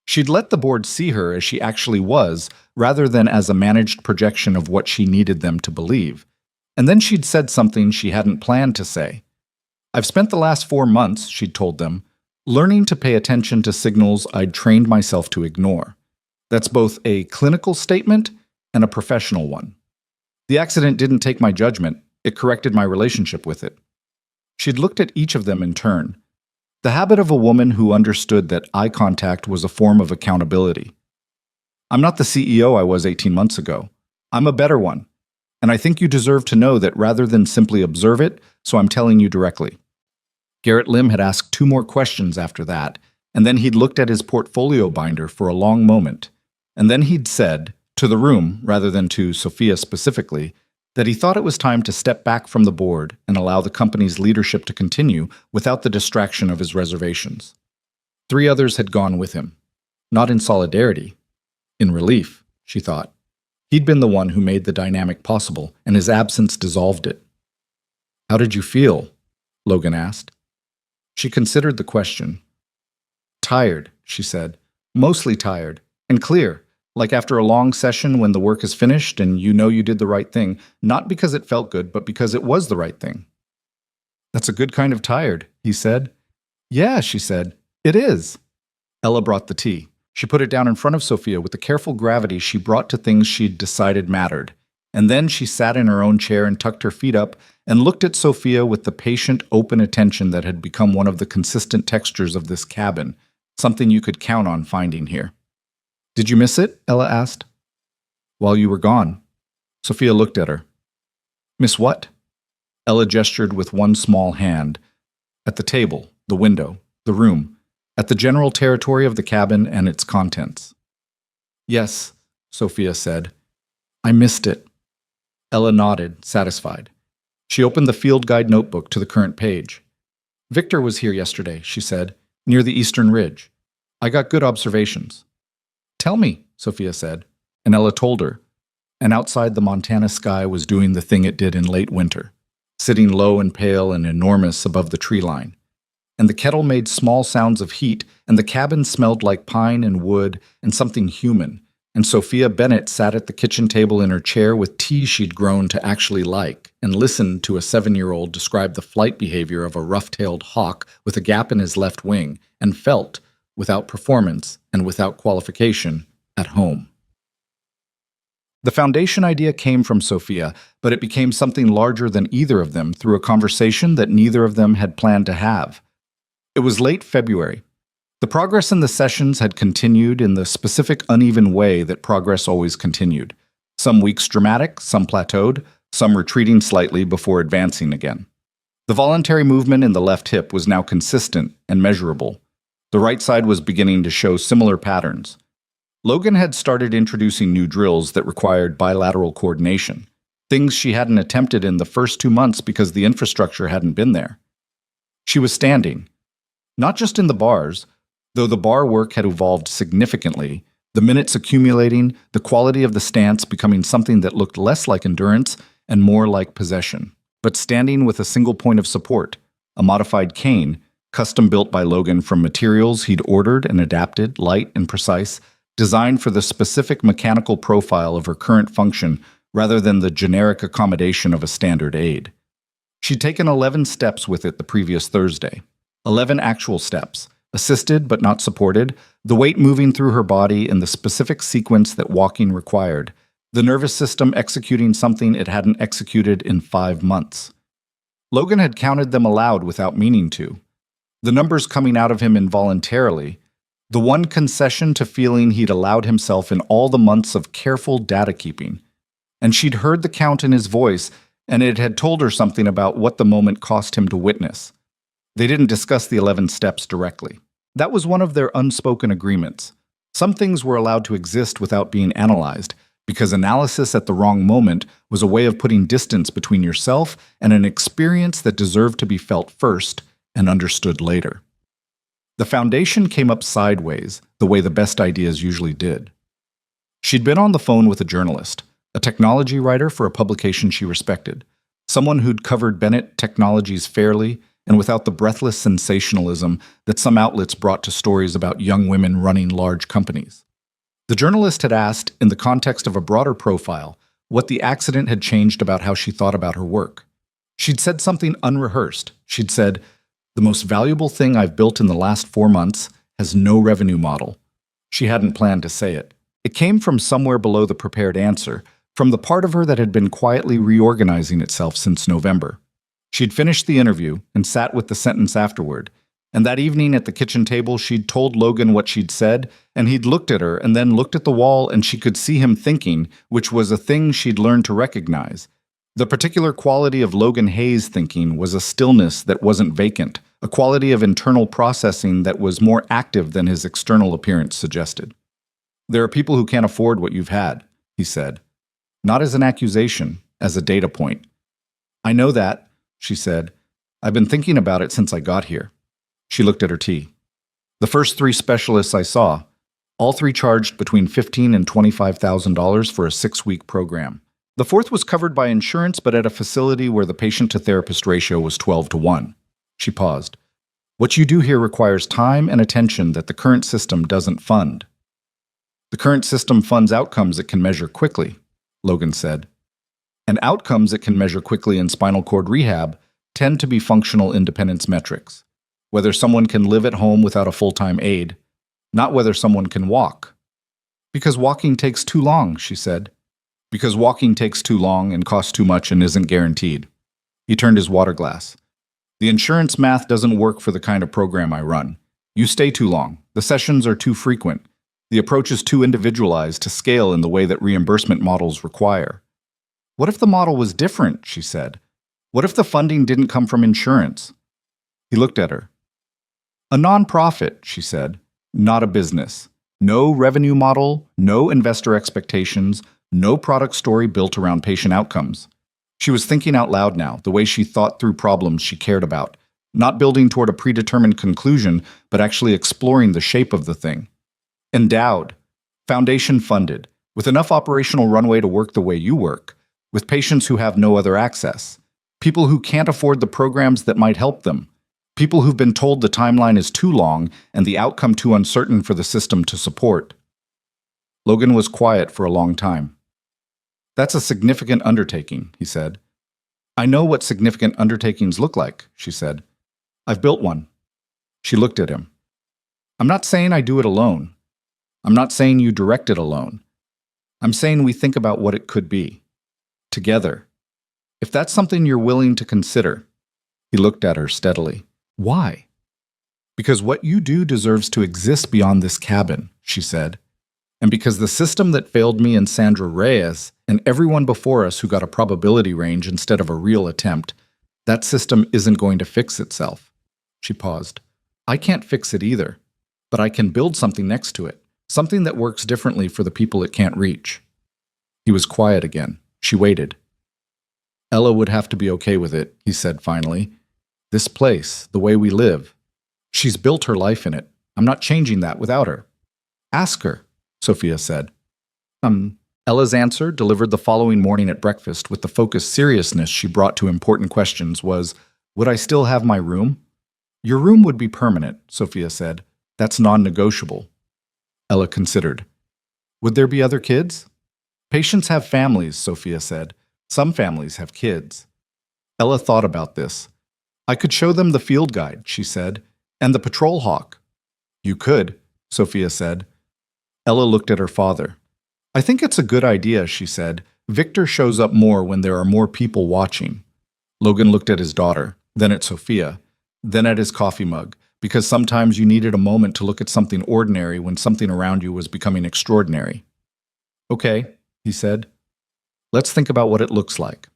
She'd let the board see her as she actually was, rather than as a managed projection of what she needed them to believe. And then she'd said something she hadn't planned to say. I've spent the last 4 months, she'd told them, learning to pay attention to signals I'd trained myself to ignore. That's both a clinical statement and a professional one. The accident didn't take my judgment, it corrected my relationship with it. She'd looked at each of them in turn. The habit of a woman who understood that eye contact was a form of accountability. I'm not the CEO I was 18 months ago. I'm a better one. And I think you deserve to know that rather than simply observe it, so I'm telling you directly. Garrett Lim had asked 2 more questions after that, and then he'd looked at his portfolio binder for a long moment. And then he'd said, to the room, rather than to Sophia specifically, that he thought it was time to step back from the board and allow the company's leadership to continue without the distraction of his reservations. 3 others had gone with him. Not in solidarity. In relief, she thought. He'd been the one who made the dynamic possible, and his absence dissolved it. How did you feel? Logan asked. She considered the question. Tired, she said. Mostly tired. And clear. Like after a long session when the work is finished and you know you did the right thing, not because it felt good, but because it was the right thing. That's a good kind of tired, he said. Yeah, she said. It is. Ella brought the tea. She put it down in front of Sophia with the careful gravity she brought to things she'd decided mattered. And then she sat in her own chair and tucked her feet up and looked at Sophia with the patient, open attention that had become one of the consistent textures of this cabin, something you could count on finding here. Did you miss it? Ella asked. While you were gone. Sophia looked at her. Miss what? Ella gestured with one small hand. At the table, the window, the room, at the general territory of the cabin and its contents. Yes, Sophia said. I missed it. Ella nodded, satisfied. She opened the field guide notebook to the current page. Victor was here yesterday, she said, near the eastern ridge. I got good observations. Tell me, Sophia said, and Ella told her. And outside the Montana sky was doing the thing it did in late winter, sitting low and pale and enormous above the tree line. And the kettle made small sounds of heat, and the cabin smelled like pine and wood and something human, and Sophia Bennett sat at the kitchen table in her chair with tea she'd grown to actually like, and listened to a 7-year-old describe the flight behavior of a rough-tailed hawk with a gap in his left wing, and felt, without performance and without qualification, at home. The foundation idea came from Sophia, but it became something larger than either of them through a conversation that neither of them had planned to have. It was late February. The progress in the sessions had continued in the specific uneven way that progress always continued. Some weeks dramatic, some plateaued, some retreating slightly before advancing again. The voluntary movement in the left hip was now consistent and measurable. The right side was beginning to show similar patterns. Logan had started introducing new drills that required bilateral coordination, things she hadn't attempted in the first 2 months because the infrastructure hadn't been there. She was standing, not just in the bars, though the bar work had evolved significantly, the minutes accumulating, the quality of the stance becoming something that looked less like endurance and more like possession, but standing with a single point of support, a modified cane, custom built by Logan from materials he'd ordered and adapted, light and precise, designed for the specific mechanical profile of her current function rather than the generic accommodation of a standard aid. She'd taken 11 steps with it the previous Thursday. 11 actual steps, assisted but not supported, the weight moving through her body in the specific sequence that walking required, the nervous system executing something it hadn't executed in 5 months. Logan had counted them aloud without meaning to. The numbers coming out of him involuntarily, the one concession to feeling he'd allowed himself in all the months of careful data keeping. And she'd heard the count in his voice, and it had told her something about what the moment cost him to witness. They didn't discuss the 11 steps directly. That was one of their unspoken agreements. Some things were allowed to exist without being analyzed, because analysis at the wrong moment was a way of putting distance between yourself and an experience that deserved to be felt first and understood later. The foundation came up sideways, the way the best ideas usually did. She'd been on the phone with a journalist, a technology writer for a publication she respected, someone who'd covered Bennett Technologies fairly and without the breathless sensationalism that some outlets brought to stories about young women running large companies. The journalist had asked, in the context of a broader profile, what the accident had changed about how she thought about her work. She'd said something unrehearsed. She'd said, "The most valuable thing I've built in the last 4 months has no revenue model." She hadn't planned to say it. It came from somewhere below the prepared answer, from the part of her that had been quietly reorganizing itself since November. She'd finished the interview and sat with the sentence afterward, and that evening at the kitchen table she'd told Logan what she'd said, and he'd looked at her and then looked at the wall, and she could see him thinking, which was a thing she'd learned to recognize. The particular quality of Logan Hayes' thinking was a stillness that wasn't vacant, a quality of internal processing that was more active than his external appearance suggested. "There are people who can't afford what you've had," he said. Not as an accusation, as a data point. "I know that," she said. "I've been thinking about it since I got here." She looked at her tea. "The first 3 specialists I saw, all 3 charged between $15,000 and $25,000 for a 6-week program. The 4th was covered by insurance, but at a facility where the patient-to-therapist ratio was 12-1. She paused. "What you do here requires time and attention that the current system doesn't fund." "The current system funds outcomes it can measure quickly," Logan said. "And outcomes it can measure quickly in spinal cord rehab tend to be functional independence metrics. Whether someone can live at home without a full-time aide, not whether someone can walk." "Because walking takes too long," she said. "Because walking takes too long and costs too much and isn't guaranteed." He turned his water glass. "The insurance math doesn't work for the kind of program I run. You stay too long. The sessions are too frequent. The approach is too individualized to scale in the way that reimbursement models require." "What if the model was different?" she said. "What if the funding didn't come from insurance?" He looked at her. "A nonprofit," she said, "not a business. No revenue model, no investor expectations, no product story built around patient outcomes." She was thinking out loud now, the way she thought through problems she cared about, not building toward a predetermined conclusion, but actually exploring the shape of the thing. Endowed, foundation funded, with enough operational runway to work the way you work, with patients who have no other access, people who can't afford the programs that might help them, people who've been told the timeline is too long and the outcome too uncertain for the system to support. Logan was quiet for a long time. That's a significant undertaking, he said. I know what significant undertakings look like, she said. I've built one. She looked at him. I'm not saying I do it alone. I'm not saying you direct it alone. I'm saying we think about what it could be. Together. If that's something you're willing to consider. He looked at her steadily. Why? Because what you do deserves to exist beyond this cabin, she said. And because the system that failed me and Sandra Reyes, and everyone before us who got a probability range instead of a real attempt, that system isn't going to fix itself. She paused. I can't fix it either, but I can build something next to it, something that works differently for the people it can't reach. He was quiet again. She waited. Ella would have to be okay with it, he said finally. This place, the way we live. She's built her life in it. I'm not changing that without her. Ask her, Sophia said. Ella's answer, delivered the following morning at breakfast with the focused seriousness she brought to important questions, was, Would I still have my room? Your room would be permanent, Sophia said. That's non-negotiable. Ella considered. Would there be other kids? Patients have families, Sophia said. Some families have kids. Ella thought about this. I could show them the field guide, she said, and the patrol hawk. You could, Sophia said. Ella looked at her father. I think it's a good idea, she said. Victor shows up more when there are more people watching. Logan looked at his daughter, then at Sophia, then at his coffee mug, because sometimes you needed a moment to look at something ordinary when something around you was becoming extraordinary. Okay, he said. Let's think about what it looks like.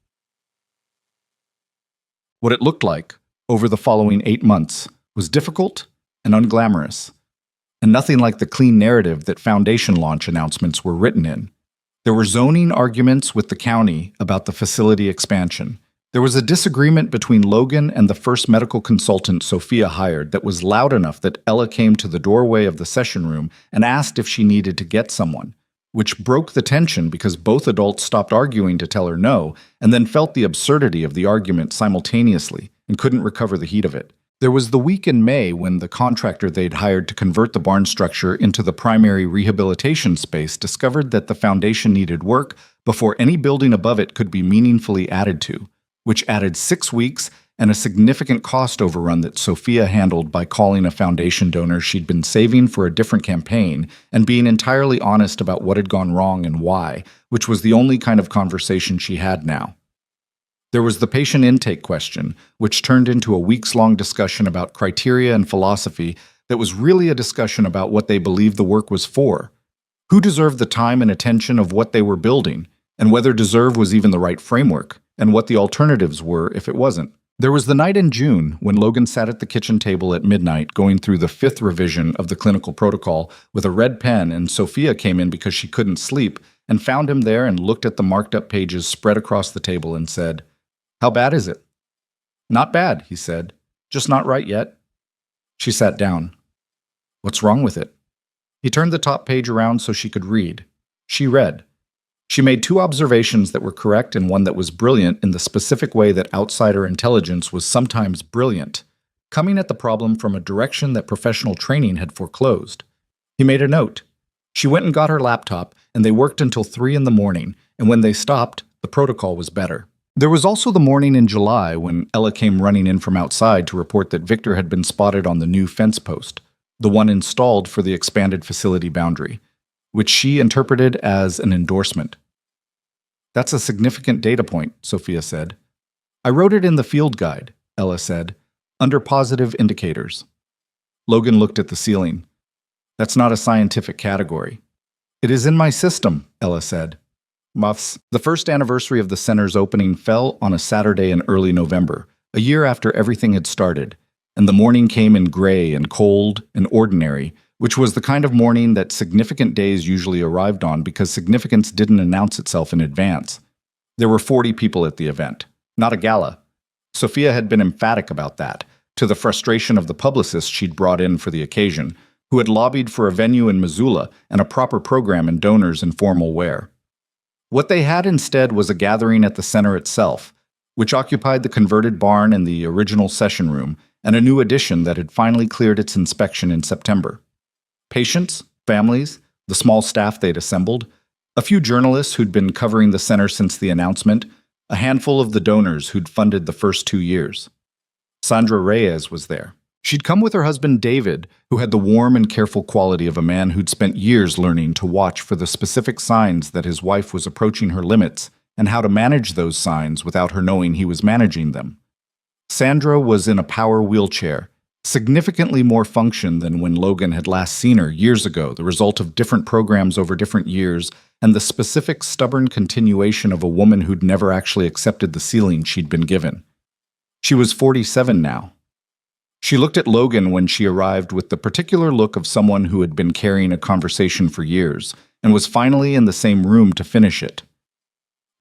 What it looked like, over the following 8 months, was difficult and unglamorous, and nothing like the clean narrative that foundation launch announcements were written in. There were zoning arguments with the county about the facility expansion. There was a disagreement between Logan and the first medical consultant Sophia hired that was loud enough that Ella came to the doorway of the session room and asked if she needed to get someone, which broke the tension because both adults stopped arguing to tell her no, and then felt the absurdity of the argument simultaneously and couldn't recover the heat of it. There was the week in May when the contractor they'd hired to convert the barn structure into the primary rehabilitation space discovered that the foundation needed work before any building above it could be meaningfully added to, which added 6 weeks and a significant cost overrun that Sophia handled by calling a foundation donor she'd been saving for a different campaign and being entirely honest about what had gone wrong and why, which was the only kind of conversation she had now. There was the patient intake question, which turned into a weeks-long discussion about criteria and philosophy that was really a discussion about what they believed the work was for, who deserved the time and attention of what they were building, and whether deserve was even the right framework, and what the alternatives were if it wasn't. There was the night in June when Logan sat at the kitchen table at midnight going through the 5th revision of the clinical protocol with a red pen, and Sophia came in because she couldn't sleep and found him there and looked at the marked-up pages spread across the table and said, How bad is it? Not bad, he said. Just not right yet. She sat down. What's wrong with it? He turned the top page around so she could read. She read. She made 2 observations that were correct and one that was brilliant in the specific way that outsider intelligence was sometimes brilliant, coming at the problem from a direction that professional training had foreclosed. He made a note. She went and got her laptop, and they worked until 3 in the morning, and when they stopped, the protocol was better. There was also the morning in July when Ella came running in from outside to report that Victor had been spotted on the new fence post, the one installed for the expanded facility boundary, which she interpreted as an endorsement. That's a significant data point, Sophia said. I wrote it in the field guide, Ella said, under positive indicators. Logan looked at the ceiling. That's not a scientific category. It is in my system, Ella said. Muffs. The first anniversary of the center's opening fell on a Saturday in early November, a year after everything had started, and the morning came in gray and cold and ordinary, which was the kind of morning that significant days usually arrived on because significance didn't announce itself in advance. There were 40 people at the event, not a gala. Sophia had been emphatic about that, to the frustration of the publicist she'd brought in for the occasion, who had lobbied for a venue in Missoula and a proper program and donors in formal wear. What they had instead was a gathering at the center itself, which occupied the converted barn and the original session room, and a new addition that had finally cleared its inspection in September. Patients, families, the small staff they'd assembled, a few journalists who'd been covering the center since the announcement, a handful of the donors who'd funded the first 2 years. Sandra Reyes was there. She'd come with her husband David, who had the warm and careful quality of a man who'd spent years learning to watch for the specific signs that his wife was approaching her limits and how to manage those signs without her knowing he was managing them. Sandra was in a power wheelchair, significantly more function than when Logan had last seen her years ago, the result of different programs over different years and the specific stubborn continuation of a woman who'd never actually accepted the ceiling she'd been given. She was 47 now. She looked at Logan when she arrived with the particular look of someone who had been carrying a conversation for years and was finally in the same room to finish it.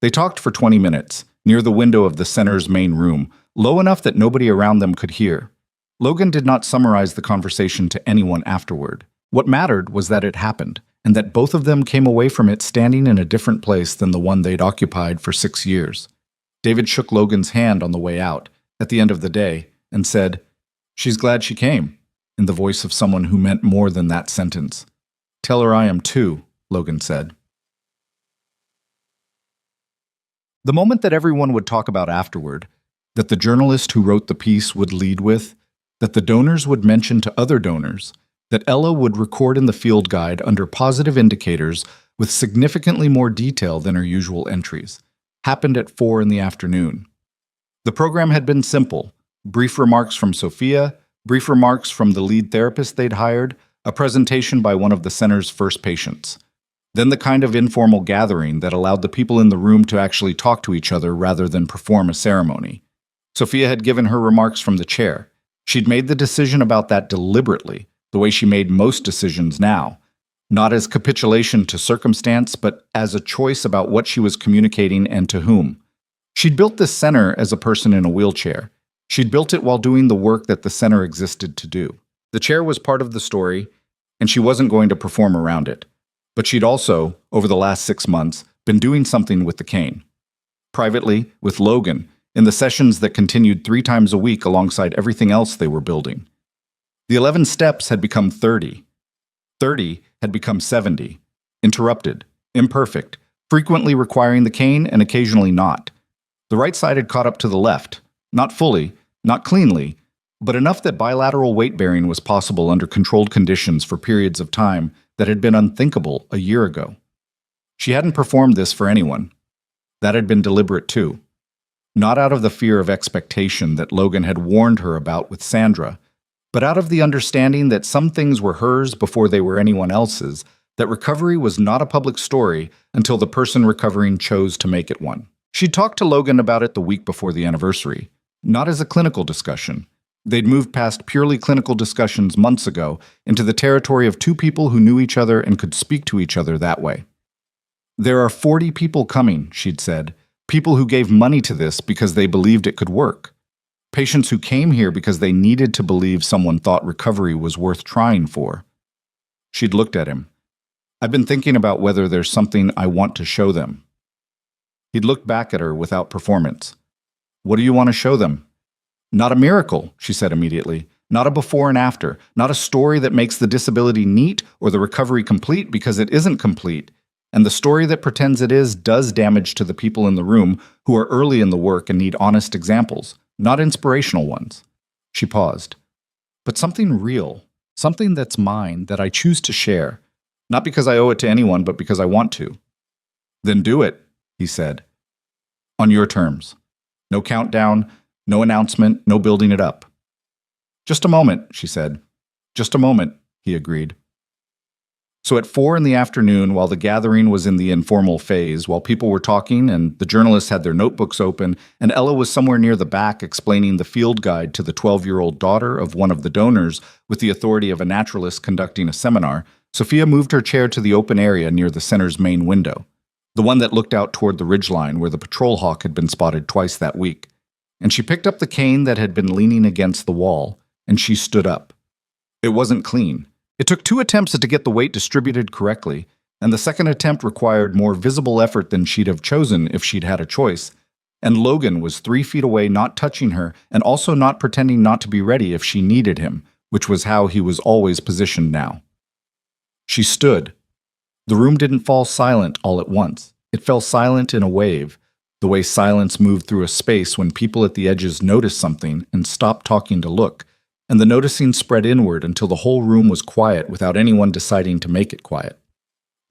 They talked for 20 minutes, near the window of the center's main room, low enough that nobody around them could hear. Logan did not summarize the conversation to anyone afterward. What mattered was that it happened, and that both of them came away from it standing in a different place than the one they'd occupied for 6 years. David shook Logan's hand on the way out, at the end of the day, and said, "She's glad she came," in the voice of someone who meant more than that sentence. "Tell her I am too," Logan said. The moment that everyone would talk about afterward, that the journalist who wrote the piece would lead with, that the donors would mention to other donors, that Ella would record in the field guide under positive indicators with significantly more detail than her usual entries, happened at 4 in the afternoon. The program had been simple: brief remarks from Sophia, brief remarks from the lead therapist they'd hired, a presentation by one of the center's first patients. Then the kind of informal gathering that allowed the people in the room to actually talk to each other rather than perform a ceremony. Sophia had given her remarks from the chair. She'd made the decision about that deliberately, the way she made most decisions now, not as capitulation to circumstance, but as a choice about what she was communicating and to whom. She'd built this center as a person in a wheelchair. She'd built it while doing the work that the center existed to do. The chair was part of the story, and she wasn't going to perform around it. But she'd also, over the last 6 months, been doing something with the cane. Privately, with Logan, in the sessions that continued 3 times a week alongside everything else they were building. The 11 steps had become 30. 30 had become 70. Interrupted, imperfect, frequently requiring the cane and occasionally not. The right side had caught up to the left, not fully, not cleanly, but enough that bilateral weight-bearing was possible under controlled conditions for periods of time that had been unthinkable a year ago. She hadn't performed this for anyone. That had been deliberate too. Not out of the fear of expectation that Logan had warned her about with Sandra, but out of the understanding that some things were hers before they were anyone else's, that recovery was not a public story until the person recovering chose to make it one. She talked to Logan about it the week before the anniversary, not as a clinical discussion. They'd moved past purely clinical discussions months ago into the territory of 2 people who knew each other and could speak to each other that way. "There are 40 people coming," she'd said, "people who gave money to this because they believed it could work. Patients who came here because they needed to believe someone thought recovery was worth trying for." She'd looked at him. "I've been thinking about whether there's something I want to show them." He'd looked back at her without performance. "What do you want to show them?" "Not a miracle," she said immediately. "Not a before and after. Not a story that makes the disability neat or the recovery complete, because it isn't complete. And the story that pretends it is does damage to the people in the room who are early in the work and need honest examples, not inspirational ones." She paused. "But something real, something that's mine, that I choose to share, not because I owe it to anyone, but because I want to." "Then do it," he said. "On your terms. No countdown, no announcement, no building it up." "Just a moment," she said. "Just a moment," he agreed. So at 4 in the afternoon, while the gathering was in the informal phase, while people were talking and the journalists had their notebooks open, and Ella was somewhere near the back explaining the field guide to the 12-year-old daughter of one of the donors with the authority of a naturalist conducting a seminar, Sophia moved her chair to the open area near the center's main window, the one that looked out toward the ridgeline where the patrol hawk had been spotted twice that week. And she picked up the cane that had been leaning against the wall, and she stood up. It wasn't clean. It took 2 attempts to get the weight distributed correctly, and the second attempt required more visible effort than she'd have chosen if she'd had a choice. And Logan was 3 feet away, not touching her, and also not pretending not to be ready if she needed him, which was how he was always positioned now. She stood. The room didn't fall silent all at once. It fell silent in a wave, the way silence moved through a space when people at the edges noticed something and stopped talking to look, and the noticing spread inward until the whole room was quiet without anyone deciding to make it quiet.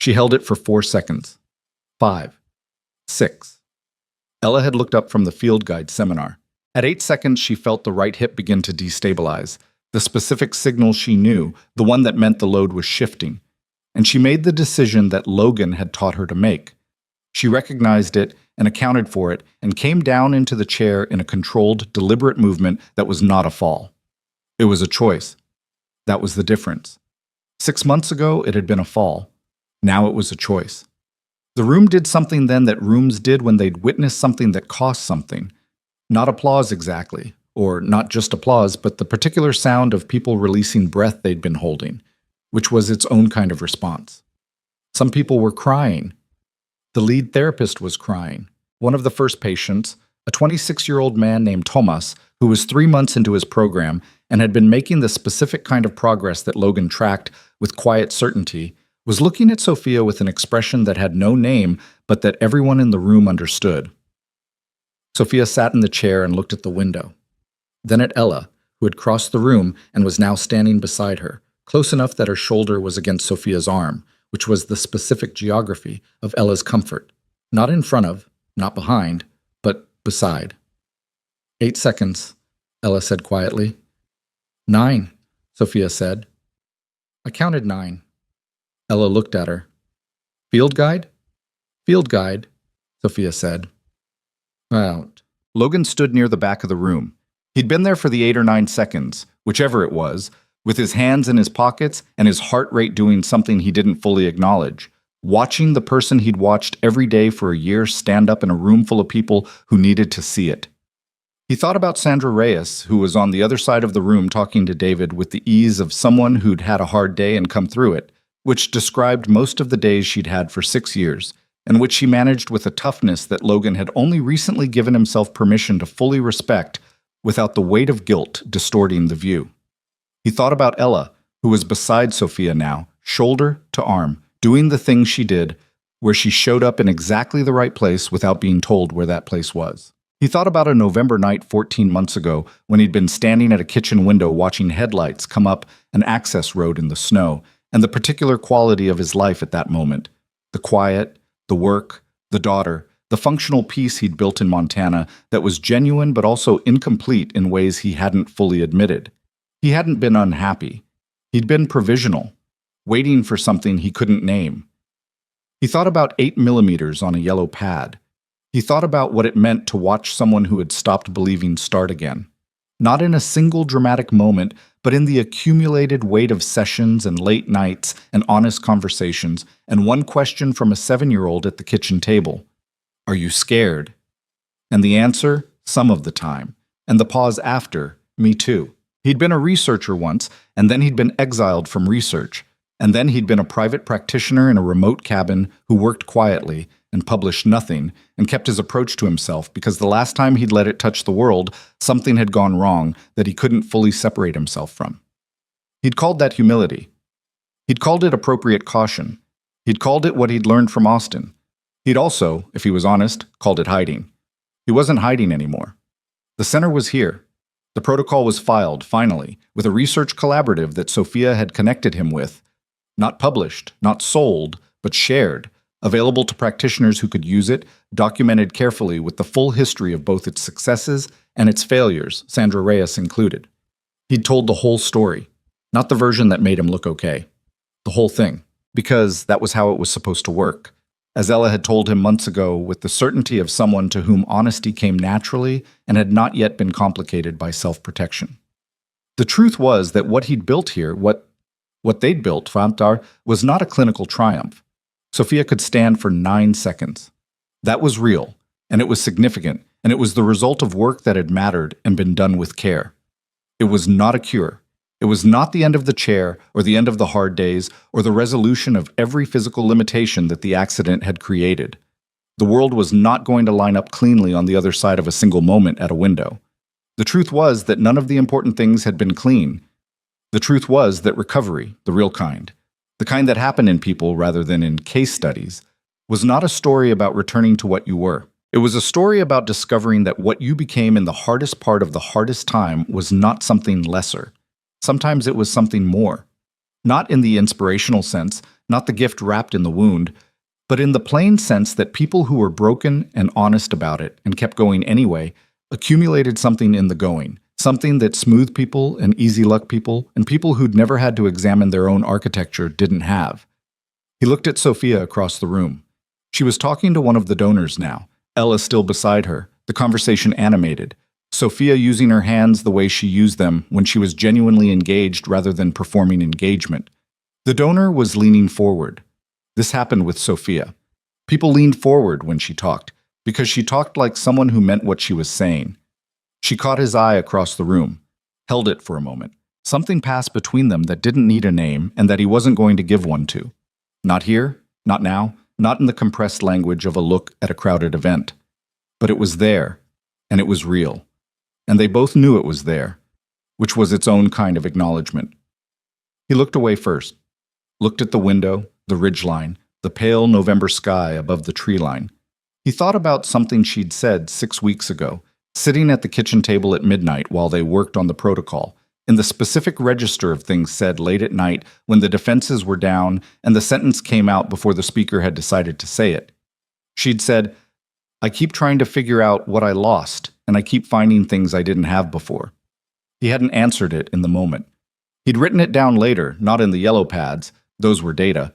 She held it for 4 seconds. 5. 6. Ella had looked up from the field guide seminar. At 8 seconds, she felt the right hip begin to destabilize, the specific signal she knew, the one that meant the load was shifting. And she made the decision that Logan had taught her to make. She recognized it and accounted for it and came down into the chair in a controlled, deliberate movement that was not a fall. It was a choice. That was the difference. 6 months ago, it had been a fall. Now it was a choice. The room did something then that rooms did when they'd witnessed something that cost something. Not applause exactly, or not just applause, but the particular sound of people releasing breath they'd been holding, which was its own kind of response. Some people were crying. The lead therapist was crying. One of the first patients, a 26-year-old man named Thomas, who was 3 months into his program and had been making the specific kind of progress that Logan tracked with quiet certainty, was looking at Sophia with an expression that had no name, but that everyone in the room understood. Sophia sat in the chair and looked at the window. Then at Ella, who had crossed the room and was now standing beside her, close enough that her shoulder was against Sophia's arm, which was the specific geography of Ella's comfort. Not in front of, not behind, but beside. 8 seconds, Ella said quietly. 9, Sophia said. I counted 9. Ella looked at her. Field guide? Field guide, Sophia said. Out. Logan stood near the back of the room. He'd been there for the 8 or 9 seconds, whichever it was, with his hands in his pockets and his heart rate doing something he didn't fully acknowledge, watching the person he'd watched every day for a year stand up in a room full of people who needed to see it. He thought about Sandra Reyes, who was on the other side of the room talking to David with the ease of someone who'd had a hard day and come through it, which described most of the days she'd had for 6 years, and which she managed with a toughness that Logan had only recently given himself permission to fully respect without the weight of guilt distorting the view. He thought about Ella, who was beside Sophia now, shoulder to arm, doing the thing she did, where she showed up in exactly the right place without being told where that place was. He thought about a November night 14 months ago when he'd been standing at a kitchen window watching headlights come up an access road in the snow, and the particular quality of his life at that moment. The quiet, the work, the daughter, the functional peace he'd built in Montana that was genuine but also incomplete in ways he hadn't fully admitted. He hadn't been unhappy. He'd been provisional, waiting for something he couldn't name. He thought about 8mm on a yellow pad. He thought about what it meant to watch someone who had stopped believing start again. Not in a single dramatic moment, but in the accumulated weight of sessions and late nights and honest conversations, and one question from a 7-year-old at the kitchen table. Are you scared? And the answer, some of the time. And the pause after, me too. He'd been a researcher once, and then he'd been exiled from research. And then he'd been a private practitioner in a remote cabin who worked quietly and published nothing and kept his approach to himself because the last time he'd let it touch the world, something had gone wrong that he couldn't fully separate himself from. He'd called that humility. He'd called it appropriate caution. He'd called it what he'd learned from Austin. He'd also, if he was honest, called it hiding. He wasn't hiding anymore. The center was here. The protocol was filed, finally, with a research collaborative that Sophia had connected him with. Not published, not sold, but shared, available to practitioners who could use it, documented carefully with the full history of both its successes and its failures, Sandra Reyes included. He'd told the whole story, not the version that made him look okay. The whole thing, because that was how it was supposed to work. As Ella had told him months ago, with the certainty of someone to whom honesty came naturally and had not yet been complicated by self-protection. The truth was that what he'd built here, what they'd built, Fantar, was not a clinical triumph. Sophia could stand for 9 seconds. That was real, and it was significant, and it was the result of work that had mattered and been done with care. It was not a cure. It was not the end of the chair, or the end of the hard days, or the resolution of every physical limitation that the accident had created. The world was not going to line up cleanly on the other side of a single moment at a window. The truth was that none of the important things had been clean. The truth was that recovery, the real kind, the kind that happened in people rather than in case studies, was not a story about returning to what you were. It was a story about discovering that what you became in the hardest part of the hardest time was not something lesser. Sometimes it was something more. Not in the inspirational sense, not the gift wrapped in the wound, but in the plain sense that people who were broken and honest about it and kept going anyway accumulated something in the going, something that smooth people and easy luck people and people who'd never had to examine their own architecture didn't have. He looked at Sophia across the room. She was talking to one of the donors now, Ella still beside her, the conversation animated, Sophia using her hands the way she used them when she was genuinely engaged rather than performing engagement. The donor was leaning forward. This happened with Sophia. People leaned forward when she talked, because she talked like someone who meant what she was saying. She caught his eye across the room, held it for a moment. Something passed between them that didn't need a name and that he wasn't going to give one to. Not here, not now, not in the compressed language of a look at a crowded event. But it was there, and it was real. And they both knew it was there, which was its own kind of acknowledgement. He looked away first, looked at the window, the ridgeline, the pale November sky above the tree line. He thought about something she'd said 6 weeks ago, sitting at the kitchen table at midnight while they worked on the protocol, in the specific register of things said late at night when the defenses were down and the sentence came out before the speaker had decided to say it. She'd said, "I keep trying to figure out what I lost, and I keep finding things I didn't have before." He hadn't answered it in the moment. He'd written it down later, not in the yellow pads, those were data,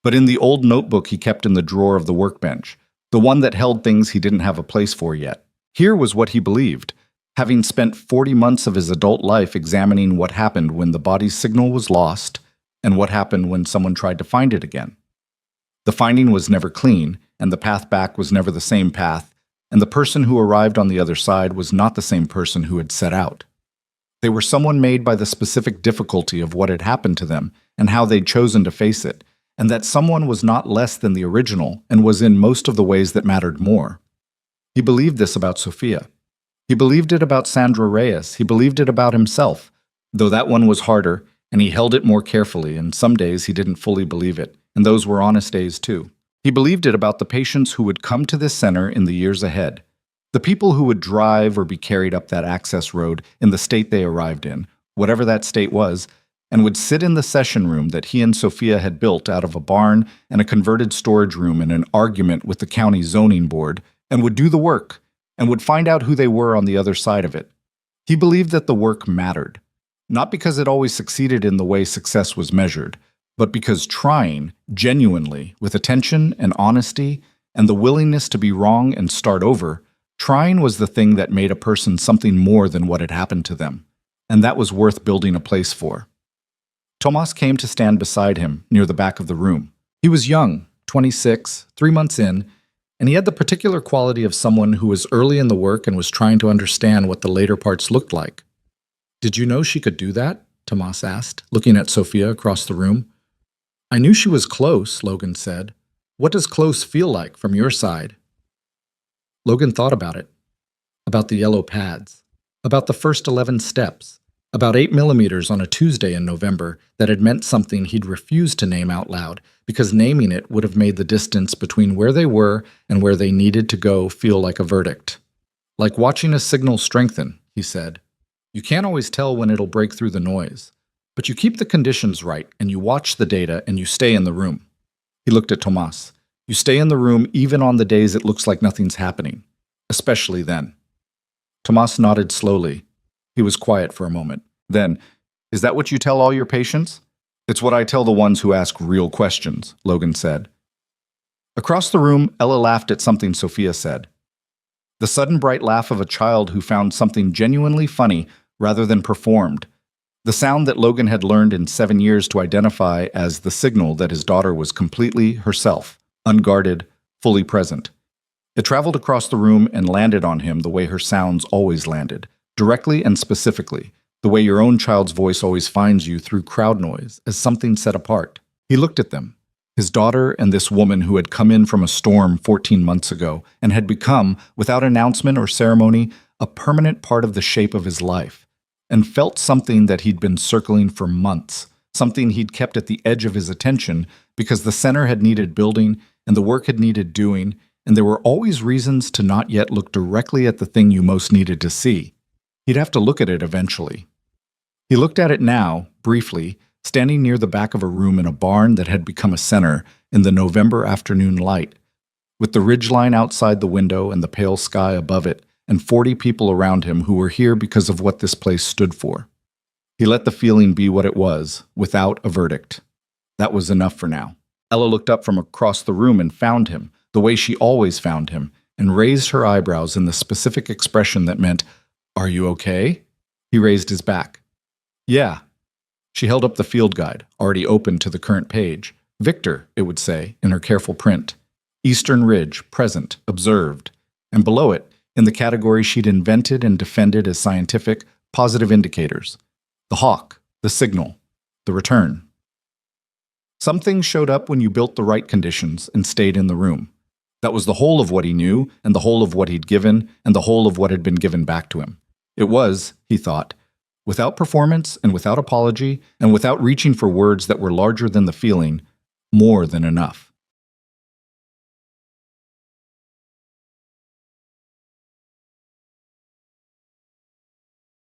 but in the old notebook he kept in the drawer of the workbench, the one that held things he didn't have a place for yet. Here was what he believed, having spent 40 months of his adult life examining what happened when the body's signal was lost and what happened when someone tried to find it again. The finding was never clean, and the path back was never the same path, and the person who arrived on the other side was not the same person who had set out. They were someone made by the specific difficulty of what had happened to them and how they'd chosen to face it, and that someone was not less than the original and was in most of the ways that mattered more. He believed this about Sophia. He believed it about Sandra Reyes. He believed it about himself, though that one was harder, and he held it more carefully, and some days he didn't fully believe it, and those were honest days too. He believed it about the patients who would come to this center in the years ahead, the people who would drive or be carried up that access road in the state they arrived in, whatever that state was, and would sit in the session room that he and Sophia had built out of a barn and a converted storage room in an argument with the county zoning board, and would do the work, and would find out who they were on the other side of it. He believed that the work mattered, not because it always succeeded in the way success was measured, but because trying, genuinely, with attention and honesty, and the willingness to be wrong and start over, trying was the thing that made a person something more than what had happened to them, and that was worth building a place for. Tomas came to stand beside him, near the back of the room. He was young, 26, 3 months in, and he had the particular quality of someone who was early in the work and was trying to understand what the later parts looked like. "Did you know she could do that?" Tomas asked, looking at Sophia across the room. "I knew she was close," Logan said. "What does close feel like from your side?" Logan thought about it, about the yellow pads, about the first 11 steps, about 8 millimeters on a Tuesday in November that had meant something he'd refused to name out loud, because naming it would have made the distance between where they were and where they needed to go feel like a verdict. "Like watching a signal strengthen," he said. "You can't always tell when it'll break through the noise, but you keep the conditions right and you watch the data and you stay in the room." He looked at Tomas. "You stay in the room even on the days it looks like nothing's happening, especially then." Tomas nodded slowly. He was quiet for a moment. Then, "Is that what you tell all your patients?" "It's what I tell the ones who ask real questions," Logan said. Across the room, Ella laughed at something Sophia said. The sudden bright laugh of a child who found something genuinely funny rather than performed. The sound that Logan had learned in 7 years to identify as the signal that his daughter was completely herself, unguarded, fully present. It traveled across the room and landed on him the way her sounds always landed, directly and specifically, the way your own child's voice always finds you through crowd noise, as something set apart. He looked at them, his daughter and this woman who had come in from a storm 14 months ago and had become, without announcement or ceremony, a permanent part of the shape of his life, and felt something that he'd been circling for months, something he'd kept at the edge of his attention because the center had needed building and the work had needed doing, and there were always reasons to not yet look directly at the thing you most needed to see. He'd have to look at it eventually. He looked at it now, briefly, standing near the back of a room in a barn that had become a center in the November afternoon light, with the ridgeline outside the window and the pale sky above it, and 40 people around him who were here because of what this place stood for. He let the feeling be what it was, without a verdict. That was enough for now. Ella looked up from across the room and found him, the way she always found him, and raised her eyebrows in the specific expression that meant, "Are you okay?" He raised his back. "Yeah." She held up the field guide, already open to the current page. Victor, it would say, in her careful print. Eastern Ridge, present, observed. And below it, in the category she'd invented and defended as scientific, positive indicators. The hawk, the signal, the return. Some things showed up when you built the right conditions and stayed in the room. That was the whole of what he knew, and the whole of what he'd given, and the whole of what had been given back to him. It was, he thought, without performance and without apology, and without reaching for words that were larger than the feeling, more than enough.